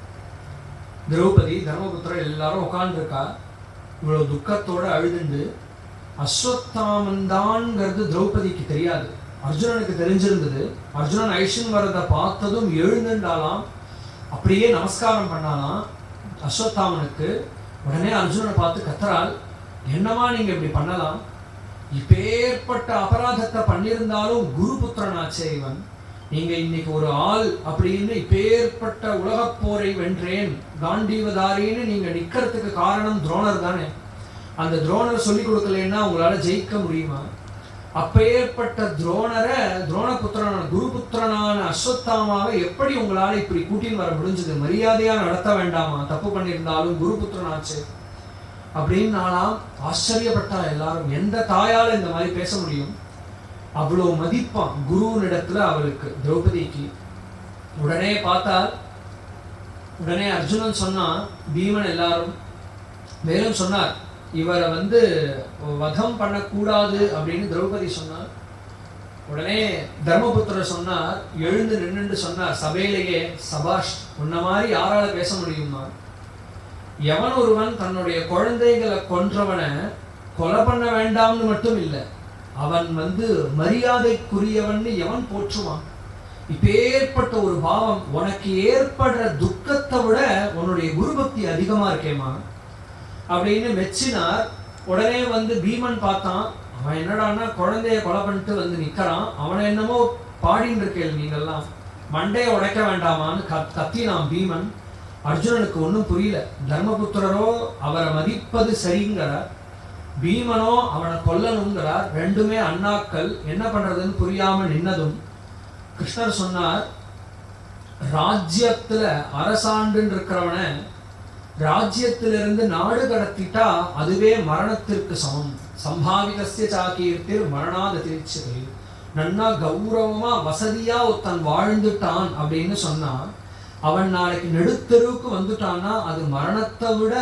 திரௌபதி, தர்மபுத்திரர் எல்லாரும் உட்காந்துருக்கா. இவ்வளவு துக்கத்தோட அழுதுண்டு. அஸ்வத்தாமன் தான்ங்கிறது திரௌபதிக்கு தெரியாது, அர்ஜுனனுக்கு தெரிஞ்சிருந்தது. அர்ஜுனன் ஐஷன் வரதை பார்த்ததும் எழுந்துண்டாலாம், அப்படியே நமஸ்காரம் பண்ணாலாம் அஸ்வத்தாமனுக்கு. உடனே அர்ஜுனனை பார்த்து கத்துறாள், என்னமா நீங்க இப்படி பண்ணலாம், இப்பேற்பட்ட அபராதத்தை பண்ணியிருந்தாலும் குரு புத்திரனாச்சே இவன், நீங்க இன்னைக்கு ஒரு ஆள் அப்படின்னு இப்பேற்பட்ட உலகப் போரை வென்றேன் காண்டீவதாரின்னு நீங்க நிக்கிறதுக்கு காரணம் துரோணர் தானே. அந்த துரோணரை சொல்லி கொடுக்கலன்னா உங்களால ஜெயிக்க முடியுமா? அப்பேற்பட்ட துரோணரை, துரோணபுத்திரனான குருபுத்திரனான அஸ்வத்தாமாவை எப்படி உங்களால இப்படி கூட்டின்னு வர முடிஞ்சது? மரியாதையா நடத்த வேண்டாமா? தப்பு பண்ணியிருந்தாலும் குருபுத்திரனாச்சு அப்படின்னாலாம் ஆச்சரியப்பட்டா எல்லாரும். எந்த தாயால இந்த மாதிரி பேச முடியும்? அவ்வளவு மதிப்பான் குருவினிடத்துல அவளுக்கு, திரௌபதிக்கு. உடனே பார்த்தால், உடனே அர்ஜுனன் சொன்னா, பீமன் எல்லாரும் மேலும் சொன்னார், இவரை வதம் பண்ணக்கூடாது அப்படின்னு திரௌபதி சொன்னார். உடனே தர்மபுத்திரர் சொன்னார், எழுந்து நின்று சொன்னார் சபையிலேயே, சபாஷ், உன்ன மாதிரி யாரால பேச முடியுமா? எவன் ஒருவன் தன்னுடைய குழந்தைகளை கொன்றவனை கொலை பண்ண வேண்டாம்னு மட்டும் இல்லை, அவன் மரியாதைக்குரியவன் எவன் போற்றுவான்? இப்பேற்பட்ட ஒரு பாவம் உனக்கு ஏற்படுற துக்கத்தை விட உன்னுடைய குருபக்தி அதிகமா இருக்கேமா அப்படின்னு மெச்சினார். உடனே பீமன் பார்த்தான், அவன் என்னடான்னா குழந்தைய கொலை பண்ணிட்டு நிக்கிறான், அவனை என்னமோ பாடின்னு இருக்கேன் நீங்கெல்லாம், மண்டையை உடைக்க வேண்டாமான்னு கத்தினான் பீமன். அர்ஜுனனுக்கு ஒன்றும் புரியல. தர்மபுத்திரரோ அவரை மதிப்பது சரிங்கிறார், பீமனோ அவனை கொல்லணுங்கிறார். ரெண்டுமே அண்ணாக்கள். என்ன பண்றதுன்னு புரியாம நின்னதும் கிருஷ்ணர் சொன்னார், ராஜ்யத்துல அரசாண்டுன்னு இருக்கிறவனை ராஜ்யத்திலிருந்து நாடு கடத்திட்டா அதுவே மரணத்திற்கு சமம். சம்பாவிதஸ்ய சாகீர்த்திர் மரணாததிரிச்சதே. நன்னா கௌரவமா வசதியா ஒருத்தன் வாழ்ந்துட்டான் அப்படின்னு சொன்னா அவன் நாளைக்கு நெடுத்தெருவுக்கு வந்துட்டான்னா அது மரணத்தை விட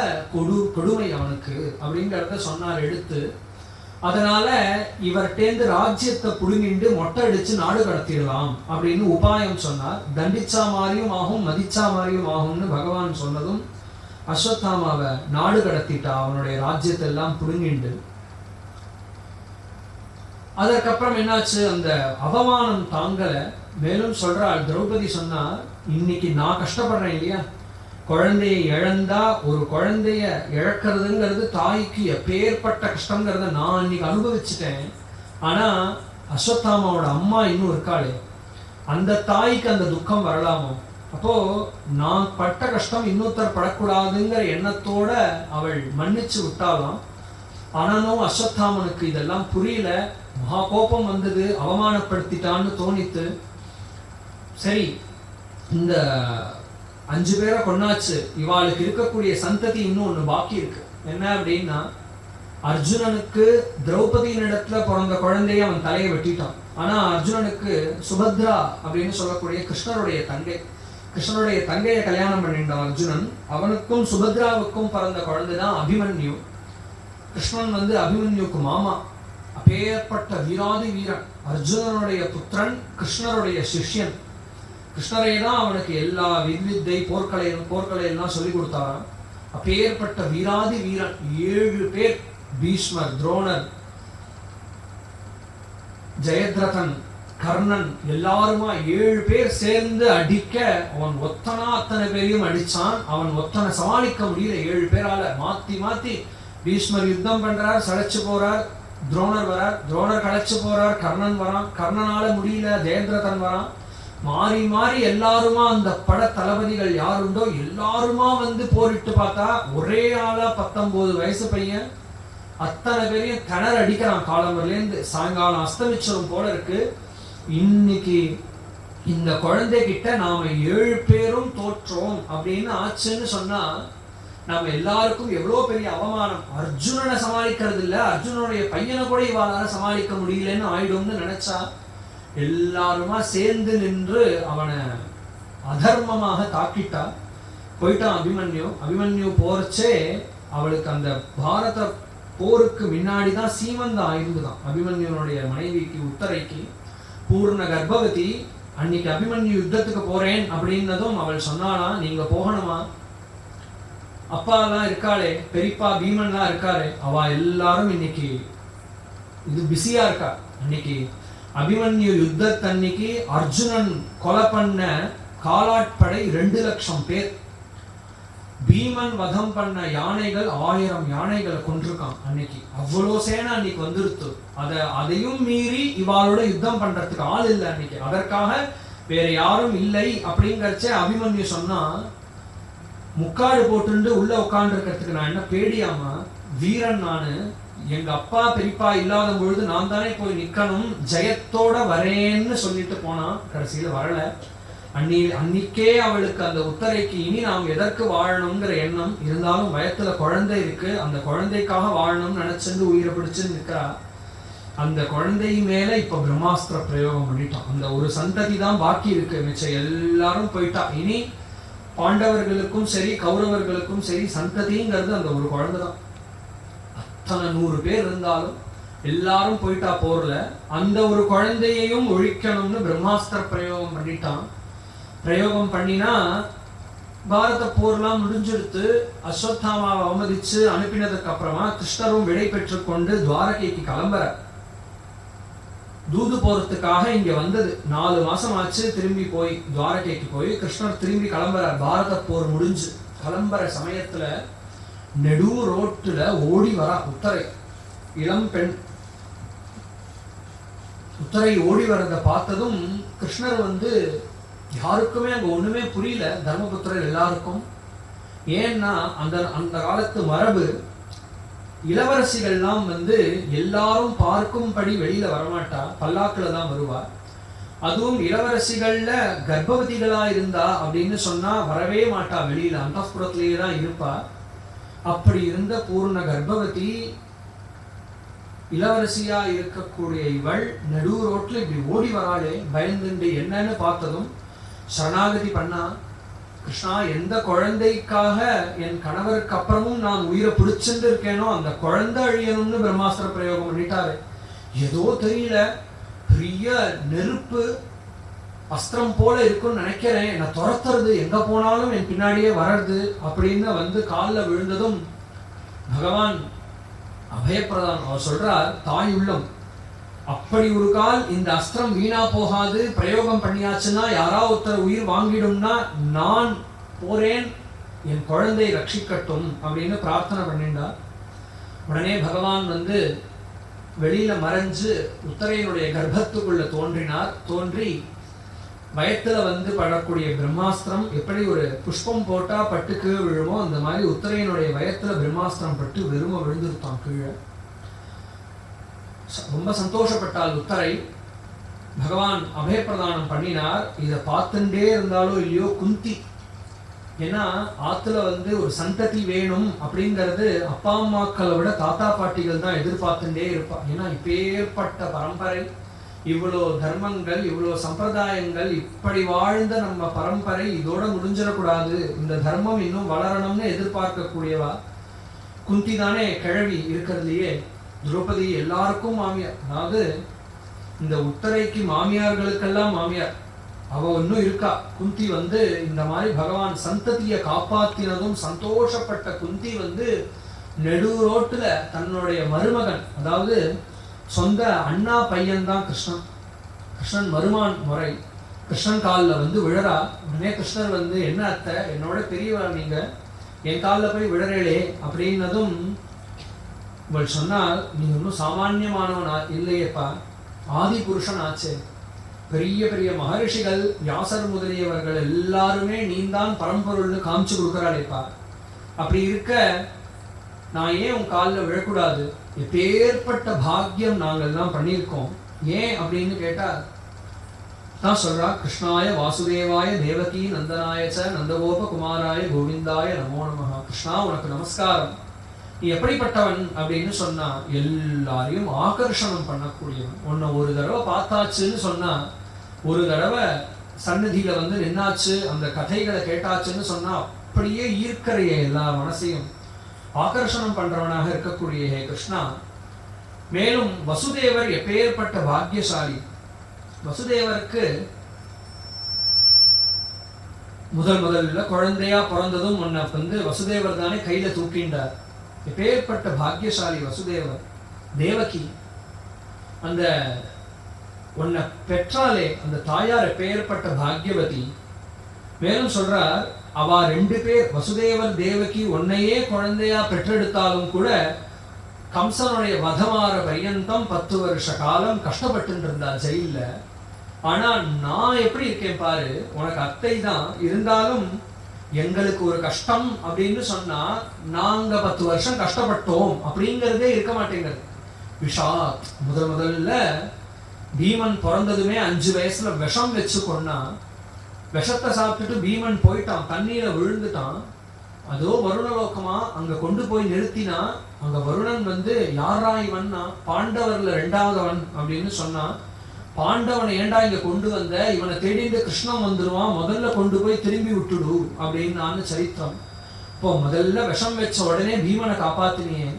கொடுமை அவனுக்கு அப்படிங்கிறத சொன்னார் எடுத்து. அதனால இவர்கிட்டேந்து ராஜ்யத்தை புடுங்கிண்டு மொட்டை அடிச்சு நாடு கடத்திடலாம் அப்படின்னு உபாயம் சொன்னார். தண்டிச்சா மாதிரியும் ஆகும், மதிச்சா மாதிரியும் ஆகும்னு பகவான் சொன்னதும் அஸ்வத்தாமாவை நாடு கடத்திட்டா, அவனுடைய ராஜ்யத்தை எல்லாம் புடுங்கிண்டு. அதற்கப்புறம் என்னாச்சு, அந்த அவமானம் தாங்கல. மேலும் சொல்றாள் திரௌபதி சொன்னார், இன்னைக்கு நான் கஷ்டப்படுறேன் இல்லையா, குழந்தையை இழந்தா, ஒரு குழந்தைய இழக்கிறதுங்கிறது தாய்க்கு எப்பேற்பட்ட கஷ்டங்கிறத நான் இன்னைக்கு அனுபவிச்சுட்டேன். ஆனா அஸ்வத்தாமாவோட அம்மா இன்னும் இருக்காளே, அந்த தாய்க்கு அந்த துக்கம் வரலாமோ? அப்போ நான் பட்ட கஷ்டம் இன்னொருத்தர் படக்கூடாதுங்கிற எண்ணத்தோட அவள் மன்னிச்சு விட்டாலாம். ஆனாலும் அஸ்வத்தாமனுக்கு இதெல்லாம் புரியல. மகா கோபம் வந்தது, அவமானப்படுத்திட்டான்னு தோணித்து. சரி, இந்த 5 பேரை கொன்னாச்சு, இவாளுக்கு இருக்கக்கூடிய சந்ததி இன்னும் ஒண்ணு பாக்கி இருக்கு. என்ன அப்படின்னா, அர்ஜுனனுக்கு திரௌபதியின் இடத்துல பிறந்த குழந்தைய அவன் தலையை வெட்டிட்டான். ஆனா அர்ஜுனனுக்கு சுபத்ரா அப்படின்னு சொல்லக்கூடிய கிருஷ்ணருடைய தங்கையை கல்யாணம் பண்ணிட்டான் அர்ஜுனன். அவனுக்கும் சுபத்ராவுக்கும் பிறந்த குழந்தைதான் அபிமன்யு. கிருஷ்ணன் அபிமன்யுக்கு மாமா. அப்பேற்பட்ட வீராதி வீரன், அர்ஜுனனுடைய புத்திரன், கிருஷ்ணருடைய சிஷ்யன். கிருஷ்ணரை தான் அவனுக்கு எல்லா வித்தை போர்க்கலை எல்லாம் சொல்லி கொடுத்தாராம். அப்பேற்பட்ட வீராதி வீரன். 7 பேர், பீஷ்மர், துரோணர், ஜெயத்ரதன், கர்ணன், எல்லாருமா 7 பேர் சேர்ந்து அடிக்க அவன் ஒத்தனா அத்தனை பேரையும் அடிச்சான். அவன் ஒத்தனை சமாளிக்க முடியல 7 பேரால. மாத்தி மாத்தி பீஷ்மர் யுத்தம் பண்றார், சளைச்சு போறார். துரோணர் வரார், துரோணர் களைச்சு போறார். கர்ணன் வரான், கர்ணனால முடியல. ஜெயத்ரதன் வரான். மாறி மாறி எல்லாருமா, அந்த பட தளபதிகள் யாருண்டோ எல்லாருமா போரிட்டு பார்த்தா ஒரே ஆளா 19 வயசு பையன் அத்தனை பேரையும் கிணறு அடிக்கிறான். காலம்பர்லேருந்து சாயங்காலம் அஸ்தமிச்சரும் போல இருக்கு. இன்னைக்கு இந்த குழந்தைகிட்ட நாம 7 பேரும் தோற்றோம் அப்படின்னு ஆச்சுன்னு சொன்னா நாம எல்லாருக்கும் எவ்வளவு பெரிய அவமானம். அர்ஜுனனை சமாளிக்கிறது இல்ல, அர்ஜுனனுடைய பையனை கூட இவாளால சமாளிக்க முடியலன்னு ஆயிடும்னு நினைச்சா எல்லாருமா சேர்ந்து நின்று அவனை அதர்மமாக தாக்கிட்டா. போயிட்டான் அபிமன்யு போறச்சே அவளுக்கு அந்த பாரத போருக்கு முன்னாடிதான் சீமந்தம் ஆயிருந்துதான். அபிமன்யுனுடைய மனைவிக்கு உத்தரைக்கு பூர்ண கர்ப்பவதி. அன்னைக்கு அபிமன்யு யுத்தத்துக்கு போறேன் அப்படின்னதும் அவள் சொன்னானா, நீங்க போகணுமா, அப்பா எல்லாம் இருக்காளே, பெரியப்பா பீமன்லாம் இருக்காளே, அவ எல்லாரும் இன்னைக்கு இது பிஸியா இருக்கா. அன்னைக்கு அபிமன்யு யுத்தத்தன்னைக்கு அர்ஜுனன் கொலை பண்ண காலாட்படை 2 லட்சம் பேர். பீமன் வதம் பண்ண யானைகள் 1000 யானைகளை கொண்டிருக்கான். அன்னைக்கு அவ்வளோ சேனை அன்னைக்கு வந்துருத்து. அதையும் மீறி இவாளோட யுத்தம் பண்றதுக்கு ஆள் இல்லை அன்னைக்கு. அதற்காக வேற யாரும் இல்லை அப்படிங்கறச்சே அபிமன்யு சொன்னா, முக்காடு போட்டுண்டு உள்ள உட்கார்ந்து இருக்கிறதுக்கு நான் என்ன பேடியாமா, வீரன் நானு, எங்க அப்பா பெரியப்பா இல்லாத பொழுது நான் தானே போய் நிக்கணும், ஜெயத்தோட வரேன்னு சொல்லிட்டு போனா. கடைசியில வரல. அன்னிக்கே அவளுக்கு அந்த உத்தரைக்கு இனி நாம் எதற்கு வாழணுங்கிற எண்ணம் இருந்தாலும் வயத்துல குழந்தை இருக்கு, அந்த குழந்தைக்காக வாழணும்னு நினைச்சிருந்து உயிரை பிடிச்சு நிக்கிறா. அந்த குழந்தை மேல இப்ப பிரம்மாஸ்திர பிரயோகம் பண்ணிட்டான். அந்த ஒரு சந்ததி தான் பாக்கி இருக்கு, மிச்சம் எல்லாரும் போயிட்டா. இனி பாண்டவர்களுக்கும் சரி கௌரவர்களுக்கும் சரி சந்ததிங்கிறது அந்த ஒரு குழந்தை தான். அத்தனை 100 பேர் இருந்தாலும் எல்லாரும் போயிட்டா போர்ல. அந்த ஒரு குழந்தையையும் ஒழிக்கணும்னு பிரம்மாஸ்திர பிரயோகம் பண்ணிட்டான். பிரயோகம் பண்ணினா பாரத போர்லாம் முடிஞ்செடுத்து அஸ்வத்தாமாவை அவமதிச்சு அனுப்பினதுக்கு அப்புறமா கிருஷ்ணரும் விடை பெற்று கொண்டு துவாரகைக்கு கிளம்புற. தூது போறதுக்காக இங்க வந்தது 4 மாசம் ஆச்சு. திரும்பி போய் துவாரகைக்கு போய் கிருஷ்ணர் திரும்பி கிளம்புறார். பாரத போர் முடிஞ்சு கிளம்புற சமயத்துல நெடு ரோட்டுல ஓடி வரா உத்தரை, இளம் பெண். உத்தரை ஓடி வரத பார்த்ததும் கிருஷ்ணர் யாருக்குமே அங்க ஒண்ணுமே புரியல, தர்மபுத்திரர் எல்லாருக்கும். ஏன்னா அந்த காலத்து மரபு, இளவரசிகள்லாம் எல்லாரும் பார்க்கும்படி வெளியில வரமாட்டா, பல்லாக்குல தான் வருவா. அதுவும் இளவரசிகள்ல கர்ப்பவதிகளா இருந்தா அப்படின்னு சொன்னா வரவே மாட்டா, வெளியில அந்தப்புறத்திலேயே தான் இருப்பா. அப்படி இருந்த பூர்ண கர்ப்பவதி இளவரசியா இருக்கக்கூடிய இவள் நடு ரோட்ல இப்படி ஓடி வராளே, பயந்துண்டு என்னன்னு பார்த்ததும் சரணாகதி பண்ணா. கிருஷ்ணா, எந்த குழந்தைக்காக என் கணவருக்கு அப்புறமும் நான் உயிரை பிடிச்சிட்டு இருக்கேனோ அந்த குழந்தை அழியணும்னு பிரம்மாஸ்திர பிரயோகம் பண்ணிட்டாரு. ஏதோ தெரியல, பெரிய நெருப்பு அஸ்திரம் போல இருக்குன்னு நினைக்கிறேன், என்னை துரத்துறது, எங்க போனாலும் என் பின்னாடியே வர்றது அப்படின்னு வந்து காலில் விழுந்ததும் பகவான் அபயப்பிரதான் அவர் சொல்றார், தாய் உள்ளம், அப்படி ஒரு கால் இந்த அஸ்திரம் வீணா போகாது, பிரயோகம் பண்ணியாச்சுன்னா யாரா ஒருத்தர் உயிர் வாங்கிடும்னா நான் போறேன், என் குழந்தை ரட்சிக்கட்டும் அப்படின்னு பிரார்த்தனை பண்ணிண்டார். உடனே பகவான் வந்து வெளியில மறைஞ்சு உத்தரையனுடைய கர்ப்பத்துக்குள்ள தோன்றினார். தோன்றி வயத்துல வந்து படக்கூடிய பிரம்மாஸ்திரம் எப்படி ஒரு புஷ்பம் போட்டா பட்டு கீழே விழுமோ அந்த மாதிரி உத்தரையனுடைய வயத்துல பிரம்மாஸ்திரம் பட்டு வெறும விழுந்துருத்தான் கீழே. ரொம்ப சந்தோஷப்பட்டால் உத்தரை. பகவான் அபயப்பிரதானம் பண்ணினார். இதை பார்த்துட்டே இருந்தாலோ இல்லையோ குந்தி, ஏன்னா ஆத்துல வந்து ஒரு சந்ததி வேணும் அப்படிங்கிறது அப்பா அம்மாக்களை விட தாத்தா பாட்டிகள் தான் எதிர்பார்த்துட்டே இருப்பா. ஏன்னா இப்பேற்பட்ட பரம்பரை, இவ்வளோ தர்மங்கள், இவ்வளோ சம்பிரதாயங்கள், இப்படி வாழ்ந்த நம்ம பரம்பரை இதோட முடிஞ்சிடக்கூடாது, இந்த தர்மம் இன்னும் வளரணும்னு எதிர்பார்க்கக்கூடியவா. குந்தி தானே கிழவி இருக்கிறதுலையே. திரௌபதி எல்லாருக்கும் மாமியார், அதாவது இந்த உத்தரைக்கு மாமியார்களுக்கெல்லாம் மாமியார். அவ இன்னும் இருக்கா. குந்தி வந்து இந்த மாதிரி பகவான் சந்ததியை காப்பாத்தினதும் சந்தோஷப்பட்ட குந்தி வந்து நெடு ரோட்டுல தன்னுடைய மருமகன், அதாவது சொந்த அண்ணா பையன் தான் கிருஷ்ணன், கிருஷ்ணன் மருமான் முறை, கிருஷ்ணன் காலில் வந்து விழறா. உடனே கிருஷ்ணர் வந்து, என்ன அத்தை, என்னோட பெரியவா நீங்க, என் காலில் போய் விழறேளே அப்படின்னதும் இவள் சொன்னால், நீ ஒன்றும் சாமானியமானவன் இல்லையேப்பா, ஆதி புருஷன் ஆச்சே, பெரிய பெரிய மகரிஷிகள் வியாசர் முதலியவர்கள் எல்லாருமே நீந்தான் பரம்பொருள்னு காமிச்சு கொடுக்குறாளேப்பா, அப்படி இருக்க நான் ஏன் உன் காலில் விழக்கூடாது, எப்பேற்பட்ட பாக்கியம் நாங்கள் எல்லாம் பண்ணியிருக்கோம், ஏன் அப்படின்னு கேட்டா தான் சொல்றா, கிருஷ்ணாய வாசுதேவாய தேவகி நந்தனாயச்ச நந்தகோப குமாராய கோவிந்தாய நமோ நமஹ. கிருஷ்ணா, உனக்கு நமஸ்காரம், நீ எப்படிப்பட்டவன் அப்படின்னு சொன்னா எல்லாரையும் ஆகர்ஷணம் பண்ணக்கூடியவன். உன்னை ஒரு தடவை பார்த்தாச்சுன்னு சொன்னா, ஒரு தடவை சந்நிதியில வந்து நின்னாச்சு, அந்த கதைகளை கேட்டாச்சுன்னு சொன்னா அப்படியே ஈர்க்கிறைய எல்லா மனசையும் ஆகர்ஷணம் பண்றவனாக இருக்கக்கூடிய ஹே கிருஷ்ணா. மேலும் வசுதேவர் எப்பேற்பட்ட பாக்கியசாலி. வசுதேவருக்கு முதல்ல குழந்தையா பிறந்ததும் உன்னை வந்து வசுதேவர் தானே கையில தூக்கின்றார். எப்பேற்பட்ட பாக்கியசாலி வசுதேவர். தேவகி அந்த உன்னை பெற்றாலே அந்த தாயார் எப்பேற்பட்ட பாக்கியவதி. மேலும் சொல்றார், அவ 2 பேர் வசுதேவர் தேவகி உன்னையே குழந்தையா பெற்றெடுத்தாலும் கூட கம்சனுடைய வதமார பரியந்தம் 10 வருஷ காலம் கஷ்டப்பட்டு இருந்தா ஜெயில. ஆனா நான் எப்படி இருக்கேன் பாரு, உனக்கு அத்தை தான் இருந்தாலும் எங்களுக்கு ஒரு கஷ்டம் அப்படின்னு சொன்னா நாங்க 10 வருஷம் கஷ்டப்பட்டோம் அப்படிங்கிறதே இருக்க மாட்டேங்கிறது. விஷாத் முதல்ல பீமன் பிறந்ததுமே 5 வயசுல விஷம் வச்சு கொன்னா, விஷத்தை சாப்பிட்டுட்டு பீமன் போயிட்டான், தண்ணீர விழுந்துட்டான். அதோ வருணலோகமா அங்க கொண்டு போய் நிறுத்தினா, அங்க வருணன் வந்து யாரா இவன்னா, பாண்டவர்ல 2ஆவதவன் அப்படின்னு சொன்னா, பாண்டவனை ஏண்டா இங்க கொண்டு வந்த, இவனை தேடிட்டு கிருஷ்ணன் வந்துருவான், முதல்ல கொண்டு போய் திரும்பி விட்டுடு அப்படின்னு சரித்திரம். இப்போ முதல்ல விஷம் வச்ச உடனே பீமனை காப்பாத்தினியே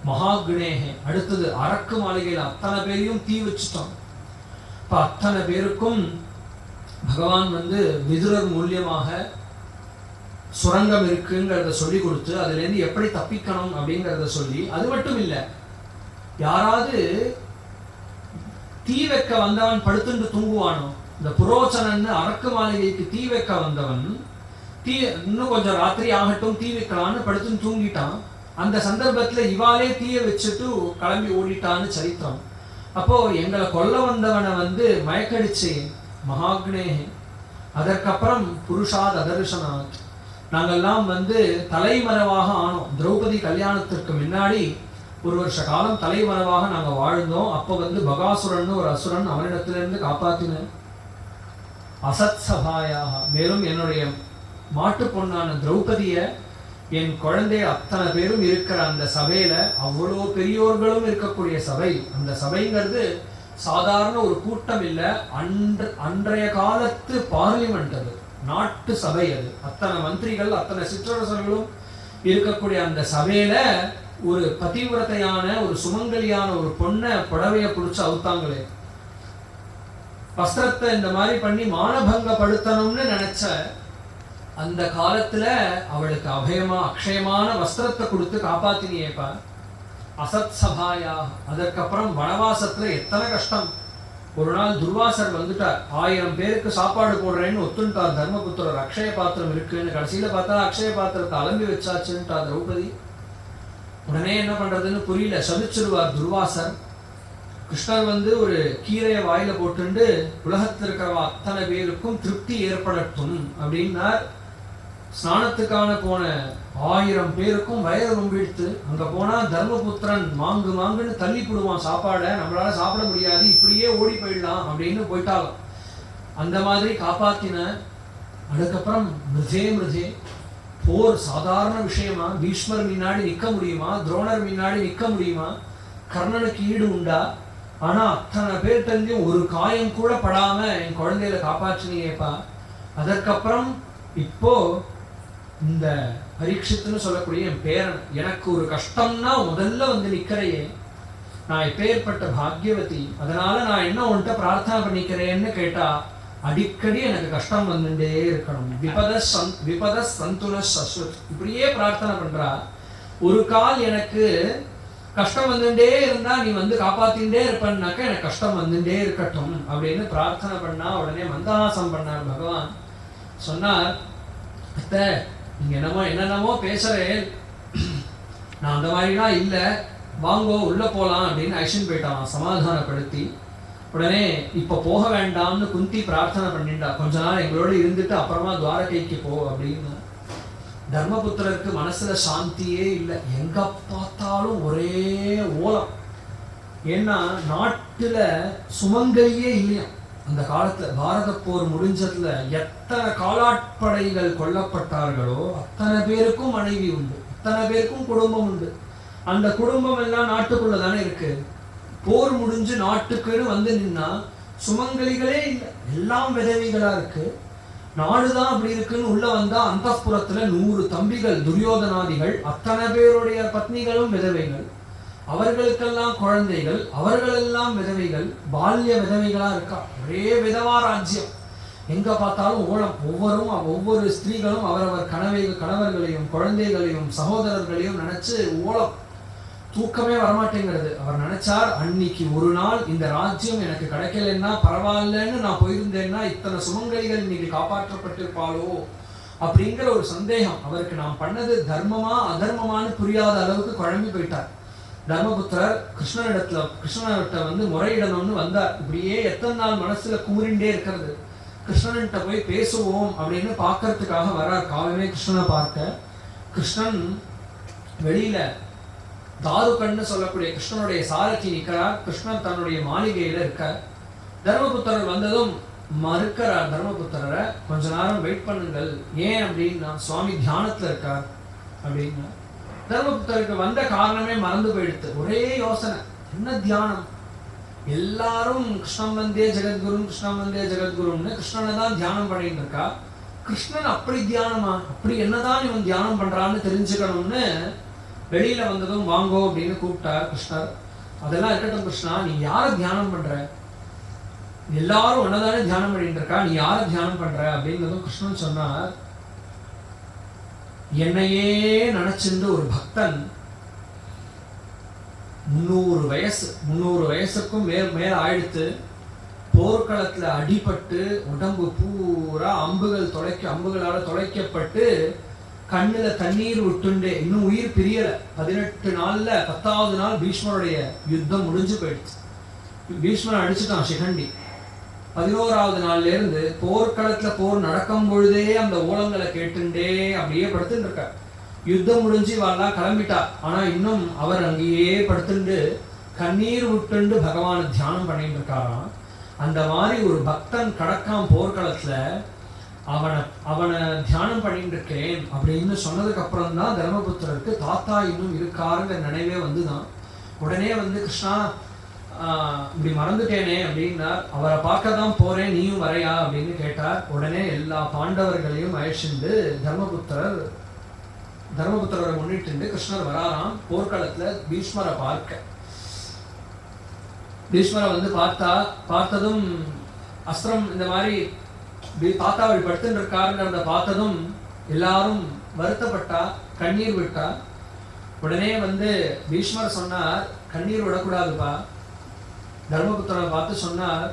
மகாகுணேகே. அடுத்தது அரக்கு மாளிகையில அத்தனை பேரையும் தீ வச்சுட்டான். இப்ப அத்தனை பேருக்கும் பகவான் வந்து விதுரர் மூலியமாக சுரங்கம் இருக்குங்கிறத சொல்லி கொடுத்து அதுல இருந்து எப்படி தப்பிக்கணும் அப்படிங்கிறத சொல்லி, அது மட்டும் இல்லை, யாராவது தீ வைக்க வந்தவன் படுத்துட்டு தூங்குவானோ, இந்த புரோச்சனன்னு அரக்கு மாளிகைக்கு தீ வைக்க வந்தவன் தீ இன்னும் கொஞ்சம் ராத்திரி ஆகட்டும் தீ வைக்கலான்னு படுத்துன்னு தூங்கிட்டான். அந்த சந்தர்ப்பத்துல இவாலே தீய வச்சுட்டு கிளம்பி ஓடிட்டான்னு சரித்திரம். அப்போ எங்களை கொல்ல வந்தவனை வந்து மயக்கடிச்சு மகாக்னே. அதற்கப்புறம் புருஷாத் அதர்ஷனாத் நாங்கெல்லாம் வந்து தலைமறைவாக ஆனோம். திரௌபதி கல்யாணத்திற்கு முன்னாடி 1 வருஷ காலம் தலைமறைவாக நாங்க வாழ்ந்தோம். அப்ப வந்து பகாசுரன் ஒரு அசுரன் அவனிடத்திலிருந்து காப்பாத்தின. அசத் சபாயாக மேலும் என்னுடைய மாட்டு பொண்ணான திரௌபதிய என் குழந்தை அத்தனை பேரும் இருக்கிற அந்த சபையில அவ்வளோ பெரியோர்களும் இருக்கக்கூடிய சபை. அந்த சபைங்கிறது சாதாரண ஒரு கூட்டம் இல்ல, அன்றைய காலத்து பார்லிமெண்ட், அது நாட்டு சபை. அது அத்தனை மந்திரிகள் அத்தனை சிற்றரசர்களும் இருக்கக்கூடிய அந்த சபையில ஒரு பதிவிரதையான ஒரு சுமங்கலியான ஒரு பொண்ணை புடவைய புடிச்சு அவுத்தாங்களே, வஸ்திரத்தை இந்த மாதிரி பண்ணி மானபங்கப்படுத்தணும்னு நினைச்ச அந்த காலத்துல அவளுக்கு அபயமா அக்ஷயமான வஸ்திரத்தை கொடுத்து காப்பாத்தினியேப்பா. அசத் சபாயா. அதற்கப்புறம் வனவாசத்துல எத்தனை கஷ்டம். ஒரு நாள் துர்வாசர் வந்துட்டார், 1000 பேருக்கு சாப்பாடு போடுறேன்னு ஒத்துட்டார் தர்மபுத்திரர். அக்ஷய பாத்திரம் இருக்குன்னு கடைசியில பார்த்தா அக்ஷய பாத்திரத்தை அலம்பி வச்சாச்சுன்ட்டா திரௌபதி. உடனே என்ன பண்றதுன்னு புரியல, சபிச்சிருவார் துர்வாசர். கிருஷ்ணர் வந்து ஒரு கீரையை வாயில போட்டுண்டு உலகத்தில் இருக்கிறவா அத்தனை பேருக்கும் திருப்தி ஏற்படட்டும் அப்படின்னார். ஸ்நானத்துக்கான போன 1000 பேருக்கும் வயது ரொம்பிடுத்து. அங்க போனா தர்மபுத்திரன் மாங்கு மாங்குன்னு தள்ளி போடுவான் சாப்பாடை, நம்மளால சாப்பிட முடியாது, இப்படியே ஓடி போயிடலாம் அப்படின்னு போயிட்டாலும் அந்த மாதிரி காப்பாத்தின. அதுக்கப்புறம் மிருதே போர் சாதாரண விஷயமா? பீஷ்மர் முன்னாடி நிக்க முடியுமா? துரோணர் முன்னாடி நிக்க முடியுமா? கர்ணனுக்கு ஈடு உண்டா? ஆனா அத்தனை பேர்கிட்டையும் ஒரு காயம் கூட படாம என் குழந்தையில காப்பாற்றினியேப்பா. அதற்கப்புறம் இப்போ இந்த பரீட்சித்துன்னு சொல்லக்கூடிய என் பேரன், எனக்கு ஒரு கஷ்டம்னா முதல்ல வந்து நிக்கிறையே, நான் எப்பேற்பட்ட பாக்யவதி, அதனால நான் என்ன உன்கிட்ட பிரார்த்தனை பண்ணிக்கிறேன்னு கேட்டா அடிக்கடி எனக்கு கஷ்டம் வந்துட்டே இருக்கணும். விபத சந்துன சஸ்வத் இப்படியே பிரார்த்தனை பண்றா. ஒரு கால் எனக்கு கஷ்டம் வந்துட்டே இருந்தா நீ வந்து காப்பாத்தின்டே இருப்பன்னாக்க எனக்கு கஷ்டம் வந்துட்டே இருக்கட்டும் அப்படின்னு பிரார்த்தனை பண்ணா. உடனே மந்தஹாசம் பண்ணார் பகவான். சொன்னார், அத்தை நீங்க என்னென்னமோ பேசுறேன், நான் அந்த மாதிரிலாம் இல்லை, வாங்கோ உள்ள போலாம் அப்படின்னு ஐஷன் போயிட்டான் சமாதானப்படுத்தி. உடனே இப்ப போக வேண்டாம்னு குந்தி பிரார்த்தனை பண்ணிண்டா, கொஞ்ச நாள் எங்களோட இருந்துட்டு அப்புறமா துவாரகைக்கு போ அப்படின்னு. தர்மபுத்திரருக்கு மனசுல சாந்தியே இல்லை, எங்க பார்த்தாலும் ஒரே ஓலம். ஏன்னா நாட்டுல சுமங்கலியே இல்லையா அந்த காலத்துல. பாரத போர் முடிஞ்சதுல எத்தனை காலாட்படைகள் கொல்லப்பட்டார்களோ அத்தனை பேருக்கும் மனைவி உண்டு, அத்தனை பேருக்கும் குடும்பம் உண்டு. அந்த குடும்பம் எல்லாம் நாட்டுக்குள்ளதானே இருக்கு. போர் முடிஞ்சு நாட்டுக்குன்னு வந்து நின்னா சுமங்கலிகளே இல்லை, எல்லாம் விதவிகளா இருக்கு. நாடுதான் அப்படி இருக்குன்னு உள்ள வந்தா அந்தப்புறத்துல 100 தம்பிகள் துரியோதனாதிகள், அத்தனை பேருடைய பத்னிகளும் விதவைகள், அவர்களுக்கெல்லாம் குழந்தைகள், அவர்களெல்லாம் விதவைகள், பால்ய விதவைகளா இருக்கா. ஒரே விதவா ராஜ்யம், எங்க பார்த்தாலும் ஓலம். ஒவ்வொரு ஸ்திரீகளும் அவரவர் கணவர்களையும் குழந்தைகளையும் சகோதரர்களையும் நினைச்சு ஓலம். தூக்கமே வரமாட்டேங்கிறது. அவர் நினைச்சார், அன்னைக்கு ஒரு நாள் இந்த ராஜ்யம் எனக்கு கிடைக்கலன்னா பரவாயில்லன்னு நான் போயிருந்தேன்னா இத்தனை சுமங்கலிகள் இன்னைக்கு காப்பாற்றப்பட்டிருப்பாளோ அப்படிங்கிற ஒரு சந்தேகம் அவருக்கு. நாம் பண்ணது தர்மமா அதர்மமானு புரியாத அளவுக்கு குழம்பி போயிட்டார். தர்மபுத்திரர் கிருஷ்ணனிட்ட வந்து முறையிடணும்னு வந்தார். இப்படியே எத்தனை நாள் மனசுல குமுறிண்டே இருக்கிறது. கிருஷ்ணன்கிட்ட போய் பேசுவோம் அப்படின்னு பார்க்கறதுக்காக வரார். காலமே கிருஷ்ணனை பார்க்க. கிருஷ்ணன் வெளியில தாருகன்னு சொல்லக்கூடிய கிருஷ்ணனுடைய சாரதி நிற்கிறார். கிருஷ்ணன் தன்னுடைய மாளிகையில இருக்கார். தர்மபுத்திரர் வந்ததும் மறுக்கிறார் தர்மபுத்திரரை, கொஞ்ச நேரம் வெயிட் பண்ணுங்கள். ஏன் அப்படின்னா சுவாமி தியானத்துல இருக்கார் அப்படின்னா. தர்மபுத்திரருக்கு வந்த காரணமே மறந்து போயிடுத்து. ஒரே யோசனை, என்ன தியானம்? எல்லாரும் கிருஷ்ணம் வந்தே ஜெகத்குரு கிருஷ்ணம் வந்தே ஜெகத்குருன்னு கிருஷ்ணனை தான் தியானம் பண்ணிட்டு இருக்கா. கிருஷ்ணன் அப்படி தியானமா? அப்படி என்னதான் இவன் தியானம் பண்றான்னு தெரிஞ்சுக்கணும்னு வெளியில வந்ததும் வாங்கோ அப்படின்னு கூப்பிட்டார் கிருஷ்ணர். அதெல்லாம் இருக்கட்டும் கிருஷ்ணா, நீ யார தியானம் பண்ற? எல்லாரும் ஒன்னதானே தியானம் பண்ணிட்டு இருக்கா, நீ யார தியானம் பண்ற அப்படிங்கிறதும் கிருஷ்ணன் சொன்னார், என்னையே நினைச்சிருந்து ஒரு பக்தன் 300 வயசுக்கும் மேல ஆயிடுத்து, போர்க்களத்துல அடிபட்டு உடம்பு பூரா அம்புகளால தொலைக்கப்பட்டு கண்ணுல தண்ணீர் விட்டுண்டே இன்னும் உயிர் பிரியல. 18 நாள்ல 10வது நாள் பீஷ்மருடைய யுத்தம் முடிஞ்சு போயிடுச்சு. பீஷ்மர் அடிச்சுட்டான் சிகண்டி. 11வது நாள்ல இருந்து போர்க்களத்துல போர் நடக்கும் பொழுதே அந்த ஓலங்களை கேட்டுண்டே அப்படியே படுத்துட்டு இருக்கார். யுத்தம் முடிஞ்சு இவெல்லாம் கிளம்பிட்டா. ஆனா இன்னும் அவர் அங்கேயே படுத்துண்டு கண்ணீர் விட்டுண்டு பகவானை தியானம் பண்ணிட்டு இருக்காராம். அந்த மாதிரி ஒரு பக்தன் கடக்காம் போர்க்களத்துல அவனை தியானம் தியானம் பண்ணிட்டு இருக்கேன் அப்படின்னு சொன்னதுக்கு அப்புறம் தான் தர்மபுத்திரருக்கு தாத்தா இன்னும் இருக்காருங்கிற நினைவே வந்துதான். உடனே வந்து கிருஷ்ணா இப்படி மறந்துட்டேனே அப்படின்னா, அவரை பார்க்க தான் போறேன், நீயும் வரையா அப்படின்னு கேட்டார். உடனே எல்லா பாண்டவர்களையும் அழைச்சிட்டு தர்மபுத்திரரை முன்னிட்டு கிருஷ்ணர் வராராம். போர்க்களத்துல பீஷ்மரை பார்க்க, பீஷ்மரை வந்து பார்த்ததும் அஸ்திரம் இந்த மாதிரி தாத்தா அப்படி படுத்துட்டு இருக்காருங்கிறத பார்த்ததும் எல்லாரும் வருத்தப்பட்டா, கண்ணீர் விட்டா. உடனே வந்து பீஷ்மர் சொன்னார், கண்ணீர் விடக்கூடாதுப்பா. தர்மபுத்திரனை பார்த்து சொன்னார்,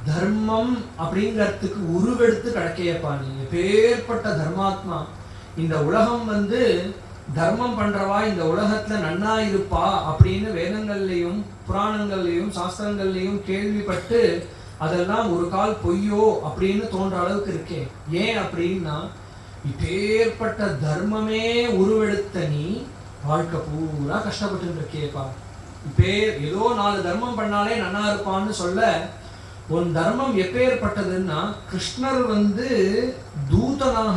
தர்மம் அப்படிங்கிறதுக்கு உருவெடுத்து கிடக்கையப்பா, நீ பேர்பட்ட தர்மாத்மா. இந்த உலகம் வந்து தர்மம் பண்றவா இந்த உலகத்துல நன்னா இருப்பா அப்படின்னு வேதங்கள்லையும் புராணங்கள்லையும் சாஸ்திரங்கள்லையும் கேள்விப்பட்டு அதெல்லாம் ஒரு கால் பொய்யோ அப்படின்னு தோன்ற அளவுக்கு இருக்கே. ஏன் அப்படின்னா, இப்பேற்பட்ட தர்மமே உருவெடுத்த நீ வாழ்க்கை பூரா கஷ்டப்பட்டு இருக்கேப்பா. ஏதோ 4 தர்மம் பண்ணாலே நன்னா இருப்பான்னு சொல்ல, உன் தர்மம் எப்பேற்பட்டதுன்னா, கிருஷ்ணர் வந்து தூதனாக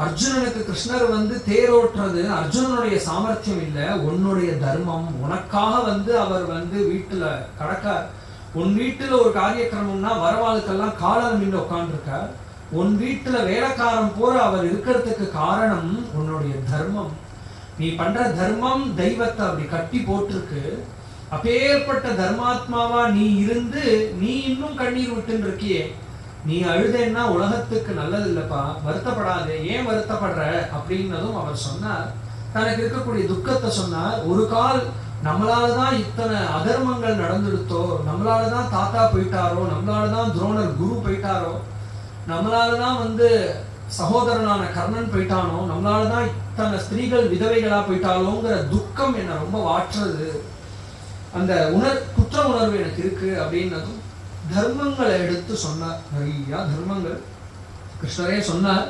அர்ஜுனனுக்கு கிருஷ்ணர் வந்து தேரோட்டுறது அர்ஜுனனுடைய சாமர்த்தியம் இல்லை, உன்னுடைய தர்மம். உனக்காக வந்து அவர் வந்து வீட்டுல கடக்கார். உன் வீட்டுல ஒரு காரியக்கிரமம்னா வரவாளுக்கெல்லாம் காலம் நின்று உட்காந்துருக்கார். உன் வீட்டுல வேலைக்காரன் போற அவர் இருக்கிறதுக்கு காரணம் உன்னுடைய தர்மம். நீ பண்ற தர்மம் தெய்வத்தை அப்படி கட்டி போட்டிருக்கு. அப்பேற்பட்ட தர்மாத்மாவா நீ இருந்து நீ இன்னும் கண்ணீர் விட்டுன்னு இருக்கியே, நீ அழுதேன்னா உலகத்துக்கு நல்லது இல்லப்பா, வருத்தப்படாதே. ஏன் வருத்தப்படுற அப்படின்னதும் அவர் சொன்னார், தனக்கு இருக்கக்கூடிய துக்கத்தை சொன்னார். ஒரு கால் நம்மளாலதான் இத்தனை அதர்மங்கள் நடந்துடுத்தோ, நம்மளாலதான் தாத்தா போயிட்டாரோ, நம்மளாலதான் துரோணர் குரு போயிட்டாரோ, நம்மளாலதான் வந்து சகோதரனான கர்ணன் போயிட்டானோ, நம்மளாலதான் இத்தனை ஸ்திரீகள் விதவைகளா போயிட்டாலோங்கிற துக்கம் என்ன ரொம்ப வாற்றுறது. அந்த குற்ற உணர்வு எனக்கு இருக்கு அப்படின்னதும் தர்மங்களை எடுத்து சொன்னார். நிறைய தர்மங்கள் கிருஷ்ணரே சொன்னார்.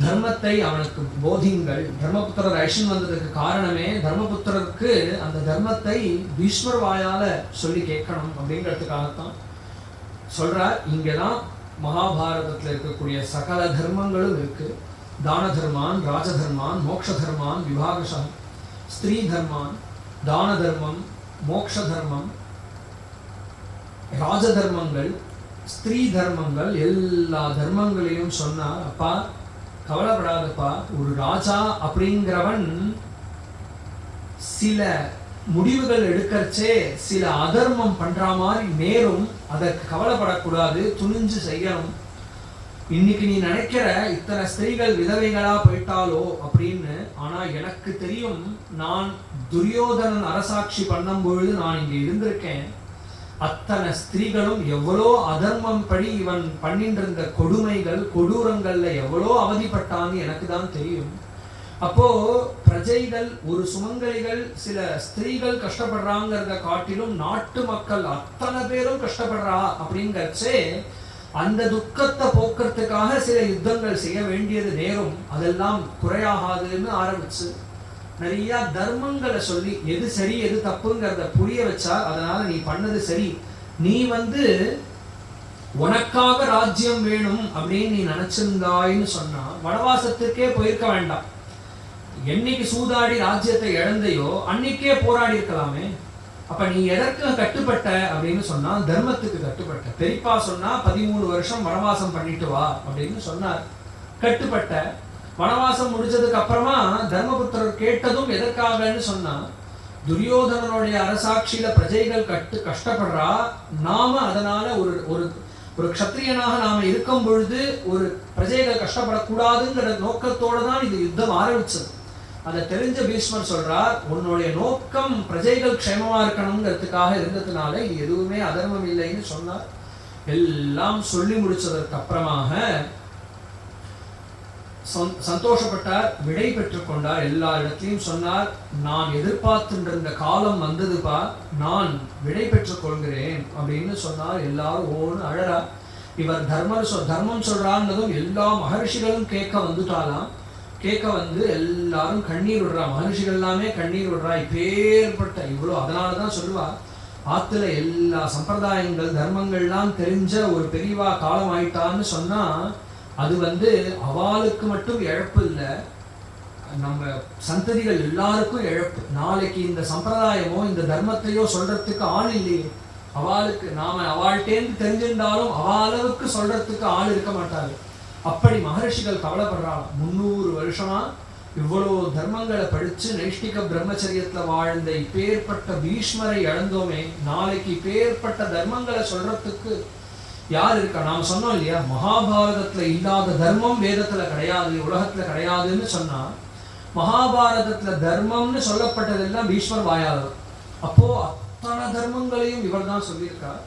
தர்மத்தை அவனுக்கு போதிங்கள். தர்மபுத்திரர் ஐஷன் வந்ததுக்கு காரணமே தர்மபுத்திரருக்கு அந்த தர்மத்தை பீஷ்மர் வாயால சொல்லி கேட்கணும் அப்படிங்கிறதுக்காகத்தான் சொல்றார். இங்கதான் மகாபாரதத்தில் இருக்கக்கூடிய சகல தர்மங்களும் இருக்கு. தான தர்மான், ராஜ தர்மான், மோக்ஷ தர்மான், விபாகசம், ஸ்திரீ தர்மான், தான தர்மம், மோக்ஷ தர்மம், ராஜ தர்மங்கள், ஸ்திரீ தர்மங்கள், எல்லா தர்மங்களையும் சொன்னா, அப்பா கவலைப்படாதப்பா, ஒரு ராஜா அப்படிங்கிறவன் சில முடிவுகள் எடுக்கறச்சே சில அதர்மம் பண்ற மாதிரி நேரும், அதற்கு கவலைப்படக்கூடாது, துணிஞ்சு செய்யணும். இன்னைக்கு நீ நினைக்கிற இத்தனை ஸ்திரீகள் விதவைகளா போயிட்டாலோ அப்படின்னு, ஆனா எனக்கு தெரியும், நான் துரியோதனன் அரசாட்சி பண்ணும் பொழுது நான் இங்க இருந்திருக்கேன். அத்தனை ஸ்திரீகளும் எவ்வளோ அதர்மம் படி இவன் பண்ணிட்டு இருந்த கொடுமைகள் கொடூரங்கள்ல எவ்வளோ அவதிப்பட்டான்னு எனக்கு தான் தெரியும். அப்போ பிரஜைகள், ஒரு சுமங்கலிகள், சில ஸ்திரீகள் கஷ்டப்படுறாங்கிறத காட்டிலும் நாட்டு மக்கள் அத்தனை பேரும் கஷ்டப்படுறா அப்படிங்கறச்சே அந்த துக்கத்தை போக்குறதுக்காக சில யுத்தங்கள் செய்ய வேண்டியது நேரும். அதெல்லாம் குறையாகாதுன்னு ஆரம்பிச்சு நிறைய தர்மங்களை சொல்லி எது சரி எது தப்புங்கிறத புரிய வச்சா, அதனால நீ பண்ணது சரி, நீ வந்து உனக்காக ராஜ்யம் வேணும் அப்படின்னு நீ நினைச்சிருந்தாயின்னு சொன்னா வனவாசத்துக்கே போயிருக்க வேண்டாம். என்னைக்கு சூதாடி ராஜ்யத்தை இழந்தையோ அன்னைக்கே போராடி இருக்கலாமே. அப்ப நீ எதற்கு கட்டுப்பட்ட அப்படின்னு சொன்னா தர்மத்துக்கு கட்டுப்பட்ட. பெரியப்பா சொன்னா 13 வருஷம் வனவாசம் பண்ணிட்டு வா அப்படின்னு சொன்னார். கட்டுப்பட்ட. வனவாசம் முடிஞ்சதுக்கு அப்புறமா தர்மபுத்திரர் கேட்டதும் எதற்காகன்னு சொன்னா, துரியோதனனுடைய அரசாட்சியில பிரஜைகள் கஷ்டப்படுறா, நாம அதனால ஒரு ஒரு க்ஷத்ரியனாக நாம இருக்கும் பொழுது ஒரு பிரஜைகள் கஷ்டப்படக்கூடாதுங்கிற நோக்கத்தோட தான் இது யுத்தம் ஆரம்பிச்சது. அதை தெரிஞ்ச பீஷ்மர் சொல்றார், உன்னுடைய நோக்கம் பிரஜைகள் க்ஷேமமா இருக்கணுங்கிறதுக்காக இருந்ததுனால இது எதுவுமே அதர்மம் இல்லைன்னு சொன்னார். எல்லாம் சொல்லி முடிச்சதற்கு அப்புறமாக சந்தோஷப்பட்டார், விடை பெற்றுக் கொண்டார். எல்லா இடத்திலையும் சொன்னார், நான் எதிர்பார்த்துருந்த காலம் வந்ததுப்பா, நான் விடை பெற்றுக் கொள்கிறேன் அப்படின்னு சொன்னார். எல்லாரும் ஓன்னு அழறா. இவர் தர்மம் சொல்றான்னதும் எல்லா மகர்ஷிகளும் கேட்க வந்துட்டாலாம். கேட்க வந்து எல்லாரும் கண்ணீர் விடுறா. மகர்ஷிகள் எல்லாமே கண்ணீர் விடுறா. இப்பேற்பட்ட இவ்வளோ, அதனாலதான் சொல்லுவா, ஆத்துல எல்லா சம்பிரதாயங்கள் தர்மங்கள்லாம் தெரிஞ்ச ஒரு பெரியவா காலம் ஆயிட்டான்னு சொன்னா அது அவளுக்கு மட்டும் இழப்பு இல்லை, நம்ம சந்ததிகள் எல்லாருக்கும் இழப்பு. நாளைக்கு இந்த சம்பிரதாயமோ இந்த தர்மத்தையோ சொல்றதுக்கு ஆள் இல்லையே. அவளுக்கு நாம அவள்கிட்டேருந்து தெரிஞ்சிருந்தாலும் அவளுக்கு சொல்றதுக்கு ஆள் இருக்க மாட்டாரு. அப்படி மகரிஷிகள் கவலைப்படுறாங்க. 300 வருஷமா இவ்வளவு தர்மங்களை படிச்சு நைஷ்டிக பிரம்மச்சரியத்துல வாழ்ந்த இப்பேற்பட்ட பீஷ்மரை இழந்தோமே, நாளைக்கு இப்பேற்பட்ட தர்மங்களை சொல்றதுக்கு யார் இருக்கா? நாம சொன்னோம் இல்லையா, மகாபாரதத்துல இல்லாத தர்மம் வேதத்துல கிடையாது, உலகத்துல கிடையாதுன்னு சொன்னா, மகாபாரதத்துல தர்மம்னு சொல்லப்பட்டதெல்லாம் பீஷ்மர் வாயாளர். அப்போ அத்தனை தர்மங்களையும் இவர் தான் சொல்லியிருக்கார்.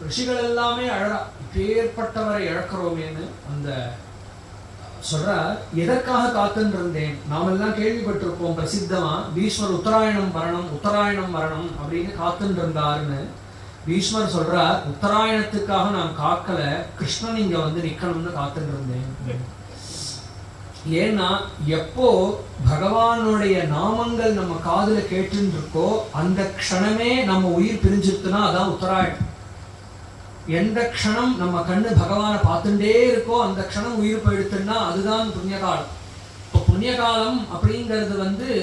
ரிஷிகள் எல்லாமே அழறா, இப்பேற்பட்டவரை இழக்கிறோமேன்னு. அந்த சொல்றார், எதற்காக காத்துன்னு இருந்தேன். நாமெல்லாம் கேள்விப்பட்டிருப்போம் பிரசித்தமா, பீஷ்மர் உத்தராயணம் வரணும் அப்படின்னு காத்துன்னு இருந்தாருன்னு. பீஷ்மர் சொல்றார், உத்தராயணத்துக்காக நான் காக்கல, கிருஷ்ணன் இங்க நிக்கணும்னு காத்துன்னு இருந்தேன். ஏன்னா எப்போ பகவானுடைய நாமங்கள் நம்ம காதுல கேட்டுன்னு இருக்கோ அந்த க்ஷணமே நம்ம உயிர் பிரிஞ்சிருக்குன்னா அதான் உத்தராயணம். எந்த க்ஷணம் நம்ம கண்ணு பகவானை பார்த்துட்டே இருக்கோ அந்த க்ஷணம் உயிர் போயிடுத்துன்னா அதுதான் புண்ணிய காலம். இப்போ புண்ணிய காலம் அப்படிங்கிறது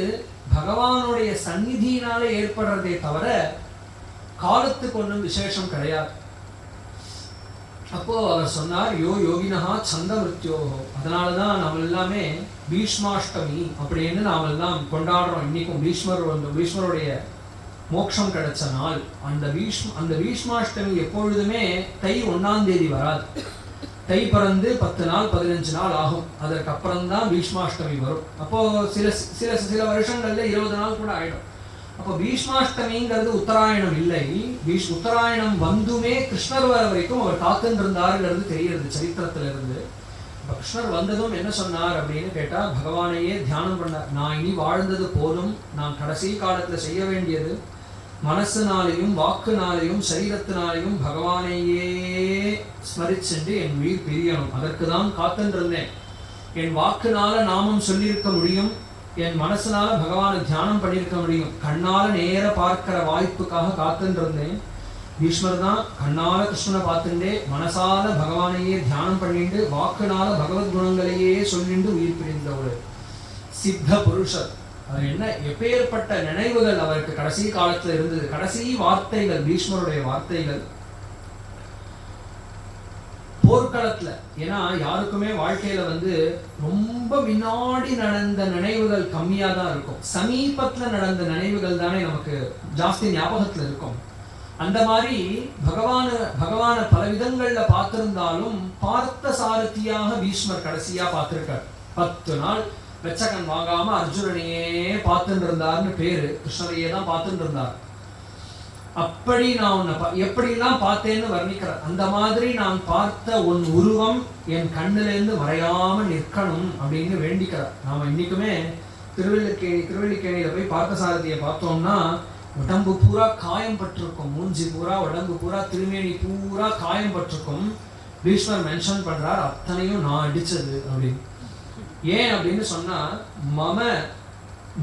பகவானுடைய சந்நிதியினால ஏற்படுறதே தவிர காலத்துக்கு ஒன்றும் விசேஷம் கிடையாது. அப்போ அவர் சொன்னார், யோகினஹா சந்த மிருத்யோஹோ. அதனாலதான் நாம் எல்லாமே பீஷ்மாஷ்டமி அப்படின்னு நாம் எல்லாம் கொண்டாடுறோம். இன்னைக்கும் பீஷ்மருடைய மோட்சம் கிடைச்ச நாள். அந்த பீஷ்மாஷ்டமி எப்பொழுதுமே தை 1ஆம் தேதி வராது. தை பிறந்து 10 நாள் 15 நாள் ஆகும். அதற்கு அப்புறம்தான் பீஷ்மாஷ்டமி வரும். அப்போ சில வருஷங்கள்ல 20 நாள் கூட ஆயிடும். அப்போ பீஷ்மாஷ்டமிங்கிறது உத்தராயணம் இல்லை. உத்தராயணம் வந்துமே கிருஷ்ணர் வர வரைக்கும் அவர் காத்துன்னு இருந்தாருங்கிறது தெரிகிறது சரித்திரத்துல இருந்து. இப்போ கிருஷ்ணர் வந்ததும் என்ன சொன்னார் அப்படின்னு கேட்டா, பகவானையே தியானம் பண்ணார். நான் இனி வாழ்ந்தது போதும், நான் கடைசி காலத்துல செய்ய வேண்டியது மனசுனாலையும் வாக்குனாலையும் சரீரத்தினாலையும் பகவானையே ஸ்மரிச்சுட்டு என் உயிர் பிரியணும். அதற்கு தான் காத்துன்னு இருந்தேன். என் வாக்குனால நாமம் சொல்லியிருக்க முடியும், என் மனசுனால பகவானை தியானம் பண்ணியிருக்க முடியும். கண்ணால நேர பார்க்கிற வாய்ப்புக்காக காத்துன்னு இருந்தேன். பீஷ்மர் தான் கண்ணால கிருஷ்ணனை பார்த்துட்டே மனசால பகவானையே தியானம் பண்ணிட்டு வாக்குனால பகவத் குணங்களையே சொல்லிட்டு உயிர் பிரிந்த ஒரு சித்த புருஷர். அது என்ன எப்பேற்பட்ட நினைவுகள் அவருக்கு கடைசி காலத்துல இருந்தது. கடைசி வார்த்தைகள் பீஷ்மருடைய வார்த்தைகள் போர்க்களத்துல. ஏன்னா யாருக்குமே வாழ்க்கையில ரொம்ப முன்னாடி நடந்த நினைவுகள் கம்மியா தான் இருக்கும். சமீபத்துல நடந்த நினைவுகள் தானே நமக்கு ஜாஸ்தி ஞாபகத்துல இருக்கும். அந்த மாதிரி பகவான பல விதங்கள்ல பார்த்திருந்தாலும் பார்த்த சாரதியாக பீஷ்மர் கடைசியா பார்த்திருக்கார். 10 நாள் வெச்சகன் வாங்காம அர்ஜுனனையே பார்த்துட்டு இருந்தார்னு பேரு. கிருஷ்ணரையே தான் பார்த்துட்டு இருந்தார். அப்படி நான் உன்னை எப்படிலாம் பார்த்தேன்னு வர்ணிக்கிறேன். அந்த மாதிரி நான் பார்த்த உன் உருவம் என் கண்ணிலேருந்து மறையாம நிற்கணும் அப்படின்னு வேண்டிக்கிறார். நாம இன்னைக்குமே திருவல்லிக்கேணியில போய் பார்த்தசாரதியை பார்த்தோம்னா உடம்பு பூரா காயம் பட்டிருக்கும். மூஞ்சி பூரா, உடம்பு பூரா, திருமேனி பூரா காயம் பட்டிருக்கும். பீஷ்மர் மென்ஷன் பண்றார், அத்தனையும் நான் அடிச்சது அப்படின்னு. ஏன் அப்படின்னு சொன்னா, மம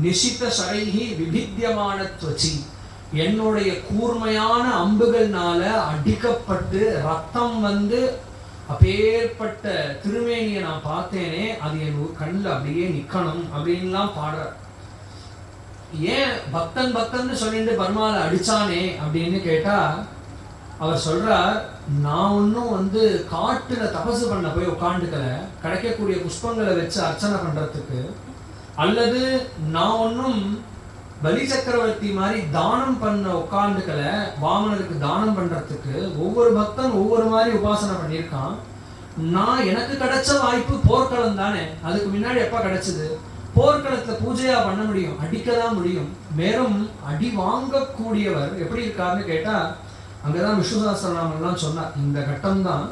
நிஷித சரைஹி விபித்தியமான துவச்சி, என்னுடைய கூர்மையான அம்புகள்னால அடிக்கப்பட்டு ரத்தம் அப்பேற்பட்ட திருமேனியை நான் பார்த்தேனே, அது என் கண்ணில் அப்படியே நிக்கணும் அப்படின்லாம் பாடுற. ஏன் பக்தன் சொல்லிட்டு பர்மால அடிச்சானே அப்படின்னு கேட்டா, அவர் சொல்றார், நான் ஒன்னும் காட்டுல தபசு பண்ண போய் உட்காந்துக்கல கிடைக்கக்கூடிய புஷ்பங்களை வச்சு அர்ச்சனை பண்றதுக்கு, அல்லது நான் ஒன்னும் பலி சக்கரவர்த்தி மாதிரி தானம் பண்ண உட்காந்துக்கல வாமனருக்கு தானம் பண்றதுக்கு. ஒவ்வொரு பக்தன் ஒவ்வொரு மாதிரி உபாசனை பண்ணியிருக்கான். நான் எனக்கு கிடைச்ச வாய்ப்பு போர்க்களம் தானே. அதுக்கு முன்னாடி எப்ப கிடைச்சது? போர்க்களத்துல பூஜையா பண்ண முடியும், அடிக்கதான் முடியும். மேலும் அடி வாங்கக்கூடியவர் எப்படி இருக்காருன்னு கேட்டா, அங்கதான் விஷ்ணு சஹஸ்ரநாமங்கள்லாம் சொன்னார். இந்த கட்டம் தான்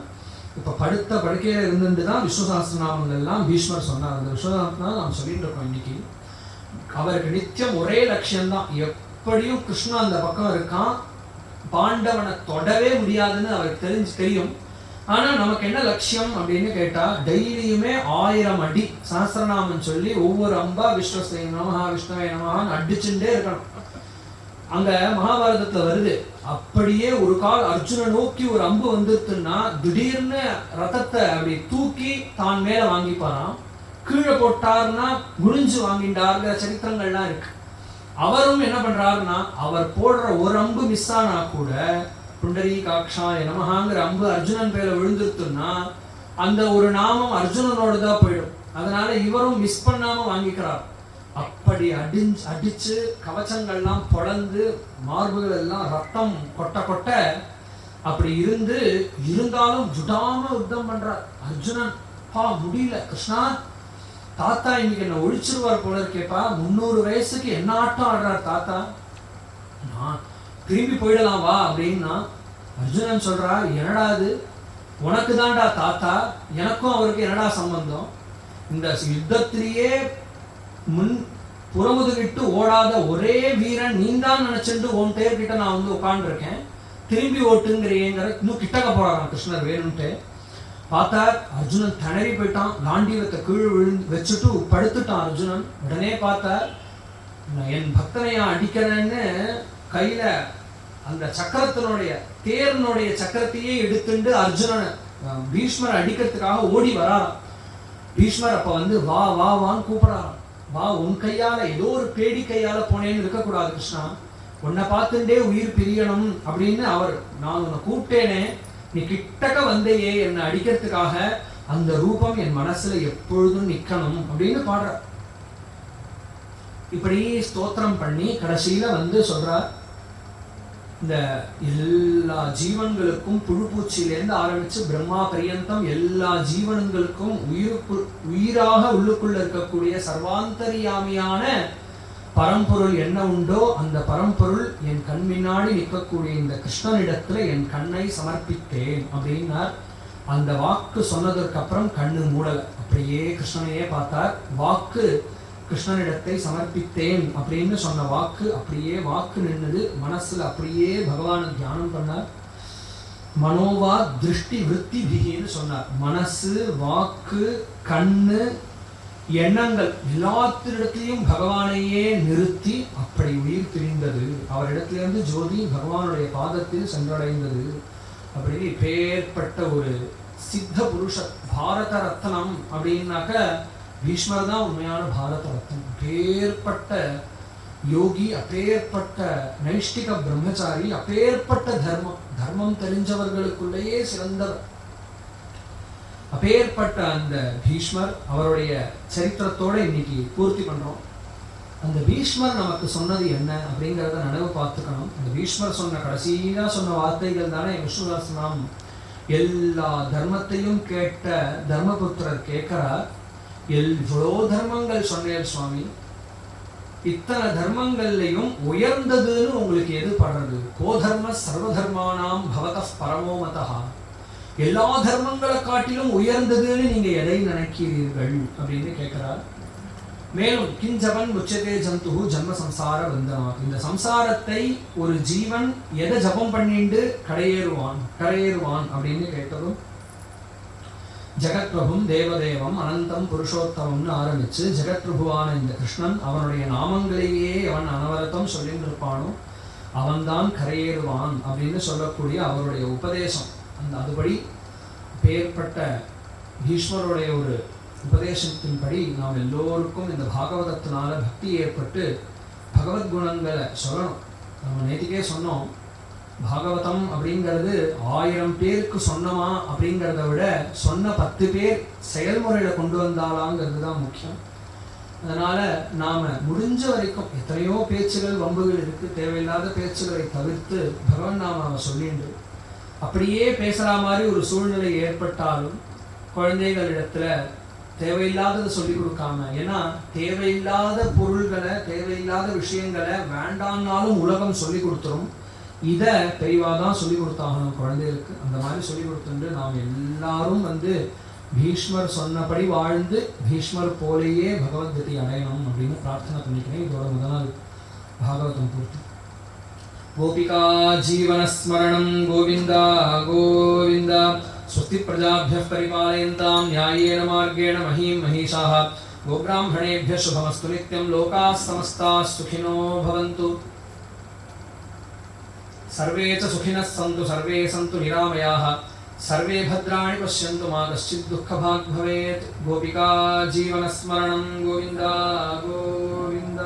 இப்ப படுத்த படுக்கையில இருந்துட்டு தான் விஷ்ணு சஹஸ்ரநாமங்கள் எல்லாம் பீஷ்மர் சொன்னார். அந்த விஷ்ணு சஹஸ்ரநாமம் நாம் சொல்லிட்டு இருக்கோம் இன்னைக்கு. அவருக்கு நித்தியம் ஒரே லட்சியம்தான், எப்படியும் கிருஷ்ணன் அந்த பக்கம் இருக்கான், பாண்டவனை தொடவே முடியாதுன்னு அவருக்கு தெரியும். ஆனா நமக்கு என்ன லட்சியம் அப்படின்னு கேட்டா, டெய்லியுமே 1000 அடி சஹஸ்ரநாமம் சொல்லி ஒவ்வொரு அம்பா விஸ்வஸ்தை நமஹா விஷ்ணவே நமஹான்னு அடிச்சுட்டே இருக்கணும். அங்க மகாபாரதத்துல வருது, அப்படியே ஒரு கால் அர்ஜுன நோக்கி ஒரு அம்பு வந்துருச்சுன்னா திடீர்னு ரதத்தை அப்படி தூக்கி தான் மேல வாங்கிப்பாராம், கீழே போட்டார்னா குனிஞ்சு வாங்கிட்டாருங்கிற சரித்திரங்கள்லாம் இருக்கு. அவரும் என்ன பண்றாருன்னா, அவர் போடுற ஒரு அம்பு மிஸ் ஆனா கூட புண்டரீகாக்ஷாய நமஹாங்கிற அம்பு அர்ஜுனன் பேர விழுந்துருச்சுன்னா அந்த ஒரு நாமம் அர்ஜுனனோட தான் போயிடும். அதனால இவரும் மிஸ் பண்ணாம வாங்கிக்கிறார். அப்படி அடிச்சு கவச்சங்கள்லாம் பொளந்து மார்புகள் எல்லாம் ரத்தம் கொட்ட கொட்ட அப்படி இருந்தாலும் விடாம யுத்தம் பண்றார் அர்ஜுனன். முடியல, கிருஷ்ணா தாத்தா இன்னைக்கு என்ன ஒழிச்சிருவார் போல இருக்கேப்பா, 300 வயசுக்கு என்ன ஆட்டம் ஆடுறார் தாத்தா, நான் திரும்பி போயிடலாம் வா அப்படின்னா அர்ஜுனன் சொல்றா, என்னடா அது, உனக்கு தான்டா தாத்தா, எனக்கும் அவருக்கு என்னடா சம்பந்தம், இந்த யுத்தத்திலேயே முன் புறமுதுகிட்டு ஓடாத ஒரே வீரன் நீந்தான் நினைச்சிட்டு உன் பேர்கிட்ட நான் வந்து உட்காந்துருக்கேன், திரும்பி ஓட்டுங்கிறியேங்கிற இன்னும் கிட்டக்க போறாராம் கிருஷ்ணர் வேணும்ட்டு. பார்த்தா அர்ஜுனன் திணறி போயிட்டான், காண்டீவத்தை கீழ் வச்சுட்டு படுத்துட்டான் அர்ஜுனன். உடனே பார்த்தா என் பக்தனையா அடிக்கிறேன்னு கையில அந்த சக்கரத்தினுடைய தேர்னுடைய சக்கரத்தையே எடுத்துட்டு அர்ஜுனன் பீஷ்மர் அடிக்கிறதுக்காக ஓடி வராராம். பீஷ்மர் அப்ப வந்து வா வா வான்னு கூப்பிடாராம். வா, உன் கையால ஏதோ ஒரு பேடி கையால போனேன்னு இருக்கக்கூடாது கிருஷ்ணா, உன்னை பார்த்துட்டே உயிர் பிரியணும் அப்படின்னு அவர், நான் உன்னை கூப்பிட்டேனே, நீ கிட்டக்க வந்தையே என்னை அடிக்கிறதுக்காக, அந்த ரூபம் என் மனசுல எப்பொழுதும் நிக்கணும் அப்படின்னு பாடுற. இப்படி ஸ்தோத்திரம் பண்ணி கடைசியில வந்து சொல்றார், இந்த எல்லா ஜீவன்களுக்கும் புழுப்பூச்சியிலேருந்து ஆரம்பிச்சு பிரம்மா பரியந்தம் எல்லா ஜீவன்களுக்கும் உயிராக உள்ளுக்குள்ள இருக்கக்கூடிய சர்வாந்தரியாமியான பரம்பொருள் என்ன உண்டோ அந்த பரம்பொருள் என் கண் முன்னாடி நிற்கக்கூடிய இந்த கிருஷ்ணனிடத்துல என் கண்ணை சமர்ப்பித்தேன் அப்படின்னார். அந்த வாக்கு சொன்னதற்கு அப்புறம் கண்ணு மூடல, அப்படியே கிருஷ்ணனையே பார்த்தார். வாக்கு கிருஷ்ணனிடத்தை சமர்ப்பித்தேன் அப்படின்னு சொன்ன வாக்கு அப்படியே வாக்கு நின்னுது, மனசுல அப்படியே பகவான தியானம் பண்ணார். மனோவா திருஷ்டி விருத்தி பிகின்னு சொன்னார். மனசு, வாக்கு, கண்ணு, எண்ணங்கள் எல்லாத்திடத்திலையும் பகவானையே நிறுத்தி அப்படி உயிர் பிரிந்தது. அவரிடத்திலிருந்து ஜோதி பகவானுடைய பாதத்தில் சென்றடைந்தது. அப்படின்னு பேர்பட்ட ஒரு சித்த புருஷ பாரத ரத்னம் அப்படின்னாக்க பீஷ்மர் தான் உண்மையான பாரத ரத்னம். அப்பேற்பட்ட யோகி, அப்பேற்பட்ட நைஷ்டிக பிரம்மச்சாரி, அப்பேற்பட்ட தர்மம் தெரிஞ்சவர்களுக்குள்ளேயே சிறந்தவர். அப்பேற்பட்ட அந்த பீஷ்மர், அவருடைய சரித்திரத்தோட இன்னைக்கு பூர்த்தி பண்றோம். அந்த பீஷ்மர் நமக்கு சொன்னது என்ன அப்படிங்கிறத நினைவு பார்த்துக்கணும். அந்த பீஷ்மர் சொன்ன கடைசியா சொன்ன வார்த்தைகள் தானே விஷ்ணுதாசனம். எல்லா தர்மத்தையும் கேட்ட தர்மபுத்திரர் கேட்கிறார், எவ்வளோ தர்மங்கள் சொன்னேன் சுவாமி, இத்தனை தர்மங்கள்லையும் உயர்ந்ததுன்னு உங்களுக்கு எது படுறது? கோதர்ம சர்வதர்மானாம் பவத பரமோமதா, எல்லா தர்மங்களை காட்டிலும் உயர்ந்ததுன்னு நீங்க எதை நினைக்கிறீர்கள் அப்படின்னு கேட்கிறார். மேலும் கிஞ்சவன் முச்சதே ஜந்து ஜன்ம சம்சார வந்தனா, இந்த சம்சாரத்தை ஒரு ஜீவன் எதை ஜபம் பண்ணிட்டு கரையேறுவான் அப்படின்னு கேட்டதும் ஜெகத்பிரபும் தேவதேவம் அனந்தம் புருஷோத்தமம்னு ஆரம்பிச்சு ஜெகத்பிரபுவான இந்த கிருஷ்ணன் அவனுடைய நாமங்களையே அவன் அனவரத்தம் சொல்லிட்டு இருப்பானோ அவன்தான் கரையேறுவான் அப்படின்னு சொல்லக்கூடிய அவருடைய உபதேசம். அந்த அதுபடி பேர்பட்ட பீஷ்மருடைய ஒரு உபதேசத்தின்படி நாம் எல்லோருக்கும் இந்த பாகவதத்தினால பக்தி ஏற்பட்டு பகவத்குணங்களை சொல்லணும். நம்ம நேற்றுக்கே சொன்னோம், பாகவதம் அப்படிங்கிறது 1000 பேருக்கு சொன்னமா அப்படிங்கிறத விட சொன்ன 10 பேர் செயல்முறையில கொண்டு வந்தாலாங்கிறது தான் முக்கியம். அதனால நாம முடிஞ்ச வரைக்கும் எத்தனையோ பேச்சுகள் வம்புகள் இருக்கு, தேவையில்லாத பேச்சுகளை தவிர்த்து பகவான் நாம சொல்லிண்டு அப்படியே பேசுற மாதிரி ஒரு சூழ்நிலை ஏற்பட்டாலும் குழந்தைகளிடத்துல தேவையில்லாததை சொல்லி கொடுக்காம, ஏன்னா தேவையில்லாத பொருள்களை தேவையில்லாத விஷயங்களை வேண்டாம்னாலும் உலகம் சொல்லி கொடுத்துரும். இதை தெளிவாதான் சொல்லி கொடுத்தாகணும் குழந்தைகளுக்கு. அந்த மாதிரி சொல்லி கொடுத்துட்டு நாம் எல்லாரும் வந்து பீஷ்மர் சொன்னபடி வாழ்ந்து பீஷ்மர் போலேயே பகவத்கதி அடையணும் அப்படின்னு பிரார்த்தனை பண்ணிக்கிறேன். இதோட முதல் நாள் பாகவதம் பூர்த்தி. கோபிகா ஜீவனஸ்மரணம் கோவிந்தா கோவிந்தா. ஸ்வஸ்தி பிரஜாभ्यः परिपालयन्तां न्यायेन मार्गेण महीं महिषाः. गोब्राह्मणेभ्यः शुभमस्तु नित्यं. लोकाः समस्ताः सुखिनो भवन्तु. सर्वे च सुखिनः सन्तु सर्वे सन्तु निरामयाः सर्वे भद्राणि पश्यन्तु मा कश्चित् दुःखभाग् भवेत् गोपिका जीवनस्मरणं गोविन्द गोविन्द